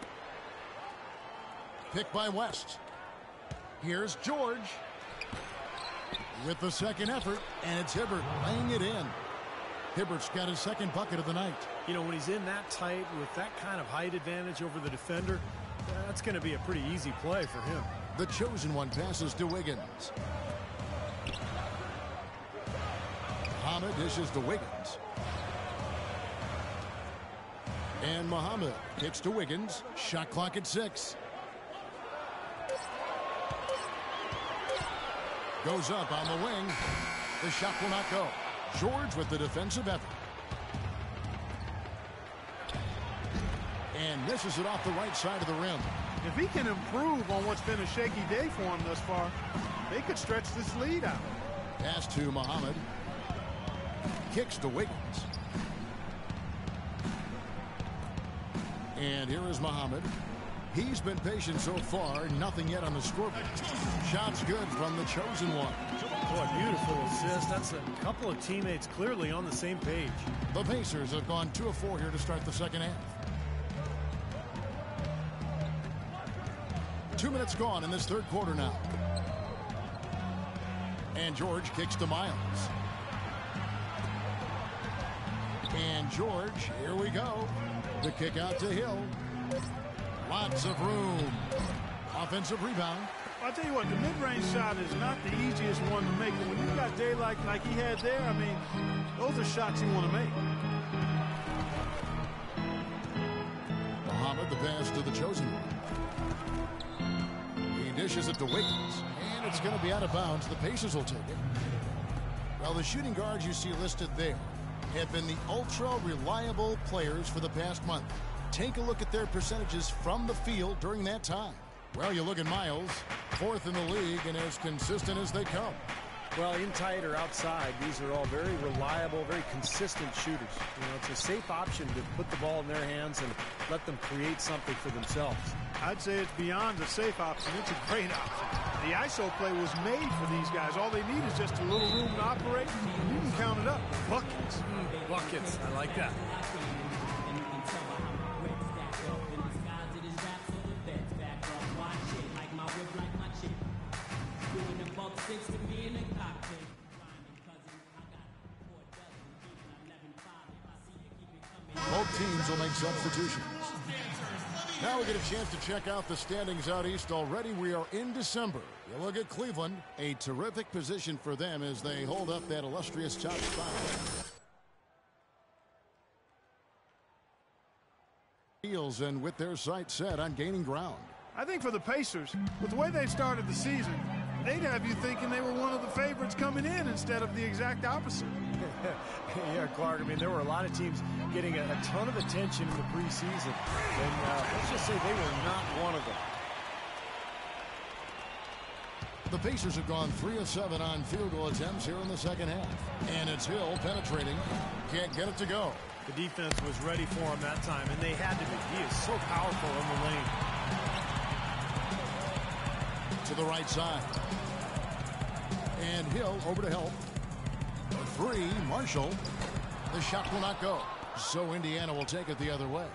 Picked by West. Here's George with the second effort, and it's Hibbert laying it in. Hibbert's got his second bucket of the night. You know, when he's in that tight with that kind of height advantage over the defender, that's going to be a pretty easy play for him. The chosen one passes to Wiggins. Muhammad dishes to Wiggins. And Muhammad kicks to Wiggins. Shot clock at 6. Goes up on the wing. The shot will not go. George with the defensive effort. And misses it off the right side of the rim. If he can improve on what's been a shaky day for him thus far, they could stretch this lead out. Pass to Muhammad. Kicks to Wiggins. And here is Muhammad. He's been patient so far. Nothing yet on the scoreboard. Shots good from the chosen one. Boy, beautiful assist. That's a couple of teammates clearly on the same page. The Pacers have gone 2 of 4 here to start the second half. 2 minutes gone in this third quarter now. And George kicks to Miles. And George, here we go. The kick out to Hill. Lots of room. Offensive rebound. I'll tell you what, the mid-range shot is not the easiest one to make. But when you've got daylight like he had there, I mean, those are shots you want to make. Muhammad, the pass to the chosen one. He dishes it to Wiggins. And it's going to be out of bounds. The Pacers will take it. Well, the shooting guards you see listed there have been the ultra-reliable players for the past month. Take a look at their percentages from the field during that time. Well, you look at Miles, 4th in the league and as consistent as they come. Well, in tight or outside, these are all very reliable, very consistent shooters. You know, it's a safe option to put the ball in their hands and let them create something for themselves. I'd say it's beyond a safe option. It's a great option. The ISO play was made for these guys. All they need is just a little room to operate. You can count it up. Buckets. Buckets. I like that. Both teams will make substitutions. Now we get a chance to check out the standings out east already. We are in December. You look at Cleveland, a terrific position for them as they hold up that illustrious top spot. And with their sights set on gaining ground. I think for the Pacers, with the way they started the season, they'd have you thinking they were one of the favorites coming in instead of the exact opposite. Yeah, Clark, I mean, there were a lot of teams getting a ton of attention in the preseason. And let's just say they were not one of them. The Pacers have gone 3 of 7 on field goal attempts here in the second half. And it's Hill penetrating. Can't get it to go. The defense was ready for him that time, and they had to be. He is so powerful in the lane. To the right side. And Hill over to help. A three, Marshall. The shot will not go. So Indiana will take it the other way.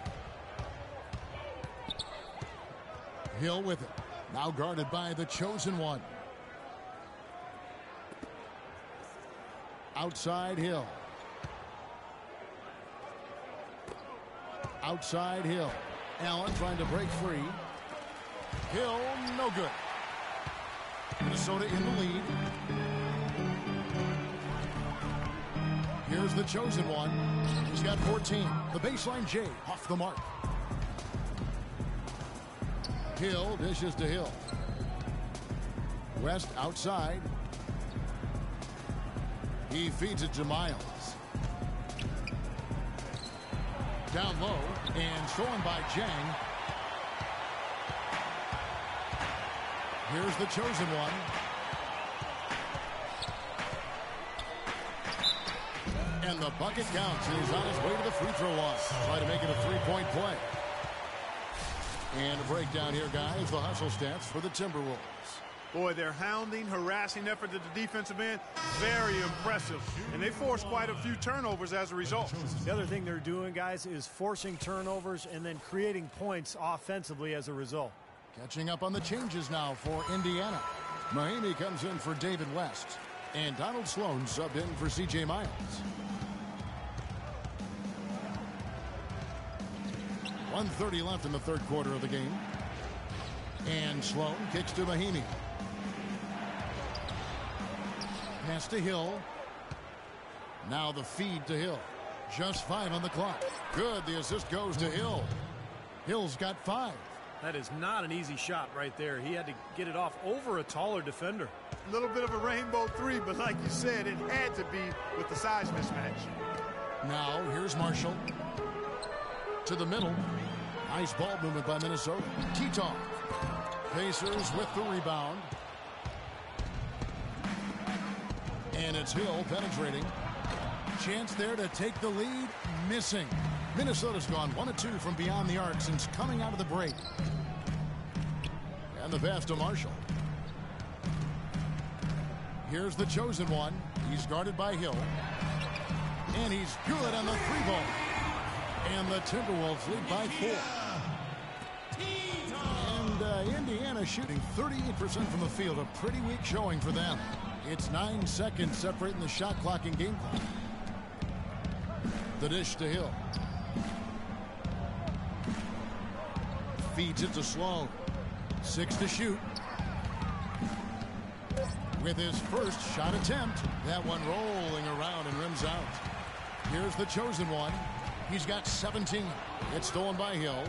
Hill with it. Now guarded by the chosen one. Outside Hill. Outside Hill. Allen trying to break free. Hill, no good. Minnesota in the lead. Here's the chosen one. He's got 14. The baseline J off the mark. Hill dishes to Hill. West outside. He feeds it to Miles. Down low and stolen by Jang. Here's the chosen one. And the bucket counts. He's on his way to the free throw line. Try to make it a three-point play. And a breakdown here, guys. The hustle stats for the Timberwolves. Boy, their hounding, harassing effort at the defensive end, very impressive. And they forced quite a few turnovers as a result. The other thing they're doing, guys, is forcing turnovers and then creating points offensively as a result. Catching up on the changes now for Indiana. Mahimi comes in for David West. And Donald Sloan subbed in for C.J. Miles. .130 left in the third quarter of the game. And Sloan kicks to Mahimi. Pass to Hill. Now the feed to Hill. Just 5 on the clock. Good. The assist goes to Hill. Hill's got 5. That is not an easy shot right there. He had to get it off over a taller defender. A little bit of a rainbow three, but like you said, it had to be with the size mismatch. Now here's Marshall. To the middle. Nice ball movement by Minnesota. Tito. Pacers with the rebound. And it's Hill penetrating. Chance there to take the lead. Missing. Minnesota's gone 1 of 2 from beyond the arc since coming out of the break. And the pass to Marshall. Here's the chosen one. He's guarded by Hill. And he's good on the 3-ball. And the Timberwolves lead by 4. And Indiana shooting 38% from the field. A pretty weak showing for them. It's 9 seconds separating the shot clock and game clock. The dish to Hill. Feeds it to Sloan. 6 to shoot. With his first shot attempt. That one rolling around and rims out. Here's the chosen one. He's got 17. It's stolen by Hill.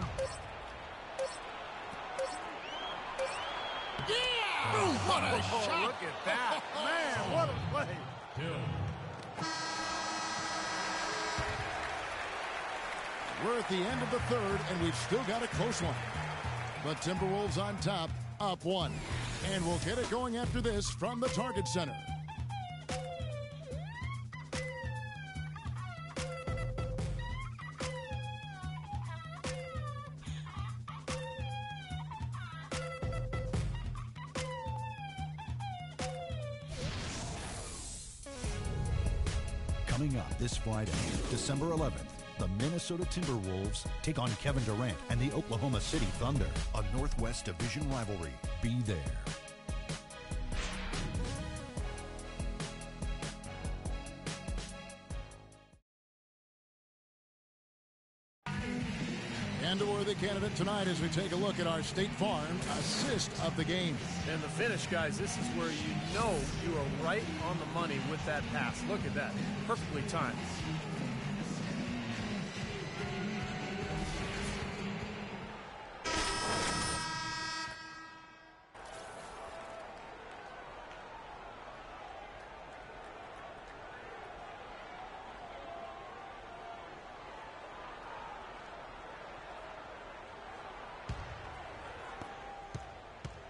Yeah! Ooh, what a shot! Look at that. Man, what a play. We're at the end of the third, and we've still got a close one. But Timberwolves on top, up 1. And we'll get it going after this from the Target Center. Coming up this Friday, December 11th, the Minnesota Timberwolves take on Kevin Durant and the Oklahoma City Thunder. A Northwest Division rivalry. Be there. And a worthy candidate tonight as we take a look at our State Farm assist of the game. And the finish, guys, this is where you know you are right on the money with that pass. Look at that. Perfectly timed.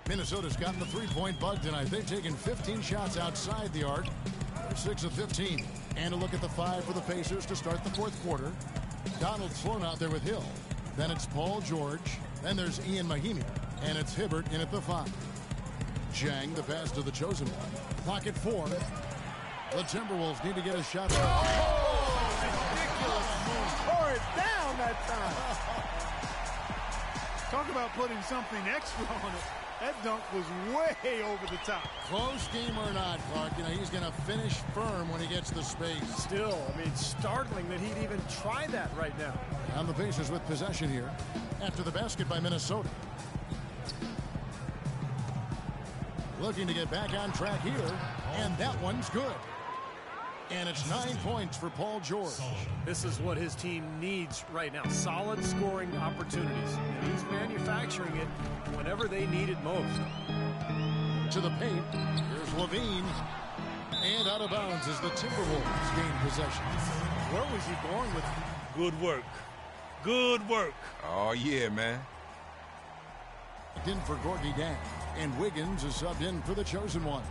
Minnesota's gotten the three-point bug tonight. They've taken 15 shots outside the arc. They're 6 of 15. And a look at the 5 for the Pacers to start the fourth quarter. Donald Sloan out there with Hill. Then it's Paul George. Then there's Ian Mahimi. And it's Hibbert in at the 5. Jang, the pass to the chosen one. Pocket 4. The Timberwolves need to get a shot. Oh, ridiculous move. Tore it down that time. Talk about putting something extra on it. That dunk was way over the top. Close game or not, Clark, he's going to finish firm when he gets the space. Still, startling that he'd even try that right now. And the Pacers with possession here after the basket by Minnesota. Looking to get back on track here, and that one's good. And it's 9 points for Paul George. This is what his team needs right now. Solid scoring opportunities. And he's manufacturing it whenever they need it most. To the paint. Here's Levine. And out of bounds as the Timberwolves gain possession. Where was he going with good work? Good work. Oh, yeah, man. In for Gorgie Dan. And Wiggins is subbed in for the chosen one.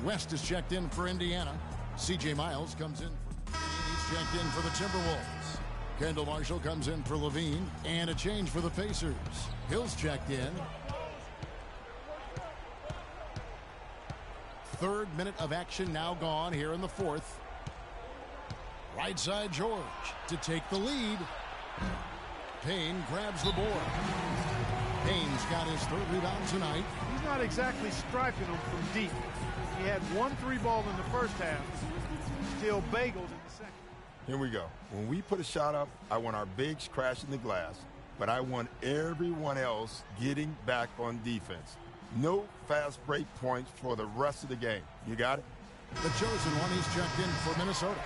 West is checked in for Indiana. C.J. Miles comes in. He's checked in for the Timberwolves. Kendall Marshall comes in for Levine. And a change for the Pacers. Hill's checked in. Third minute of action now gone here in the fourth. Right side George to take the lead. Payne grabs the board. Payne's got his third rebound tonight. He's not exactly striking them from deep. He had 1 3-ball in the first half. Still bagels in the second. Here we go. When we put a shot up, I want our bigs crashing the glass, but I want everyone else getting back on defense. No fast break points for the rest of the game. You got it? The chosen one, he's checked in for Minnesota.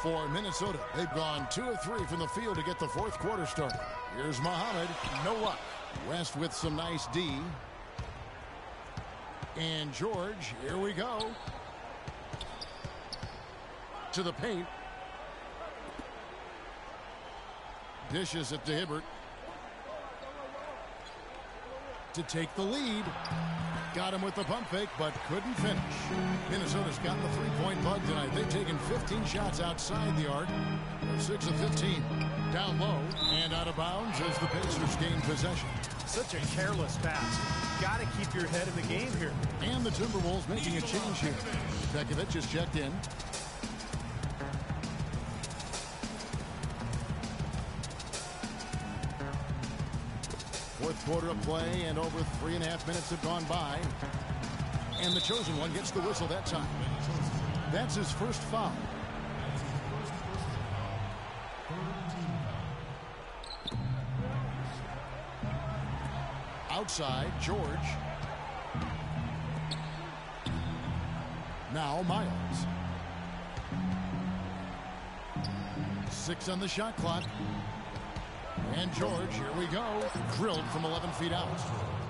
For Minnesota, they've gone 2 of 3 from the field to get the fourth quarter started. Here's Muhammad. No luck. West with some nice D. And George, here we go. To the paint. Dishes it to Hibbert. To take the lead. Got him with the pump fake, but couldn't finish. Minnesota's gotten the three-point bug tonight. They've taken 15 shots outside the arc. They're 6 of 15. Down low and out of bounds as the Pacers gain possession. Such a careless pass. Got to keep your head in the game here. And the Timberwolves making a change here. Pekovic is checked in. Fourth quarter of play, and over 3.5 minutes have gone by. And the chosen one gets the whistle that time. That's his first foul. Outside, George. Now Miles. 6 on the shot clock. And George, here we go, drilled from 11 feet out.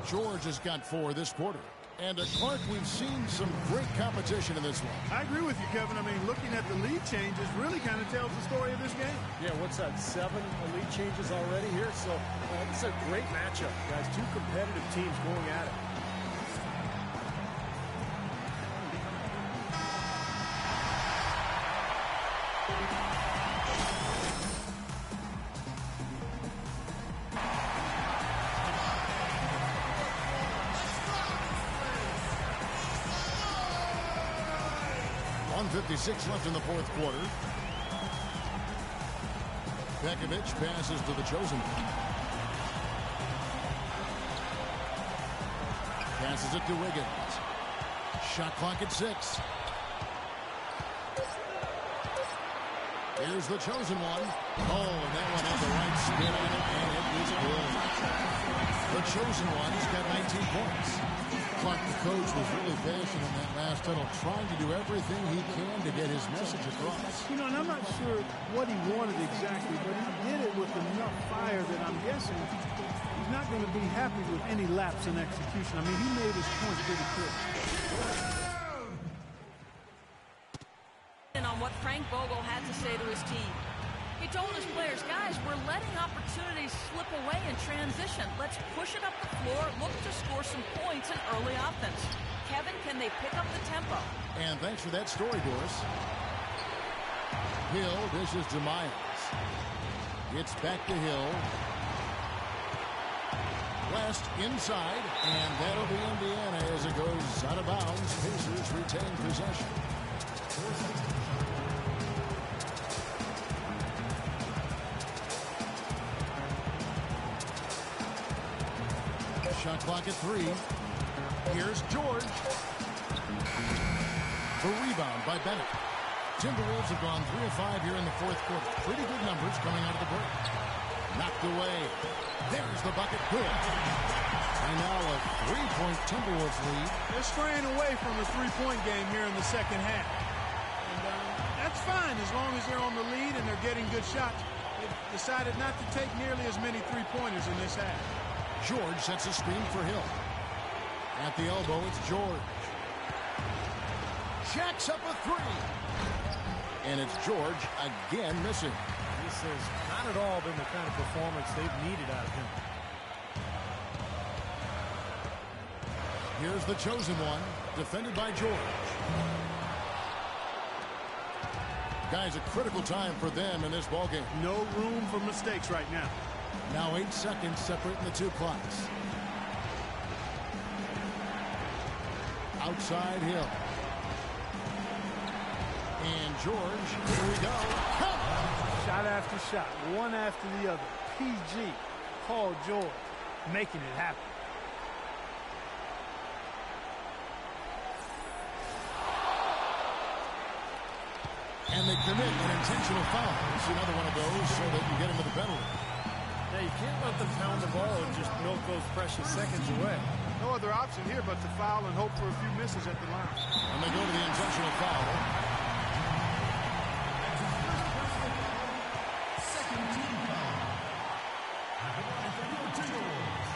George has got 4 this quarter. And at Clark, we've seen some great competition in this one. I agree with you, Kevin. Looking at the lead changes really kind of tells the story of this game. Yeah, what's that, 7 lead changes already here? So it's a great matchup, guys. 2 competitive teams going at it. .56 left in the fourth quarter. Pekovic passes to the chosen one. Passes it to Wiggins. Shot clock at 6. Here's the chosen one. Oh, and that one had the right spin on it, and it was good. The chosen one's got 19 points. Clark, the coach, was really passionate in that last tunnel, trying to do everything he can to get his message across. And I'm not sure what he wanted exactly, but he did it with enough fire that I'm guessing he's not going to be happy with any lapse in execution. He made his point pretty clear. And what Frank Vogel had to say to his team. He told his players, guys, we're letting opportunities slip away in transition. Let's push it up the floor, look to score some points in early offense. Kevin, can they pick up the tempo? And thanks for that story, Doris. Hill dishes to Miles. It's back to Hill. West inside, and that'll be Indiana as it goes out of bounds. Pacers retain possession. Shot clock at 3. Here's George. The rebound by Bennett. Timberwolves have gone 3 of 5 here in the fourth quarter. Pretty good numbers coming out of the break. Knocked away. There's the bucket. Good. And now a 3-point Timberwolves lead. They're straying away from the three-point game here in the second half. And that's fine as long as they're on the lead and they're getting good shots. They've decided not to take nearly as many three-pointers in this half. George sets a screen for Hill. At the elbow, it's George. Jacks up a 3. And it's George again missing. This has not at all been the kind of performance they've needed out of him. Here's the chosen one, defended by George. Guys, a critical time for them in this ballgame. No room for mistakes right now. Now 8 seconds separating the two clocks. Outside Hill. And George, here we go. Shot after shot, one after the other. PG, Paul George, making it happen. And they commit an intentional foul. It's another one of those so they can get into the penalty. Yeah, you can't let them pound the ball and just milk those precious seconds away. No other option here but to foul and hope for a few misses at the line. And they go to the intentional foul. Second team foul. At the line for your Timberwolves,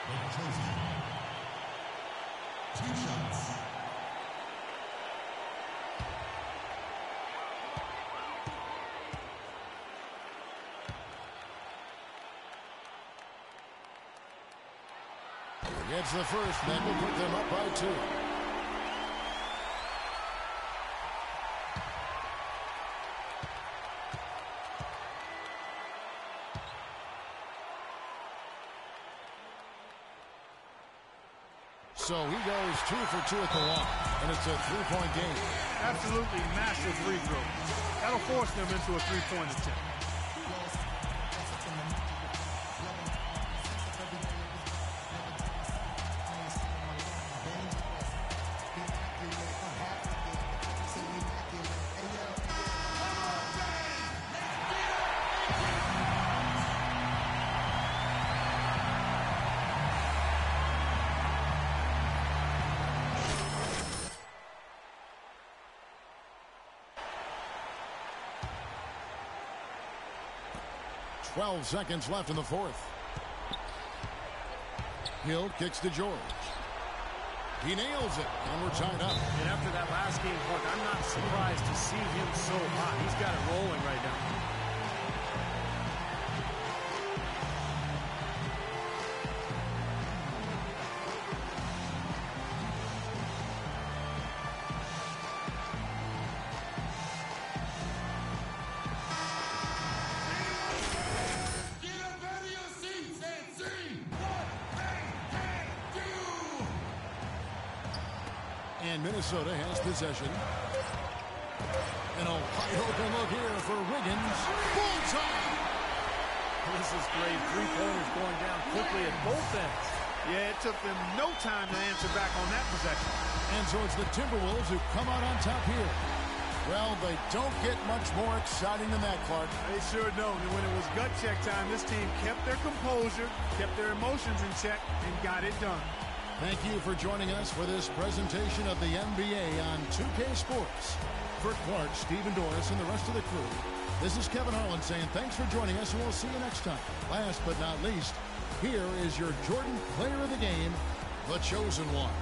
the chosen one. 2 shots. Gets the first, that will put them up by 2. So he goes 2 for 2 at the line, and it's a 3-point game. Absolutely massive free throw. That'll force them into a 3-point attempt. Seconds left in the fourth. Hill kicks to George. He nails it, and we're tied up. And after that last game, Clark, I'm not surprised to see him so hot. He's got it rolling right now. Minnesota has possession. And a wide open look here for Wiggins. Bullseye! This is great. 3-pointers going down quickly at both ends. Yeah, it took them no time to answer back on that possession. And so it's the Timberwolves who come out on top here. Well, they don't get much more exciting than that, Clark. They sure don't. And when it was gut check time, this team kept their composure, kept their emotions in check, and got it done. Thank you for joining us for this presentation of the NBA on 2K Sports. For Clark, Stephen Doris, and the rest of the crew, this is Kevin Harlan saying thanks for joining us, and we'll see you next time. Last but not least, here is your Jordan Player of the Game, the chosen one.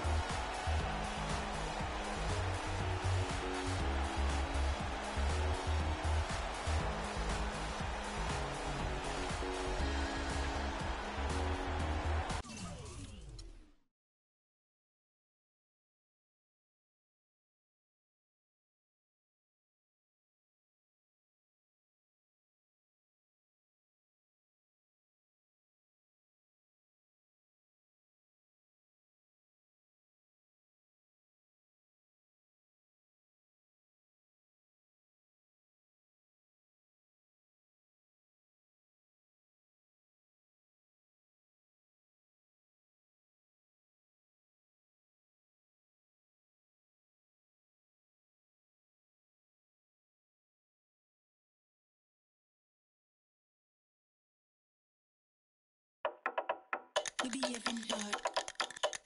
we behaving hard.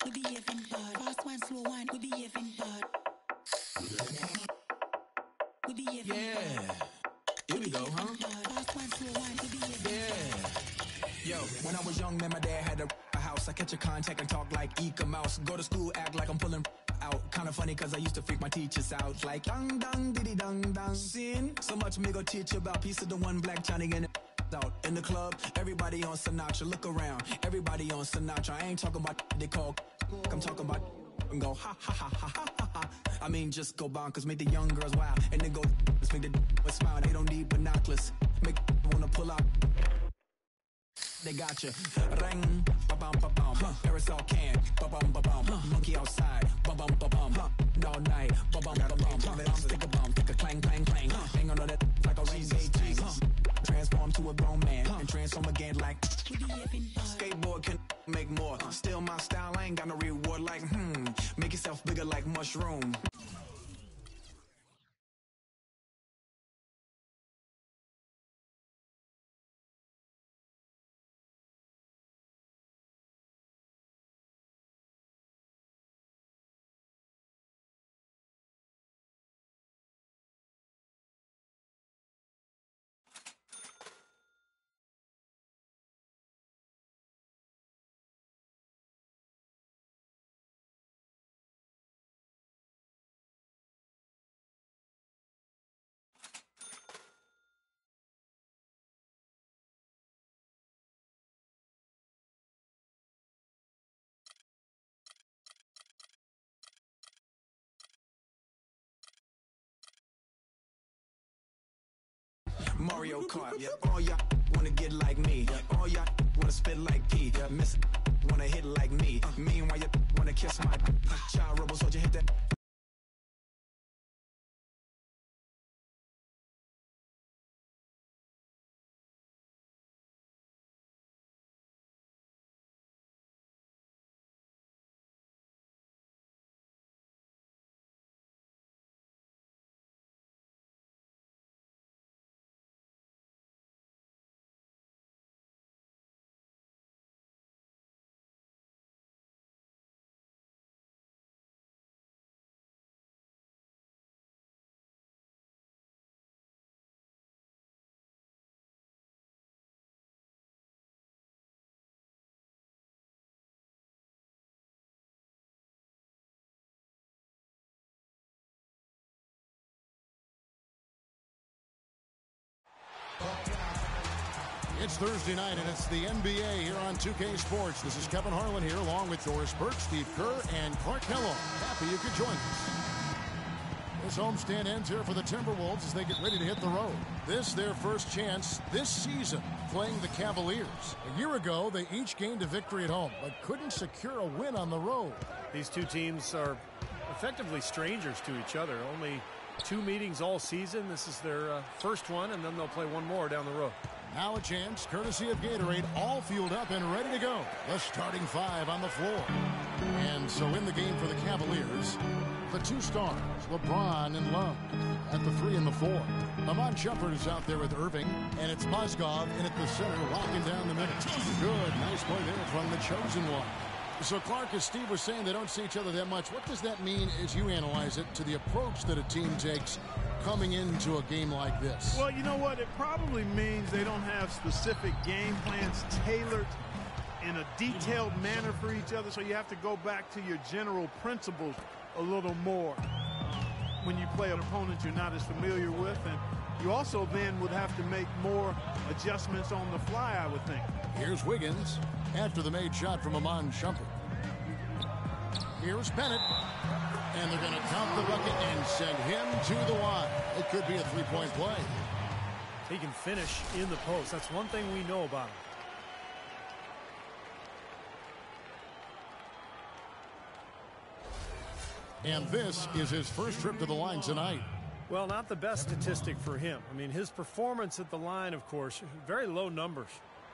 We behaving hard. Fast one, slow one, we behaving hard. We behaving hard. Here we go, huh? Fast one, slow one, we behaving hard. Yo, when I was young, man, my dad had a house. I catch a contact and talk like Eka Mouse. Go to school, act like I'm pulling out. Kinda funny, cause I used to freak my teachers out. Like, dang, dang, diddy, dang, dang. Sin. So much me go teach you about piece of the one black Johnny and out in the club. Everybody on Sinatra, look around. Everybody on Sinatra. I ain't talking about they call. I'm talking about and go ha ha ha ha ha ha ha. I mean, just go bonkers, make the young girls wild, and then go let's make the smile. They don't need binoculars, make wanna pull out. They got you. Ring, ba-bum, ba-bum. Parasol can, ba-bum, ba-bum. Monkey outside, ba-bum, ba-bum. All night, ba-bum, ba-bum. Stick a bum, stick a clang, clang, clang. Hang on that like a rain day thing. Transform to a grown man and transform again like skateboard can make more. Still my style, I ain't got no reward like make yourself bigger like mushroom. Mario Kart, all y'all wanna get like me. All y'all wanna spit like P. Miss wanna hit like me. Meanwhile, you wanna kiss my child rebel soldier, hit that. It's Thursday night, and it's the NBA here on 2K Sports. This is Kevin Harlan here, along with Doris Burke, Steve Kerr, and Clark Kellogg. Happy you could join us. This homestand ends here for the Timberwolves as they get ready to hit the road. This their first chance this season playing the Cavaliers. A year ago, they each gained a victory at home, but couldn't secure a win on the road. These two teams are effectively strangers to each other. Only 2 meetings all season. This is their first one, and then they'll play one more down the road. Now a chance, courtesy of Gatorade, all fueled up and ready to go. The starting 5 on the floor. And so in the game for the Cavaliers, the 2 stars, LeBron and Love. At the 3 and the 4. Amon Shumpert is out there with Irving, and it's Mozgov in at the center, locking down the middle. Good, nice play there from the chosen one. So, Clark, as Steve was saying, they don't see each other that much. What does that mean as you analyze it to the approach that a team takes coming into a game like this? Well, you know what? It probably means they don't have specific game plans tailored in a detailed manner for each other, so you have to go back to your general principles a little more when you play an opponent you're not as familiar with, and you also then would have to make more adjustments on the fly, I would think. Here's Wiggins after the made shot from Amon Shumpert. Here's Bennett, and they're going to count the bucket and send him to the line. It could be a three-point play. He can finish in the post. That's one thing we know about him. And this is his first trip to the line tonight. Well, not the best statistic for him. I mean, his performance at the line, of course, very low numbers.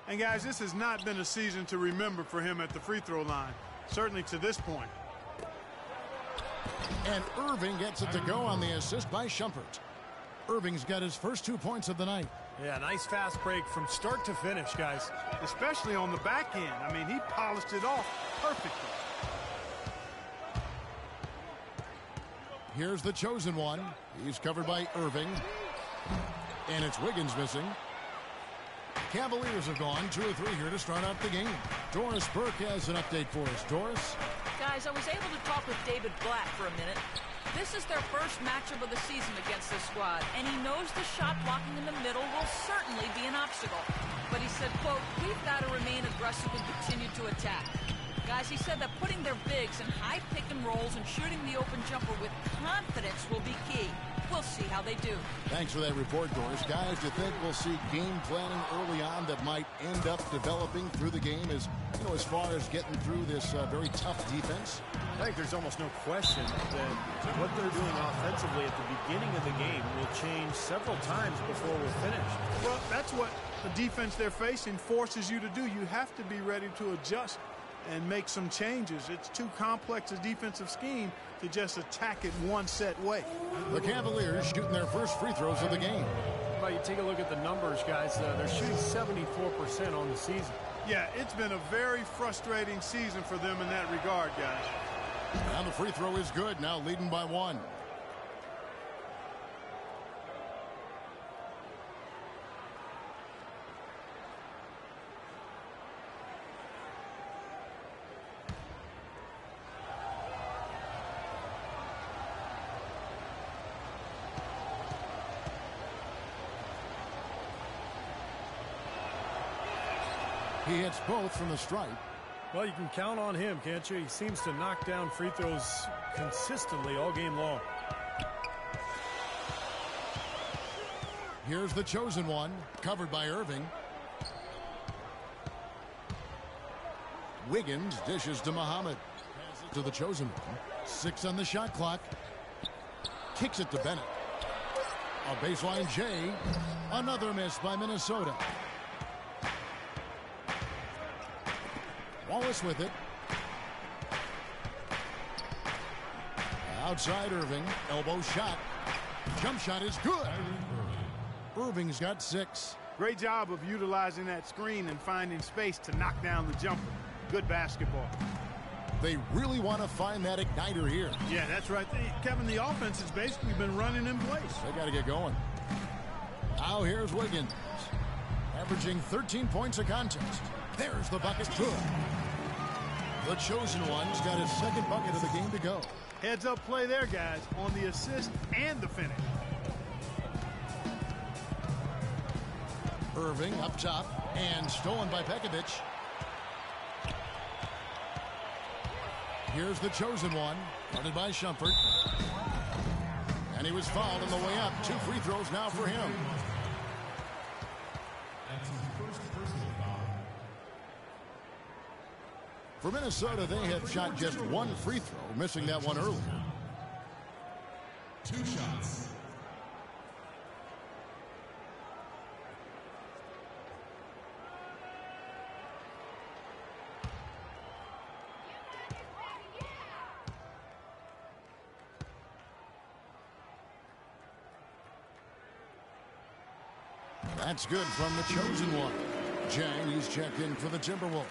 And, guys, this has not been a season to remember for him at the free throw line, certainly to this point. And Irving gets it to go on the assist by Shumpert. Irving's got his first 2 points of the night. Yeah, nice fast break from start to finish, guys. Especially on the back end. I mean, he polished it off perfectly. Here's the chosen one. He's covered by Irving. And it's Wiggins missing. Cavaliers have gone 2 or 3 here to start out the game. Doris Burke has an update for us. Doris? Guys, I was able to talk with David Blatt for a minute. This is their first matchup of the season against this squad, and he knows the shot blocking in the middle will certainly be an obstacle. But he said, quote, we've got to remain aggressive and continue to attack. Guys, he said that putting their bigs in high pick and rolls and shooting the open jumper with confidence will be key. We'll see how they do. Thanks for that report, Doris. Guys, do you think we'll see game planning early on that might end up developing through the game as far as getting through this very tough defense? I think there's almost no question that what they're doing offensively at the beginning of the game will change several times before we're finished. Well, that's what the defense they're facing forces you to do. You have to be ready to adjust and make some changes. It's too complex a defensive scheme to just attack it one set way. The Cavaliers shooting their first free throws of the game. Well, you take a look at the numbers, guys. They're shooting 74% on the season. Yeah, it's been a very frustrating season for them in that regard, guys. And the free throw is good, now leading by 1. He hits both from the stripe. Well, you can count on him, can't you? He seems to knock down free throws consistently all game long. Here's the chosen one, covered by Irving. Wiggins dishes to Muhammad. To the chosen one. 6 on the shot clock. Kicks it to Bennett. A baseline J. Another miss by Minnesota. Wallace with it. Outside Irving. Elbow shot. Jump shot is good. Irving's got 6. Great job of utilizing that screen and finding space to knock down the jumper. Good basketball. They really want to find that igniter here. Yeah, that's right. Kevin, the offense has basically been running in place. They got to get going. Now here's Wiggins. Averaging 13 points a contest. There's the bucket. Good. The chosen one's got his second bucket of the game to go. Heads up play there, guys, on the assist and the finish. Irving up top and stolen by Pekovic. Here's the chosen one, guarded by Shumpert. And he was fouled on the way up. 2 free throws now for him. For Minnesota, they have shot just 1 free throw, missing that one earlier. 2 shots. That's good from the chosen one. Jang, he's checked in for the Timberwolves.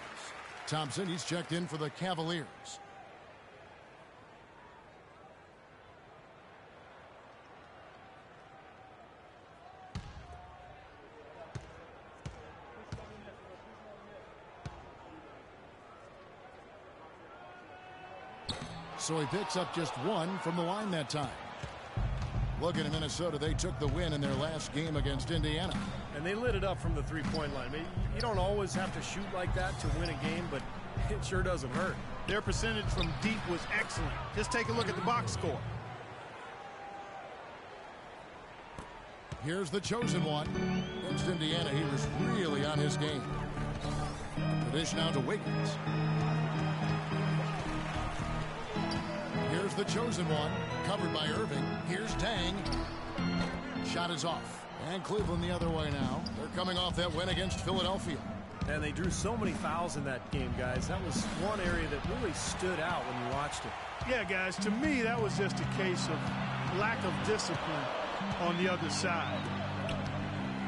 Thompson, he's checked in for the Cavaliers. So he picks up just 1 from the line that time. Looking at Minnesota, they took the win in their last game against Indiana. And they lit it up from the three-point line. You don't always have to shoot like that to win a game, but it sure doesn't hurt. Their percentage from deep was excellent. Just take a look at the box score. Here's the chosen one. Against Indiana, he was really on his game. The dish now to Wiggins. Here's the chosen one, covered by Irving. Here's Tang. Shot is off. And Cleveland the other way now. They're coming off that win against Philadelphia. And they drew so many fouls in that game, guys. That was one area that really stood out when you watched it. Yeah, guys, to me, that was just a case of lack of discipline on the other side.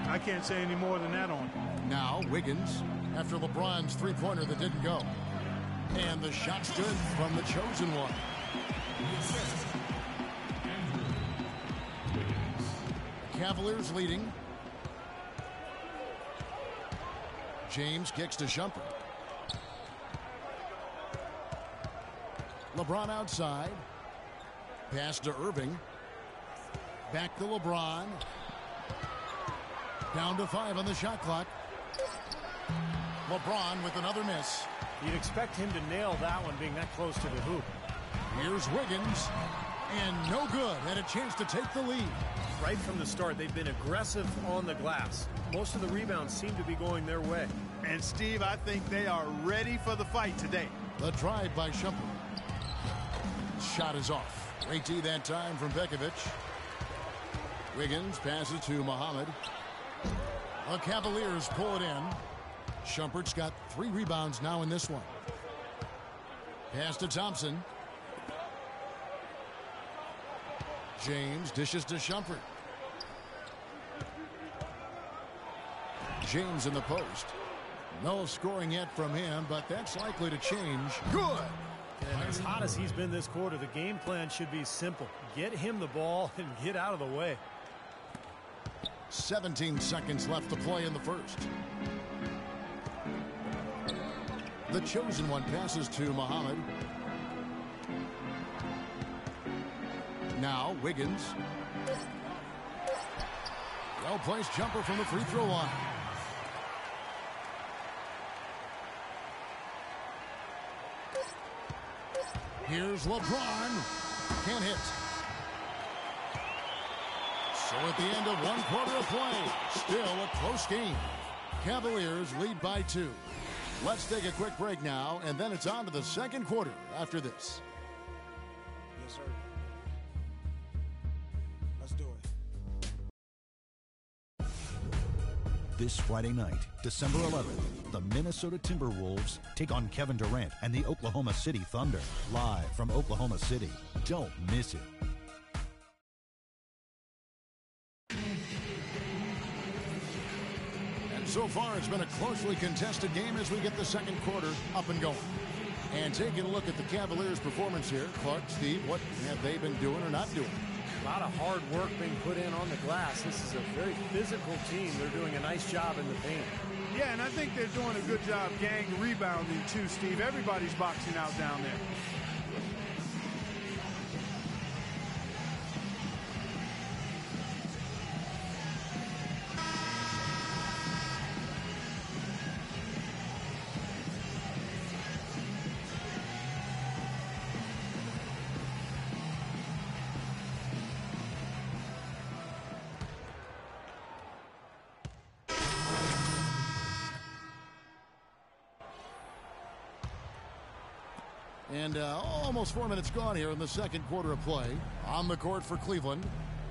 I can't say any more than that on it. Now Wiggins after LeBron's three-pointer that didn't go. And the shot's good from the chosen one. Cavaliers leading. James kicks to Shumpert. LeBron outside. Pass to Irving. Back to LeBron. Down to 5 on the shot clock. LeBron with another miss. You'd expect him to nail that one being that close to the hoop. Here's Wiggins. And no good. Had a chance to take the lead. Right from the start, they've been aggressive on the glass. Most of the rebounds seem to be going their way. And, Steve, I think they are ready for the fight today. The drive by Shumpert. Shot is off. Great D that time from Pekovic. Wiggins passes to Muhammad. The Cavaliers pull it in. Shumpert's got 3 rebounds now in this one. Pass to Thompson. James dishes to Shumpert. James in the post. No scoring yet from him, but that's likely to change. Good. And as hot as he's been this quarter, the game plan should be simple. Get him the ball and get out of the way. 17 seconds left to play in the first. The chosen one passes to Muhammad. Now Wiggins. Well-placed jumper from the free throw line. Here's LeBron. Can't hit. So at the end of 1 quarter of play, still a close game. Cavaliers lead by 2. Let's take a quick break now, and then it's on to the second quarter after this. Yes, sir. Let's do it. This Friday night, December 11th, the Minnesota Timberwolves take on Kevin Durant and the Oklahoma City Thunder. Live from Oklahoma City. Don't miss it. So far, it's been a closely contested game as we get the second quarter up and going. And taking a look at the Cavaliers' performance here, Clark, Steve, what have they been doing or not doing? A lot of hard work being put in on the glass. This is a very physical team. They're doing a nice job in the paint. Yeah, and I think they're doing a good job gang rebounding too, Steve. Everybody's boxing out down there. And almost 4 minutes gone here in the second quarter of play. On the court for Cleveland,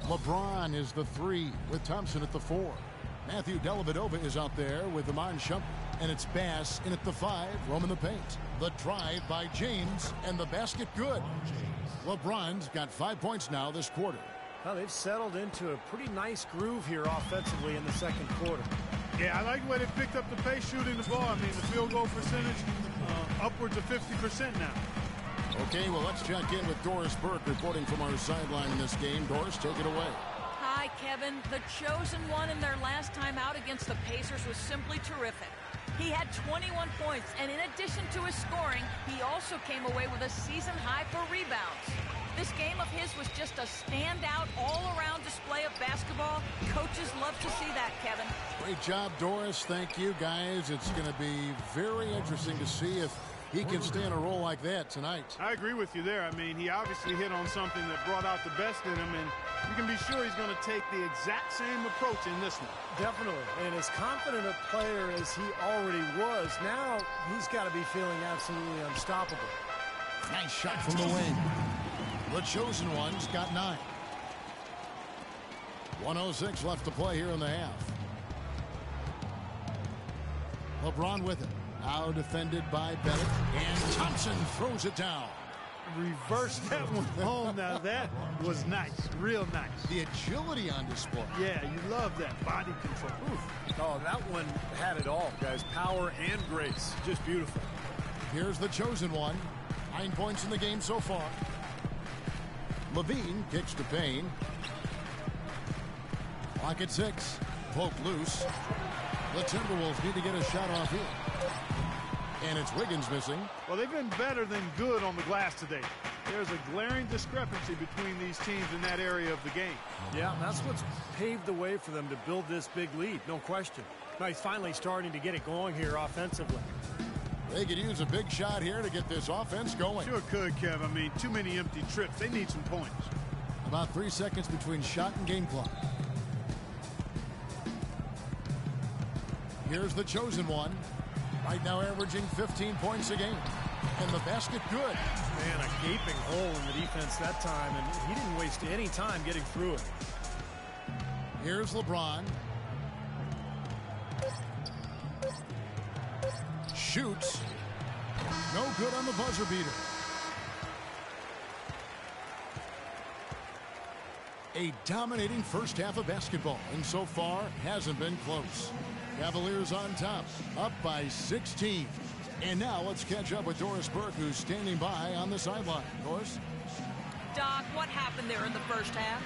LeBron is the 3 with Thompson at the 4. Matthew Dellavedova is out there with Iman Shumpert. And it's Bass in at the 5, roaming the paint. The drive by James, and the basket good. LeBron's got 5 points now this quarter. Well, they've settled into a pretty nice groove here offensively in the second quarter. Yeah, I like the way they picked up the pace shooting the ball. I mean, the field goal percentage upwards of 50% now. Okay, well, let's check in with Doris Burke reporting from our sideline in this game. Doris, take it away. Hi, Kevin. The chosen one in their last time out against the Pacers was simply terrific. He had 21 points, and in addition to his scoring, he also came away with a season high for rebounds. This game of his was just a standout, all-around display of basketball. Coaches love to see that, Kevin. Great job, Doris. Thank you, guys. It's going to be very interesting to see if he can stay in a role like that tonight. I agree with you there. I mean, he obviously hit on something that brought out the best in him, and you can be sure he's going to take the exact same approach in this one. Definitely. And as confident a player as he already was, now he's got to be feeling absolutely unstoppable. Nice shot from the wing. The chosen one's got 9. 1:06 left to play here in the half. LeBron with it. Now defended by Bennett. And Thompson throws it down. reversed that one home. Now that was nice, real nice. The agility on display. Yeah, you love that body control. Oof. Oh, that one had it all, guys. Power and grace. Just beautiful. Here's the chosen one. 9 points in the game so far. Levine kicks to Payne. Clock at 6. Poke loose. The Timberwolves need to get a shot off here. And it's Wiggins missing. Well, they've been better than good on the glass today. There's a glaring discrepancy between these teams in that area of the game. Yeah, that's what's paved the way for them to build this big lead, no question. Now he's finally starting to get it going here offensively. They could use a big shot here to get this offense going. Sure could, Kev. I mean, too many empty trips. They need some points. About 3 seconds between shot and game clock. Here's the chosen one. Right now averaging 15 points a game. And the basket good. Man, a gaping hole in the defense that time, and he didn't waste any time getting through it. Here's LeBron. Shoots. No good on the buzzer beater. A dominating first half of basketball, and so far hasn't been close. Cavaliers on top, up by 16. And now let's catch up with Doris Burke, who's standing by on the sideline. Doris? Doc, what happened there in the first half?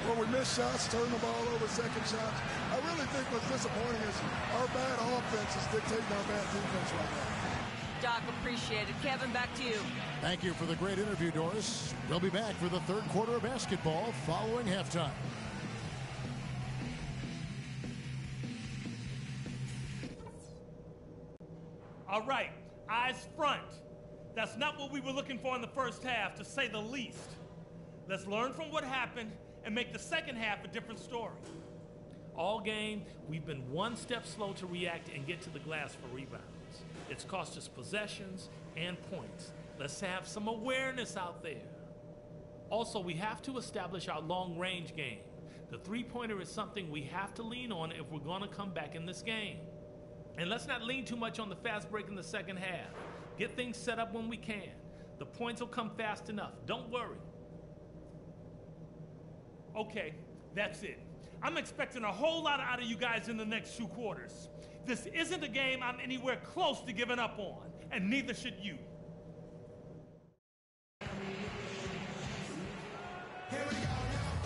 Well, we missed shots, turned the ball over, second shots. I really think what's disappointing is our bad offense is dictating our bad defense right now. Doc, appreciate it. Kevin, back to you. Thank you for the great interview, Doris. We'll be back for the third quarter of basketball following halftime. All right, eyes front. That's not what we were looking for in the first half, to say the least. Let's learn from what happened and make the second half a different story. All game, we've been one step slow to react and get to the glass for rebounds. It's cost us possessions and points. Let's have some awareness out there. Also, we have to establish our long-range game. The three-pointer is something we have to lean on if we're going to come back in this game. And let's not lean too much on the fast break in the second half. Get things set up when we can. The points will come fast enough. Don't worry. Okay, that's it. I'm expecting a whole lot out of you guys in the next 2 quarters. This isn't a game I'm anywhere close to giving up on, and neither should you.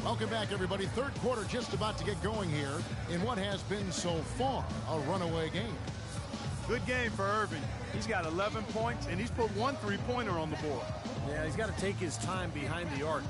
Welcome back, everybody. Third quarter just about to get going here in what has been so far a runaway game. Good game for Irving. He's got 11 points, and he's put 1 3-pointer on the board. Yeah, he's got to take his time behind the arc.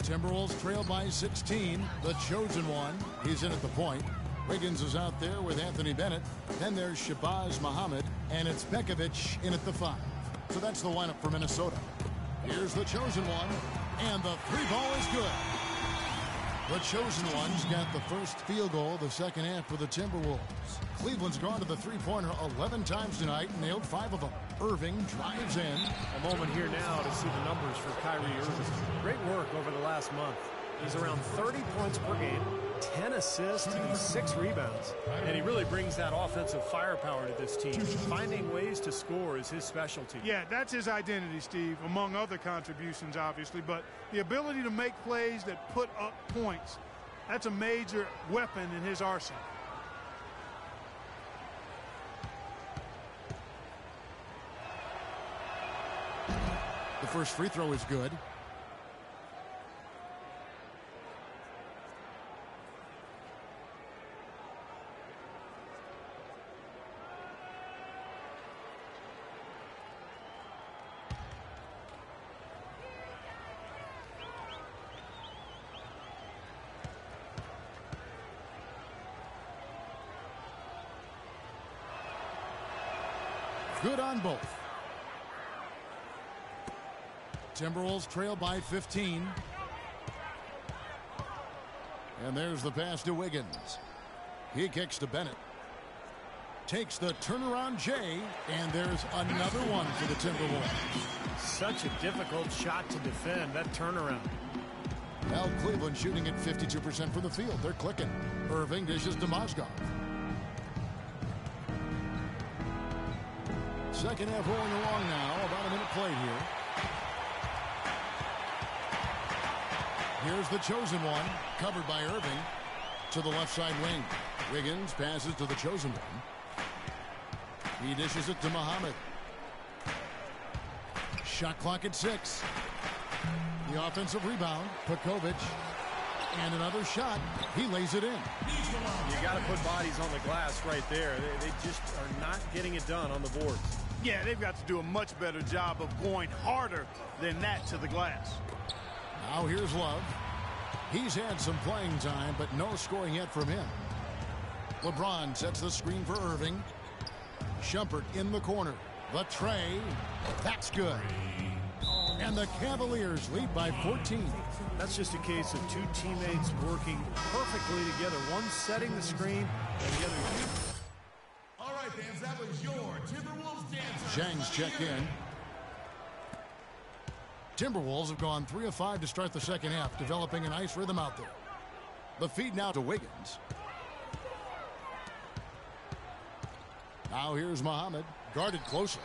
Timberwolves trail by 16. The chosen one. He's in at the point. Wiggins is out there with Anthony Bennett. Then there's Shabazz Muhammad, and it's Bekovic in at the 5. So that's the lineup for Minnesota. Here's the chosen one, and the 3-ball is good. The chosen one's got the first field goal of the second half for the Timberwolves. Cleveland's gone to the three-pointer 11 times tonight and nailed 5 of them. Irving drives in. A moment here now to see the numbers for Kyrie Irving. Great work over the last month. He's around 30 points per game, 10 assists, and 6 rebounds. And he really brings that offensive firepower to this team. Finding ways to score is his specialty. Yeah, that's his identity, Steve, among other contributions, obviously. But the ability to make plays that put up points, that's a major weapon in his arsenal. The first free throw is good. Good on both. Timberwolves trail by 15. And there's the pass to Wiggins. He kicks to Bennett. takes the turnaround J, and there's another one for the Timberwolves. Such a difficult shot to defend, that turnaround. Well, Cleveland shooting at 52% from the field. They're clicking. Irving dishes to Mozgov. Second half rolling along now. About a minute played here. Here's the chosen one, covered by Irving. To the left side wing. Wiggins passes to the chosen one. He dishes it to Muhammad. Shot clock at 6. The offensive rebound, Pekovic. And another shot. He lays it in. You got to put bodies on the glass right there. They just are not getting it done on the boards. Yeah, they've got to do a much better job of going harder than that to the glass. Now here's Love. He's had some playing time, but no scoring yet from him. LeBron sets the screen for Irving. Shumpert in the corner. The tray. That's good. And the Cavaliers lead by 14. That's just a case of two teammates working perfectly together. One setting the screen, and the other. All right, fans, that was your Timberwolves dancer. Zhang's checked in. Timberwolves have gone 3 of 5 to start the second half, developing a nice rhythm out there. The feed now to Wiggins. Now here's Muhammad, guarded closely.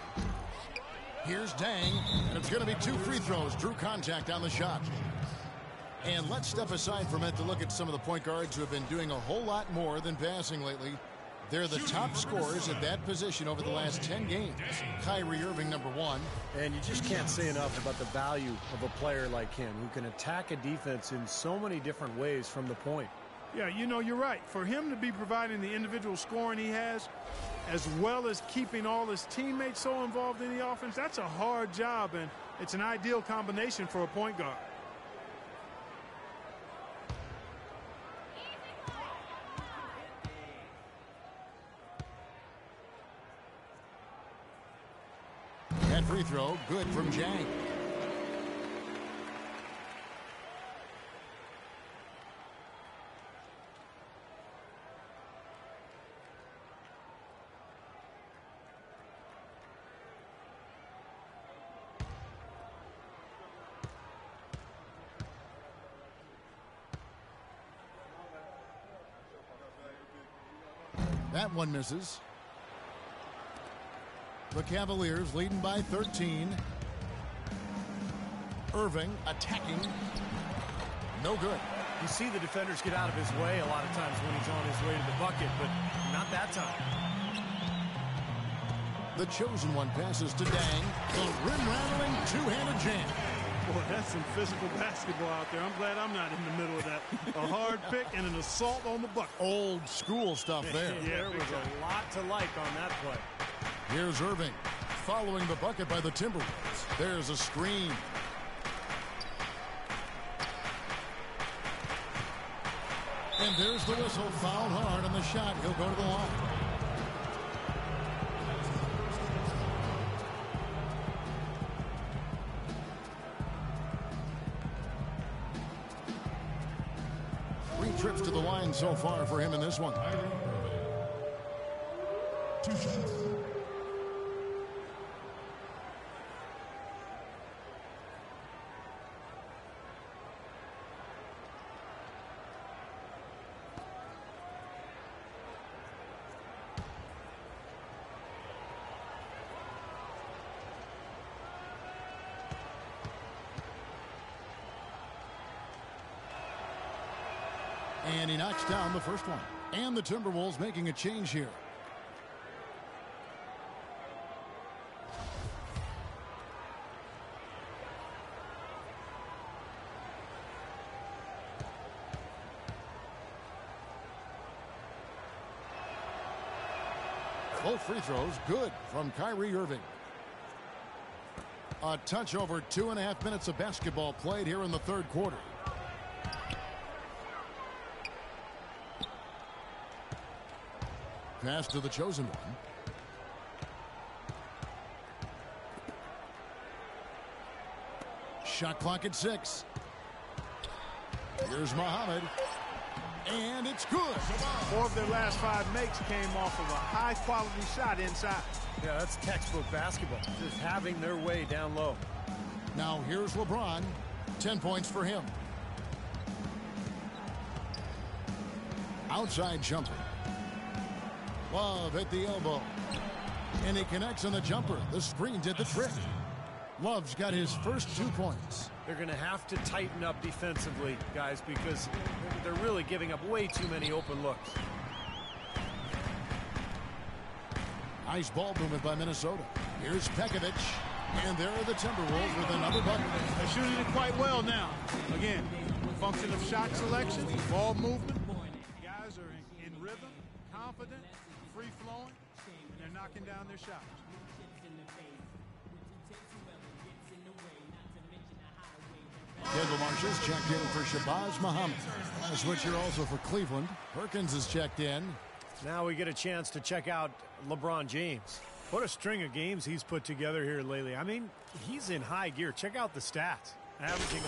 Here's Dang, and it's going to be 2 free throws. Drew contact on the shot. And let's step aside for a minute to look at some of the point guards who have been doing a whole lot more than passing lately. They're the top scorers at that position over the last 10 games. Kyrie Irving, number 1. And you just can't say enough about the value of a player like him who can attack a defense in so many different ways from the point. Yeah, you know, you're right. For him to be providing the individual scoring he has, as well as keeping all his teammates so involved in the offense, that's a hard job, and it's an ideal combination for a point guard. That free throw, good from Zhang. That one misses. The Cavaliers leading by 13. Irving attacking. No good. You see the defenders get out of his way a lot of times when he's on his way to the bucket, but not that time. The chosen one passes to Dang. The rim-rattling two-handed jam. Boy, that's some physical basketball out there. I'm glad I'm not in the middle of that. A hard pick and an assault on the bucket. Old school stuff there. Yeah, there was a lot to like on that play. Here's Irving following the bucket by the Timberwolves. There's a screen. And there's the whistle. Fouled hard on the shot. He'll go to the line. Trips to the line so far for him in this one. 2 shots. And he knocks down the first one. And the Timberwolves making a change here. Both free throws good from Kyrie Irving. A touch over 2.5 minutes of basketball played here in the third quarter. Pass to the chosen one. Shot clock at 6. Here's Muhammad. And it's good. 4 of their last 5 makes came off of a high-quality shot inside. Yeah, that's textbook basketball. Just having their way down low. Now here's LeBron. 10 points for him. Outside jumper. Love at the elbow. And he connects on the jumper. The screen did the trick. Love's got his first 2 points. They're going to have to tighten up defensively, guys, because they're really giving up way too many open looks. Nice ball movement by Minnesota. Here's Pekovic. And there are the Timberwolves with another bucket. They're shooting it quite well now. Again, function of shot selection, ball movement. Guys are in rhythm, confident, free-flowing, and they're knocking down their shots. Kendall Marshall's checked in for Shabazz Muhammad. A switcher also for Cleveland. Perkins is checked in. Now we get a chance to check out LeBron James. What a string of games he's put together here lately. I mean, he's in high gear. Check out the stats. Averaging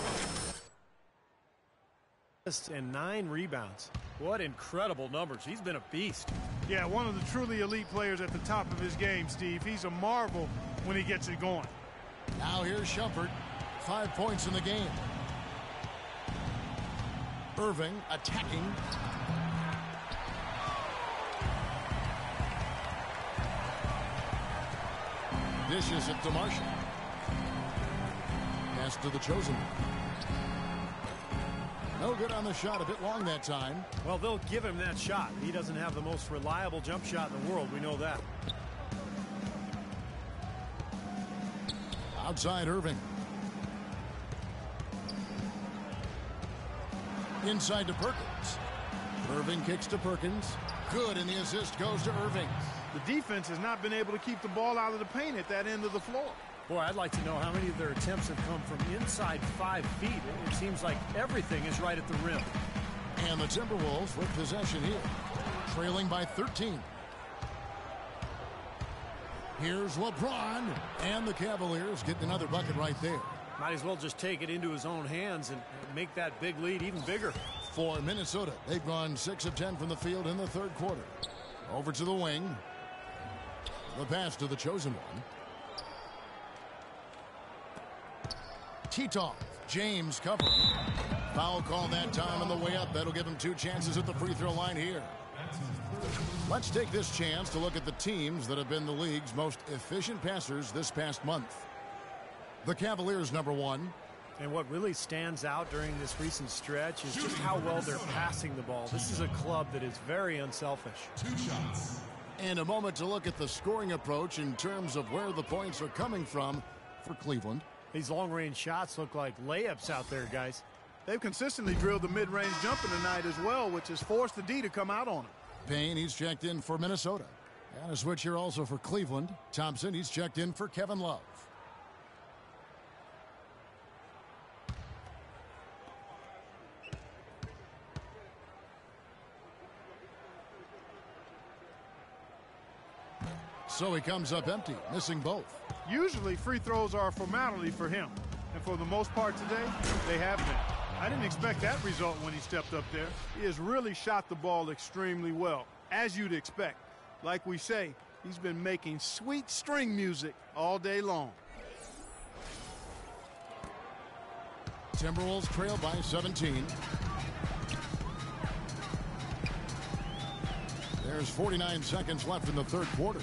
and 9 rebounds. What incredible numbers. He's been a beast. Yeah, one of the truly elite players at the top of his game, Steve. He's a marvel when he gets it going. Now here's Shumpert. 5 points in the game. Irving attacking. Dishes it to Marshall. Pass to the chosen one. No good on the shot. A bit long that time. Well, they'll give him that shot. He doesn't have the most reliable jump shot in the world. We know that. Outside Irving. Inside to Perkins. Irving kicks to Perkins. Good, and the assist goes to Irving. The defense has not been able to keep the ball out of the paint at that end of the floor. Boy, I'd like to know how many of their attempts have come from inside 5 feet. It seems like everything is right at the rim. And the Timberwolves with possession here, trailing by 13. Here's LeBron, and the Cavaliers get another bucket right there. Might as well just take it into his own hands and make that big lead even bigger. For Minnesota, they've gone 6 of 10 from the field in the third quarter. Over to the wing. The pass to the chosen one. Tito. James covering. Foul call that time on the way up. That'll give him 2 chances at the free throw line here. Let's take this chance to look at the teams that have been the league's most efficient passers this past month. The Cavaliers, number 1. And what really stands out during this recent stretch is just how well they're passing the ball. This is a club that is very unselfish. 2 shots. And a moment to look at the scoring approach in terms of where the points are coming from for Cleveland. These long-range shots look like layups out there, guys. They've consistently drilled the mid-range jumper tonight as well, which has forced the D to come out on him. Payne, he's checked in for Minnesota. And a switch here also for Cleveland. Thompson, he's checked in for Kevin Love. So he comes up empty, missing both. Usually free throws are a formality for him. And for the most part today, they have been. I didn't expect that result when he stepped up there. He has really shot the ball extremely well, as you'd expect. Like we say, he's been making sweet string music all day long. Timberwolves trail by 17. There's 49 seconds left in the third quarter.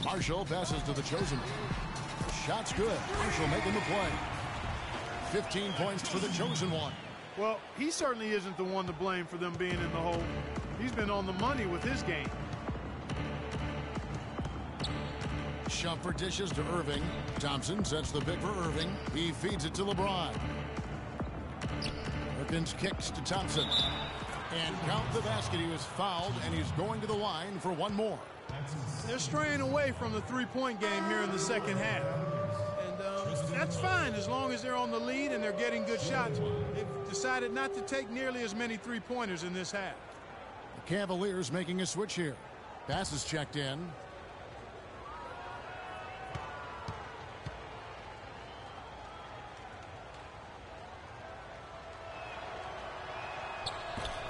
Marshall passes to the chosen one. Shot's good. Marshall making the play. 15 points for the chosen one. Well, he certainly isn't the one to blame for them being in the hole. He's been on the money with his game. Shumpert dishes to Irving. Thompson sets the pick for Irving. He feeds it to LeBron. Perkins kicks to Thompson. And count the basket. He was fouled, and he's going to the line for one more. They're straying away from the three-point game here in the second half. And that's fine as long as they're on the lead and they're getting good shots. They've decided not to take nearly as many three-pointers in this half. The Cavaliers making a switch here. Pass is checked in.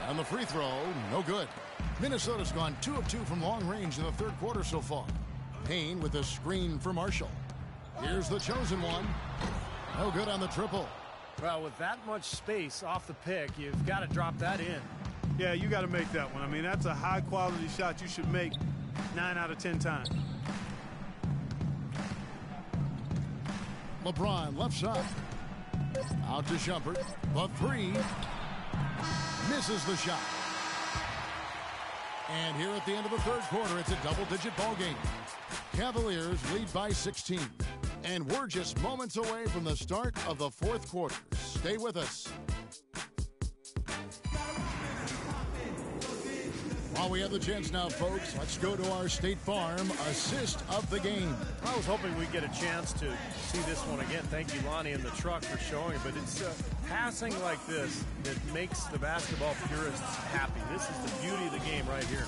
And the free throw, no good. Minnesota's gone 2 of 2 from long range in the third quarter so far. Payne with a screen for Marshall. Here's the chosen one. No good on the triple. Well, with that much space off the pick, you've got to drop that in. Yeah, you got to make that one. I mean, that's a high-quality shot you should make 9 out of 10 times. LeBron left side. Out to Shumpert. The three. Misses the shot. And here at the end of the third quarter, it's a double-digit ball game. Cavaliers lead by 16. And we're just moments away from the start of the fourth quarter. Stay with us. While we have the chance now, folks, let's go to our State Farm assist of the game. I was hoping we'd get a chance to see this one again. Thank you, Lonnie, and the truck for showing it. But it's passing like this that makes the basketball purists happy. This is the beauty of the game right here.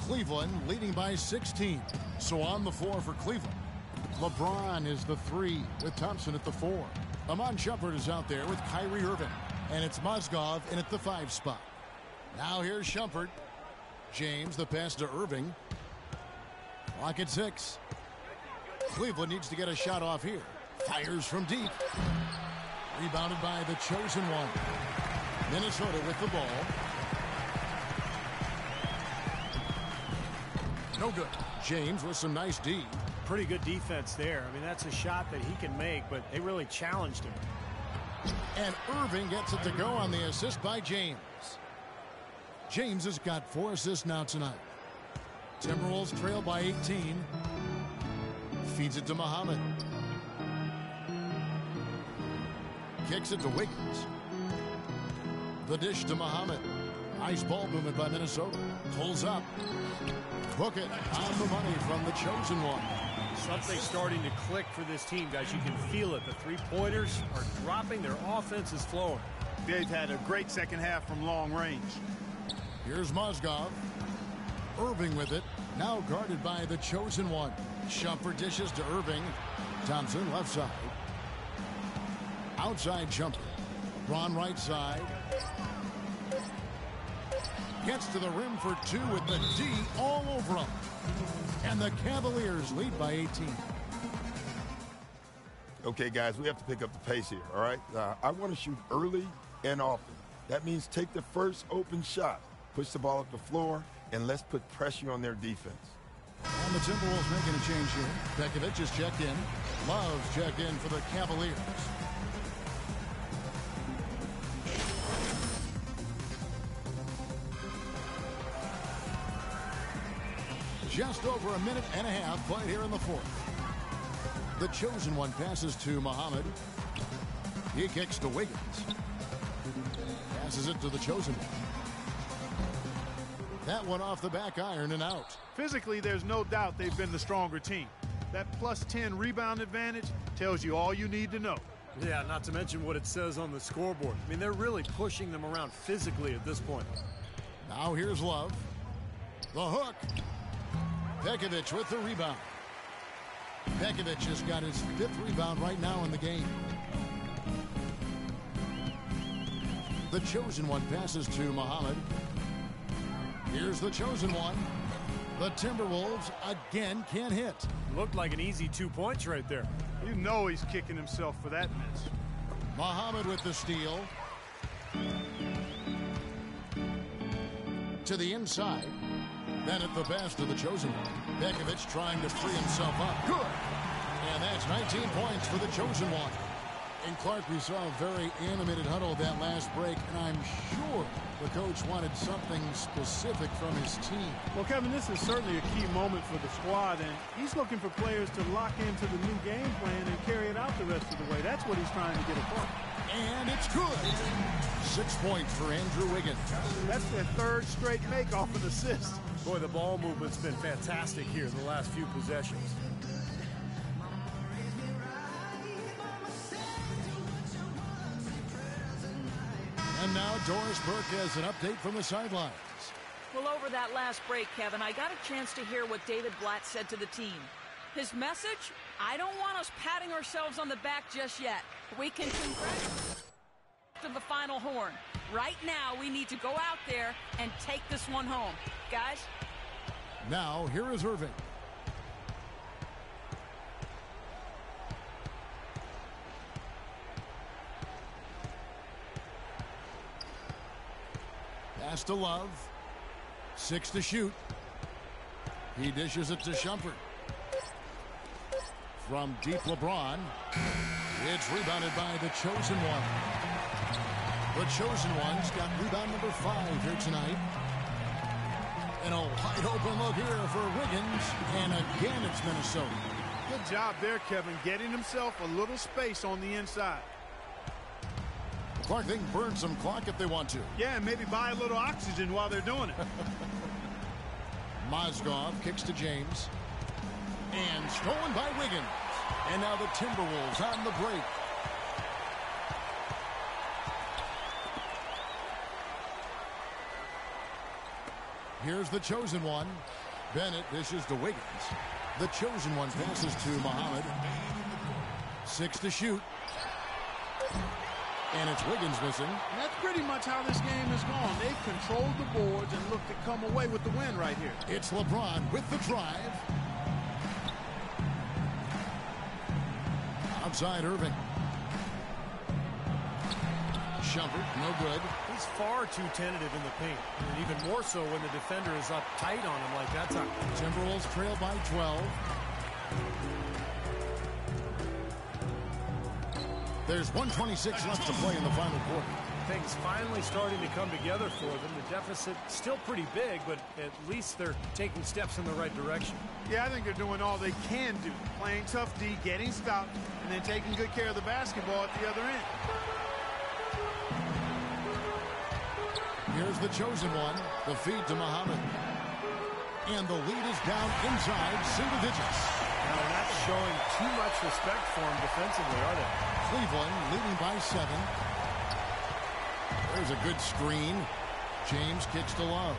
Cleveland leading by 16. So on the floor for Cleveland. LeBron is the 3 with Thompson at the 4. Amon Shumpert is out there with Kyrie Irving. And it's Mozgov in at the 5 spot. Now here's Shumpert. James, the pass to Irving. Clock at 6. Cleveland needs to get a shot off here. Fires from deep. Rebounded by the chosen one. Minnesota with the ball. No good. James with some nice D. Pretty good defense there. I mean, that's a shot that he can make, but they really challenged him. And Irving gets it to go on the assist by James. James has got 4 assists now tonight. Timberwolves trail by 18. Feeds it to Muhammad. Kicks it to Wiggins. The dish to Muhammad. Nice ball movement by Minnesota. Pulls up. Book it on the money from the chosen one. Something starting to click for this team, guys. You can feel it. The three-pointers are dropping. Their offense is flowing. They've had a great second half from long range. Here's Mozgov. Irving with it. Now guarded by the chosen one. Shumpert dishes to Irving. Thompson left side. Outside Shumpert. Ron right side. Gets to the rim for 2 with the D all over him. And the Cavaliers lead by 18. Okay, guys, we have to pick up the pace here, all right? I want to shoot early and often. That means take the first open shot, push the ball up the floor, and let's put pressure on their defense. And the Timberwolves making a change here. Pekovic is checked in. Love's checked in for the Cavaliers. Just over a minute and a half played here in the fourth. The chosen one passes to Muhammad. He kicks to Wiggins. Passes it to the chosen one. That one off the back iron and out. Physically, there's no doubt they've been the stronger team. That plus 10 rebound advantage tells you all you need to know. Yeah, not to mention what it says on the scoreboard. I mean, they're really pushing them around physically at this point. Now here's Love. The hook. Pekovic with the rebound. Pekovic has got his 5th rebound right now in the game. The chosen one passes to Muhammad. Here's the chosen one. The Timberwolves again can't hit. Looked like an easy 2 points right there. You know he's kicking himself for that miss. Muhammad with the steal. To the inside. Then at the best of the chosen one. Pekovic trying to free himself up. Good. And that's 19 points for the chosen one. And Clark, we saw a very animated huddle that last break, and I'm sure the coach wanted something specific from his team. Well, Kevin, this is certainly a key moment for the squad, and he's looking for players to lock into the new game plan and carry it out the rest of the way. That's what he's trying to get across. And it's good. 6 points for Andrew Wiggins. That's their 3rd straight make off an assist. Boy, the ball movement's been fantastic here in the last few possessions. And now Doris Burke has an update from the sidelines. Well, over that last break, Kevin, I got a chance to hear what David Blatt said to the team. His message, I don't want us patting ourselves on the back just yet. We can congratulate to the final horn. Right now, we need to go out there and take this one home. Guys? Now, here is Irving. Pass to Love. 6 to shoot. He dishes it to Shumpert. From deep LeBron. It's rebounded by the Chosen One. The Chosen One's got rebound number 5 here tonight. And a wide open look here for Wiggins. And again, it's Minnesota. Good job there, Kevin, getting himself a little space on the inside. Clark, they can burn some clock if they want to. Yeah, and maybe buy a little oxygen while they're doing it. Mozgov kicks to James. And stolen by Wiggins. And now the Timberwolves on the break. Here's the Chosen One. Bennett dishes to Wiggins. The Chosen One passes to Muhammad. 6 to shoot. And it's Wiggins missing. And that's pretty much how this game has gone. They've controlled the boards and looked to come away with the win right here. It's LeBron with the drive. Outside Irving. Shumpert, no good. He's far too tentative in the paint. And even more so when the defender is up tight on him like that. Timberwolves trail by 12. There's 1:26 left to play in the final quarter. Things finally starting to come together for them. The deficit still pretty big, but at least they're taking steps in the right direction. Yeah, I think they're doing all they can do. Playing tough D, getting stopped, and then taking good care of the basketball at the other end. Here's the Chosen One. The feed to Muhammad. And the lead is down inside single digits. Now, they're not showing too much respect for him defensively, are they? Cleveland leading by 7. There's a good screen. James kicks to Love.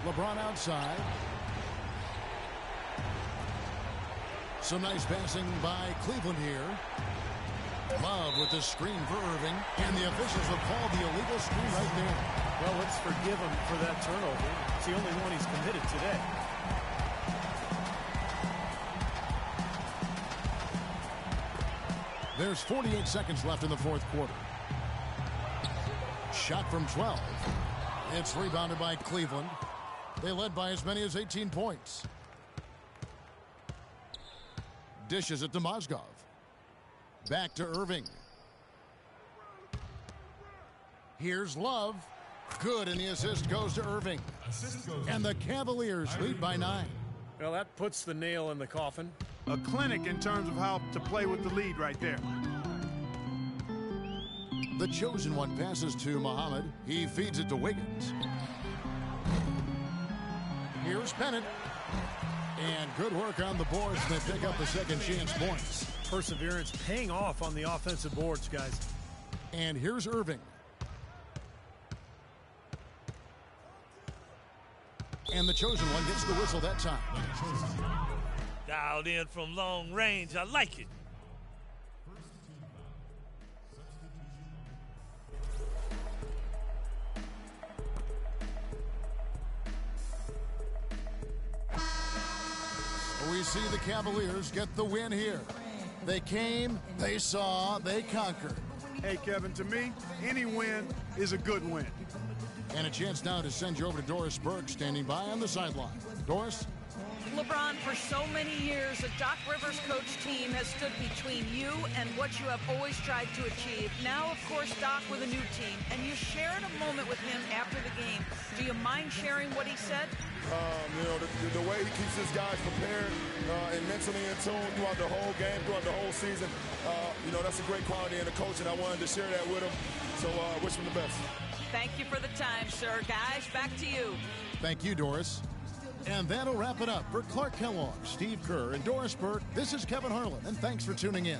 LeBron outside. Some nice passing by Cleveland here. Love with the screen for Irving. And the officials have called the illegal screen right there. Well, let's forgive him for that turnover. It's the only one he's committed today. There's 48 seconds left in the fourth quarter. Shot from 12. It's rebounded by Cleveland. They led by as many as 18 points. Dishes it to Mozgov. Back to Irving. Here's Love. Good, and the assist goes to Irving. And the Cavaliers lead by 9. Well, that puts the nail in the coffin. A clinic in terms of how to play with the lead right there. The Chosen One passes to Muhammad. He feeds it to Wiggins. Here's Bennett. And good work on the boards. They pick up the second chance points. Perseverance paying off on the offensive boards, guys. And here's Irving. And the Chosen One gets the whistle that time. Dialed in from long range. I like it. We see the Cavaliers get the win here. They came, they saw, they conquered. Hey, Kevin, to me, any win is a good win. And a chance now to send you over to Doris Burke, standing by on the sideline. Doris? LeBron, for so many years, a Doc Rivers coach team has stood between you and what you have always tried to achieve. Now, of course, Doc with a new team, and you shared a moment with him after the game. Do you mind sharing what he said? You know, the way he keeps his guys prepared and mentally in tune throughout the whole game, throughout the whole season, you know, that's a great quality in a coach, and I wanted to share that with him. So wish him the best. Thank you for the time, sir. Guys, back to you. Thank you, Doris. And that'll wrap it up for Clark Kellogg, Steve Kerr, and Doris Burke. This is Kevin Harlan, and thanks for tuning in.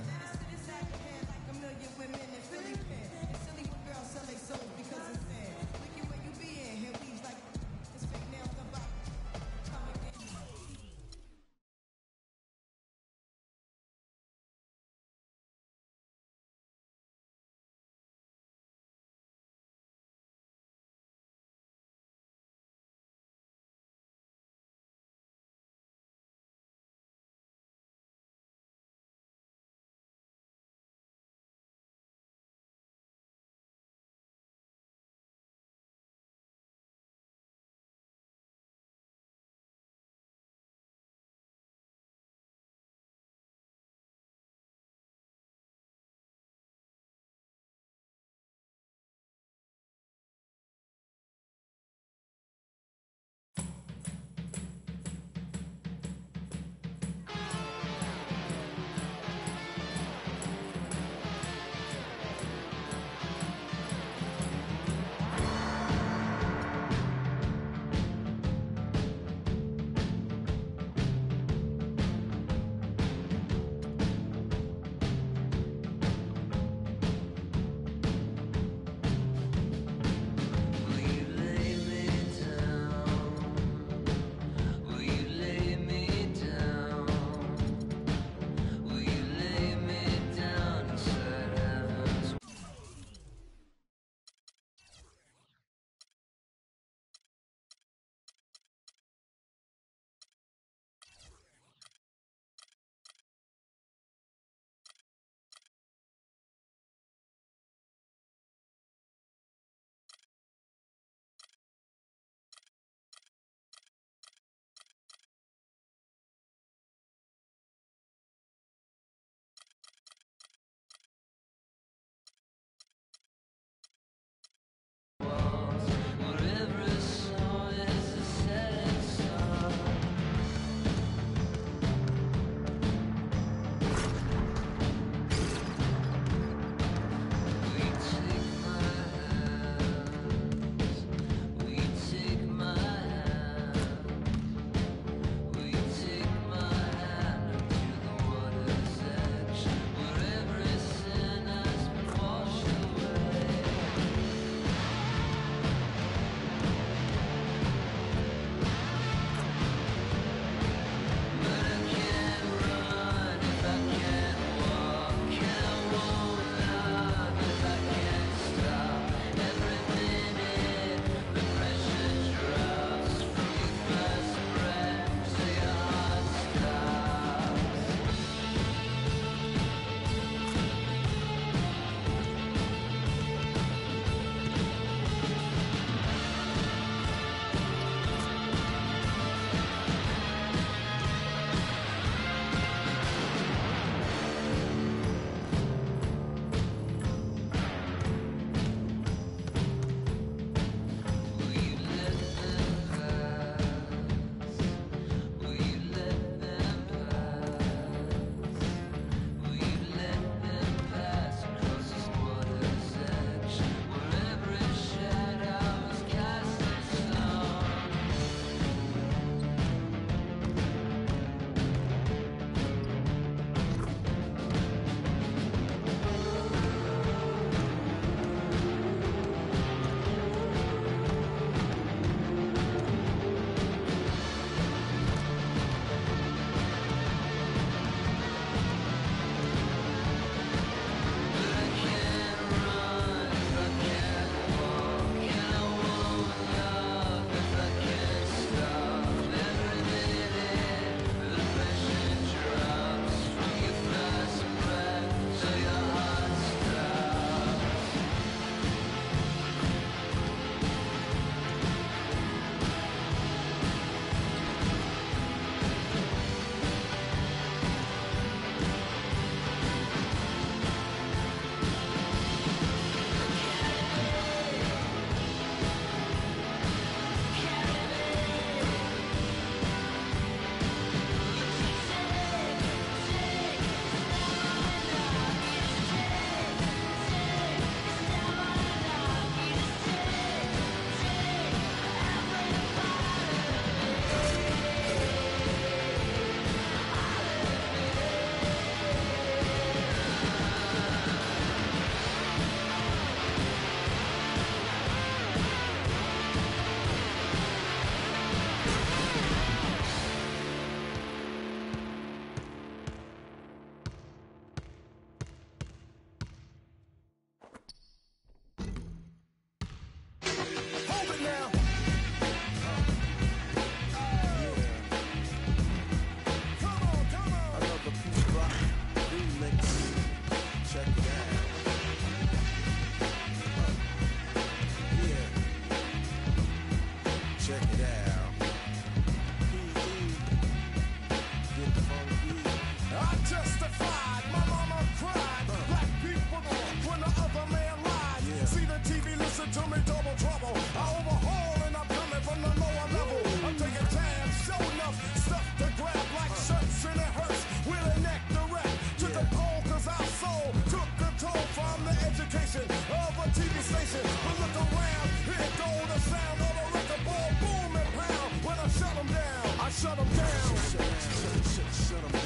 TV, listen to me, double trouble. I overhaul and I'm coming from the lower level. I'm taking tabs, show enough stuff to grab like shirts and it hurts. With a neck to rap to the pole, cause our soul took control from the education of a TV station. But look around, here go the sound of a record ball, boom and pound. When I shut them down, I shut them down.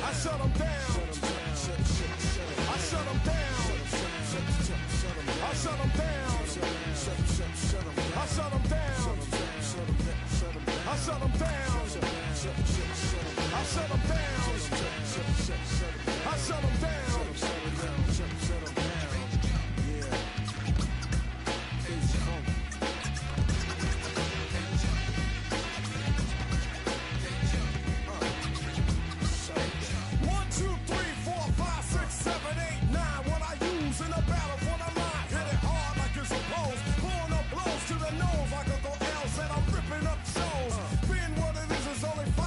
I shut them down. I shut them down. I shut them down. I shut them down. I shut them down. I shut them down. I shut them down. One, two, three, four, five, six, seven, eight, nine. What I use in a battle for the line. Hit it hard like you're supposed. Pulling up blows to the nose like Uncle L said. I'm ripping up shows. Being what it is only 5%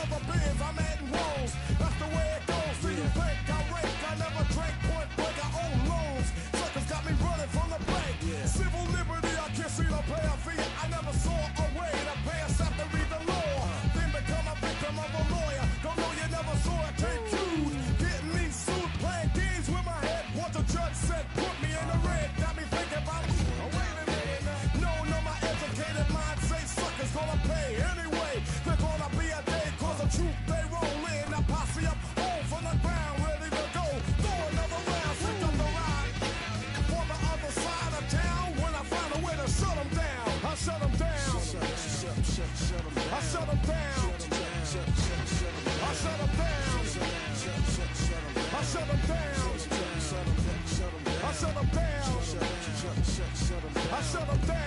of the bins I'm adding rolls. That's the way it goes. Do you think I rake? I never drank point break. I own loans. Suckers got me running from the bank. Civil liberty, I can't see the pay a fee. I never saw a way to pay us after read the law. Then become a victim of a lawyer. Don't know you never saw it. Take cues. Getting me sued, playing games with my head. What the judge said, put me in the red. Got me thinking about, oh, wait a minute. No, my educated mind say suckers gonna pay anyway. There's gonna be a day, cause the truth they roll in. I posse up home from the ground, ready to go. Throw another round, pick up the ride. For the other side of town, when I find a way to shut them down, I shut them down. I shut them down. I shut them down. I shut them down. I shut them down. I shut them down. I shut them down.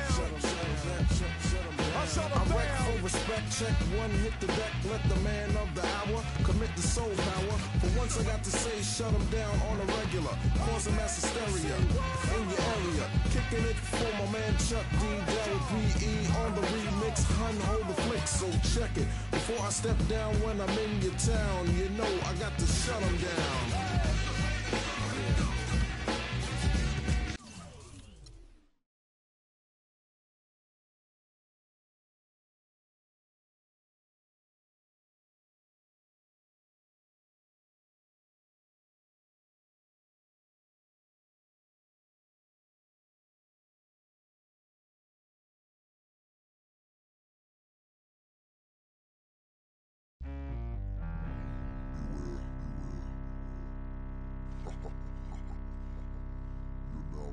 I wreck for respect, check one, hit the deck, let the man of the hour commit the soul power. For once I got to say, shut them down on a regular, causing mass hysteria in your area. Kicking it for my man Chuck D, Del P.E. on the remix, hun, hold the flick, so check it. Before I step down when I'm in your town, you know I got to shut them down.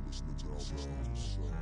Listening to our sound.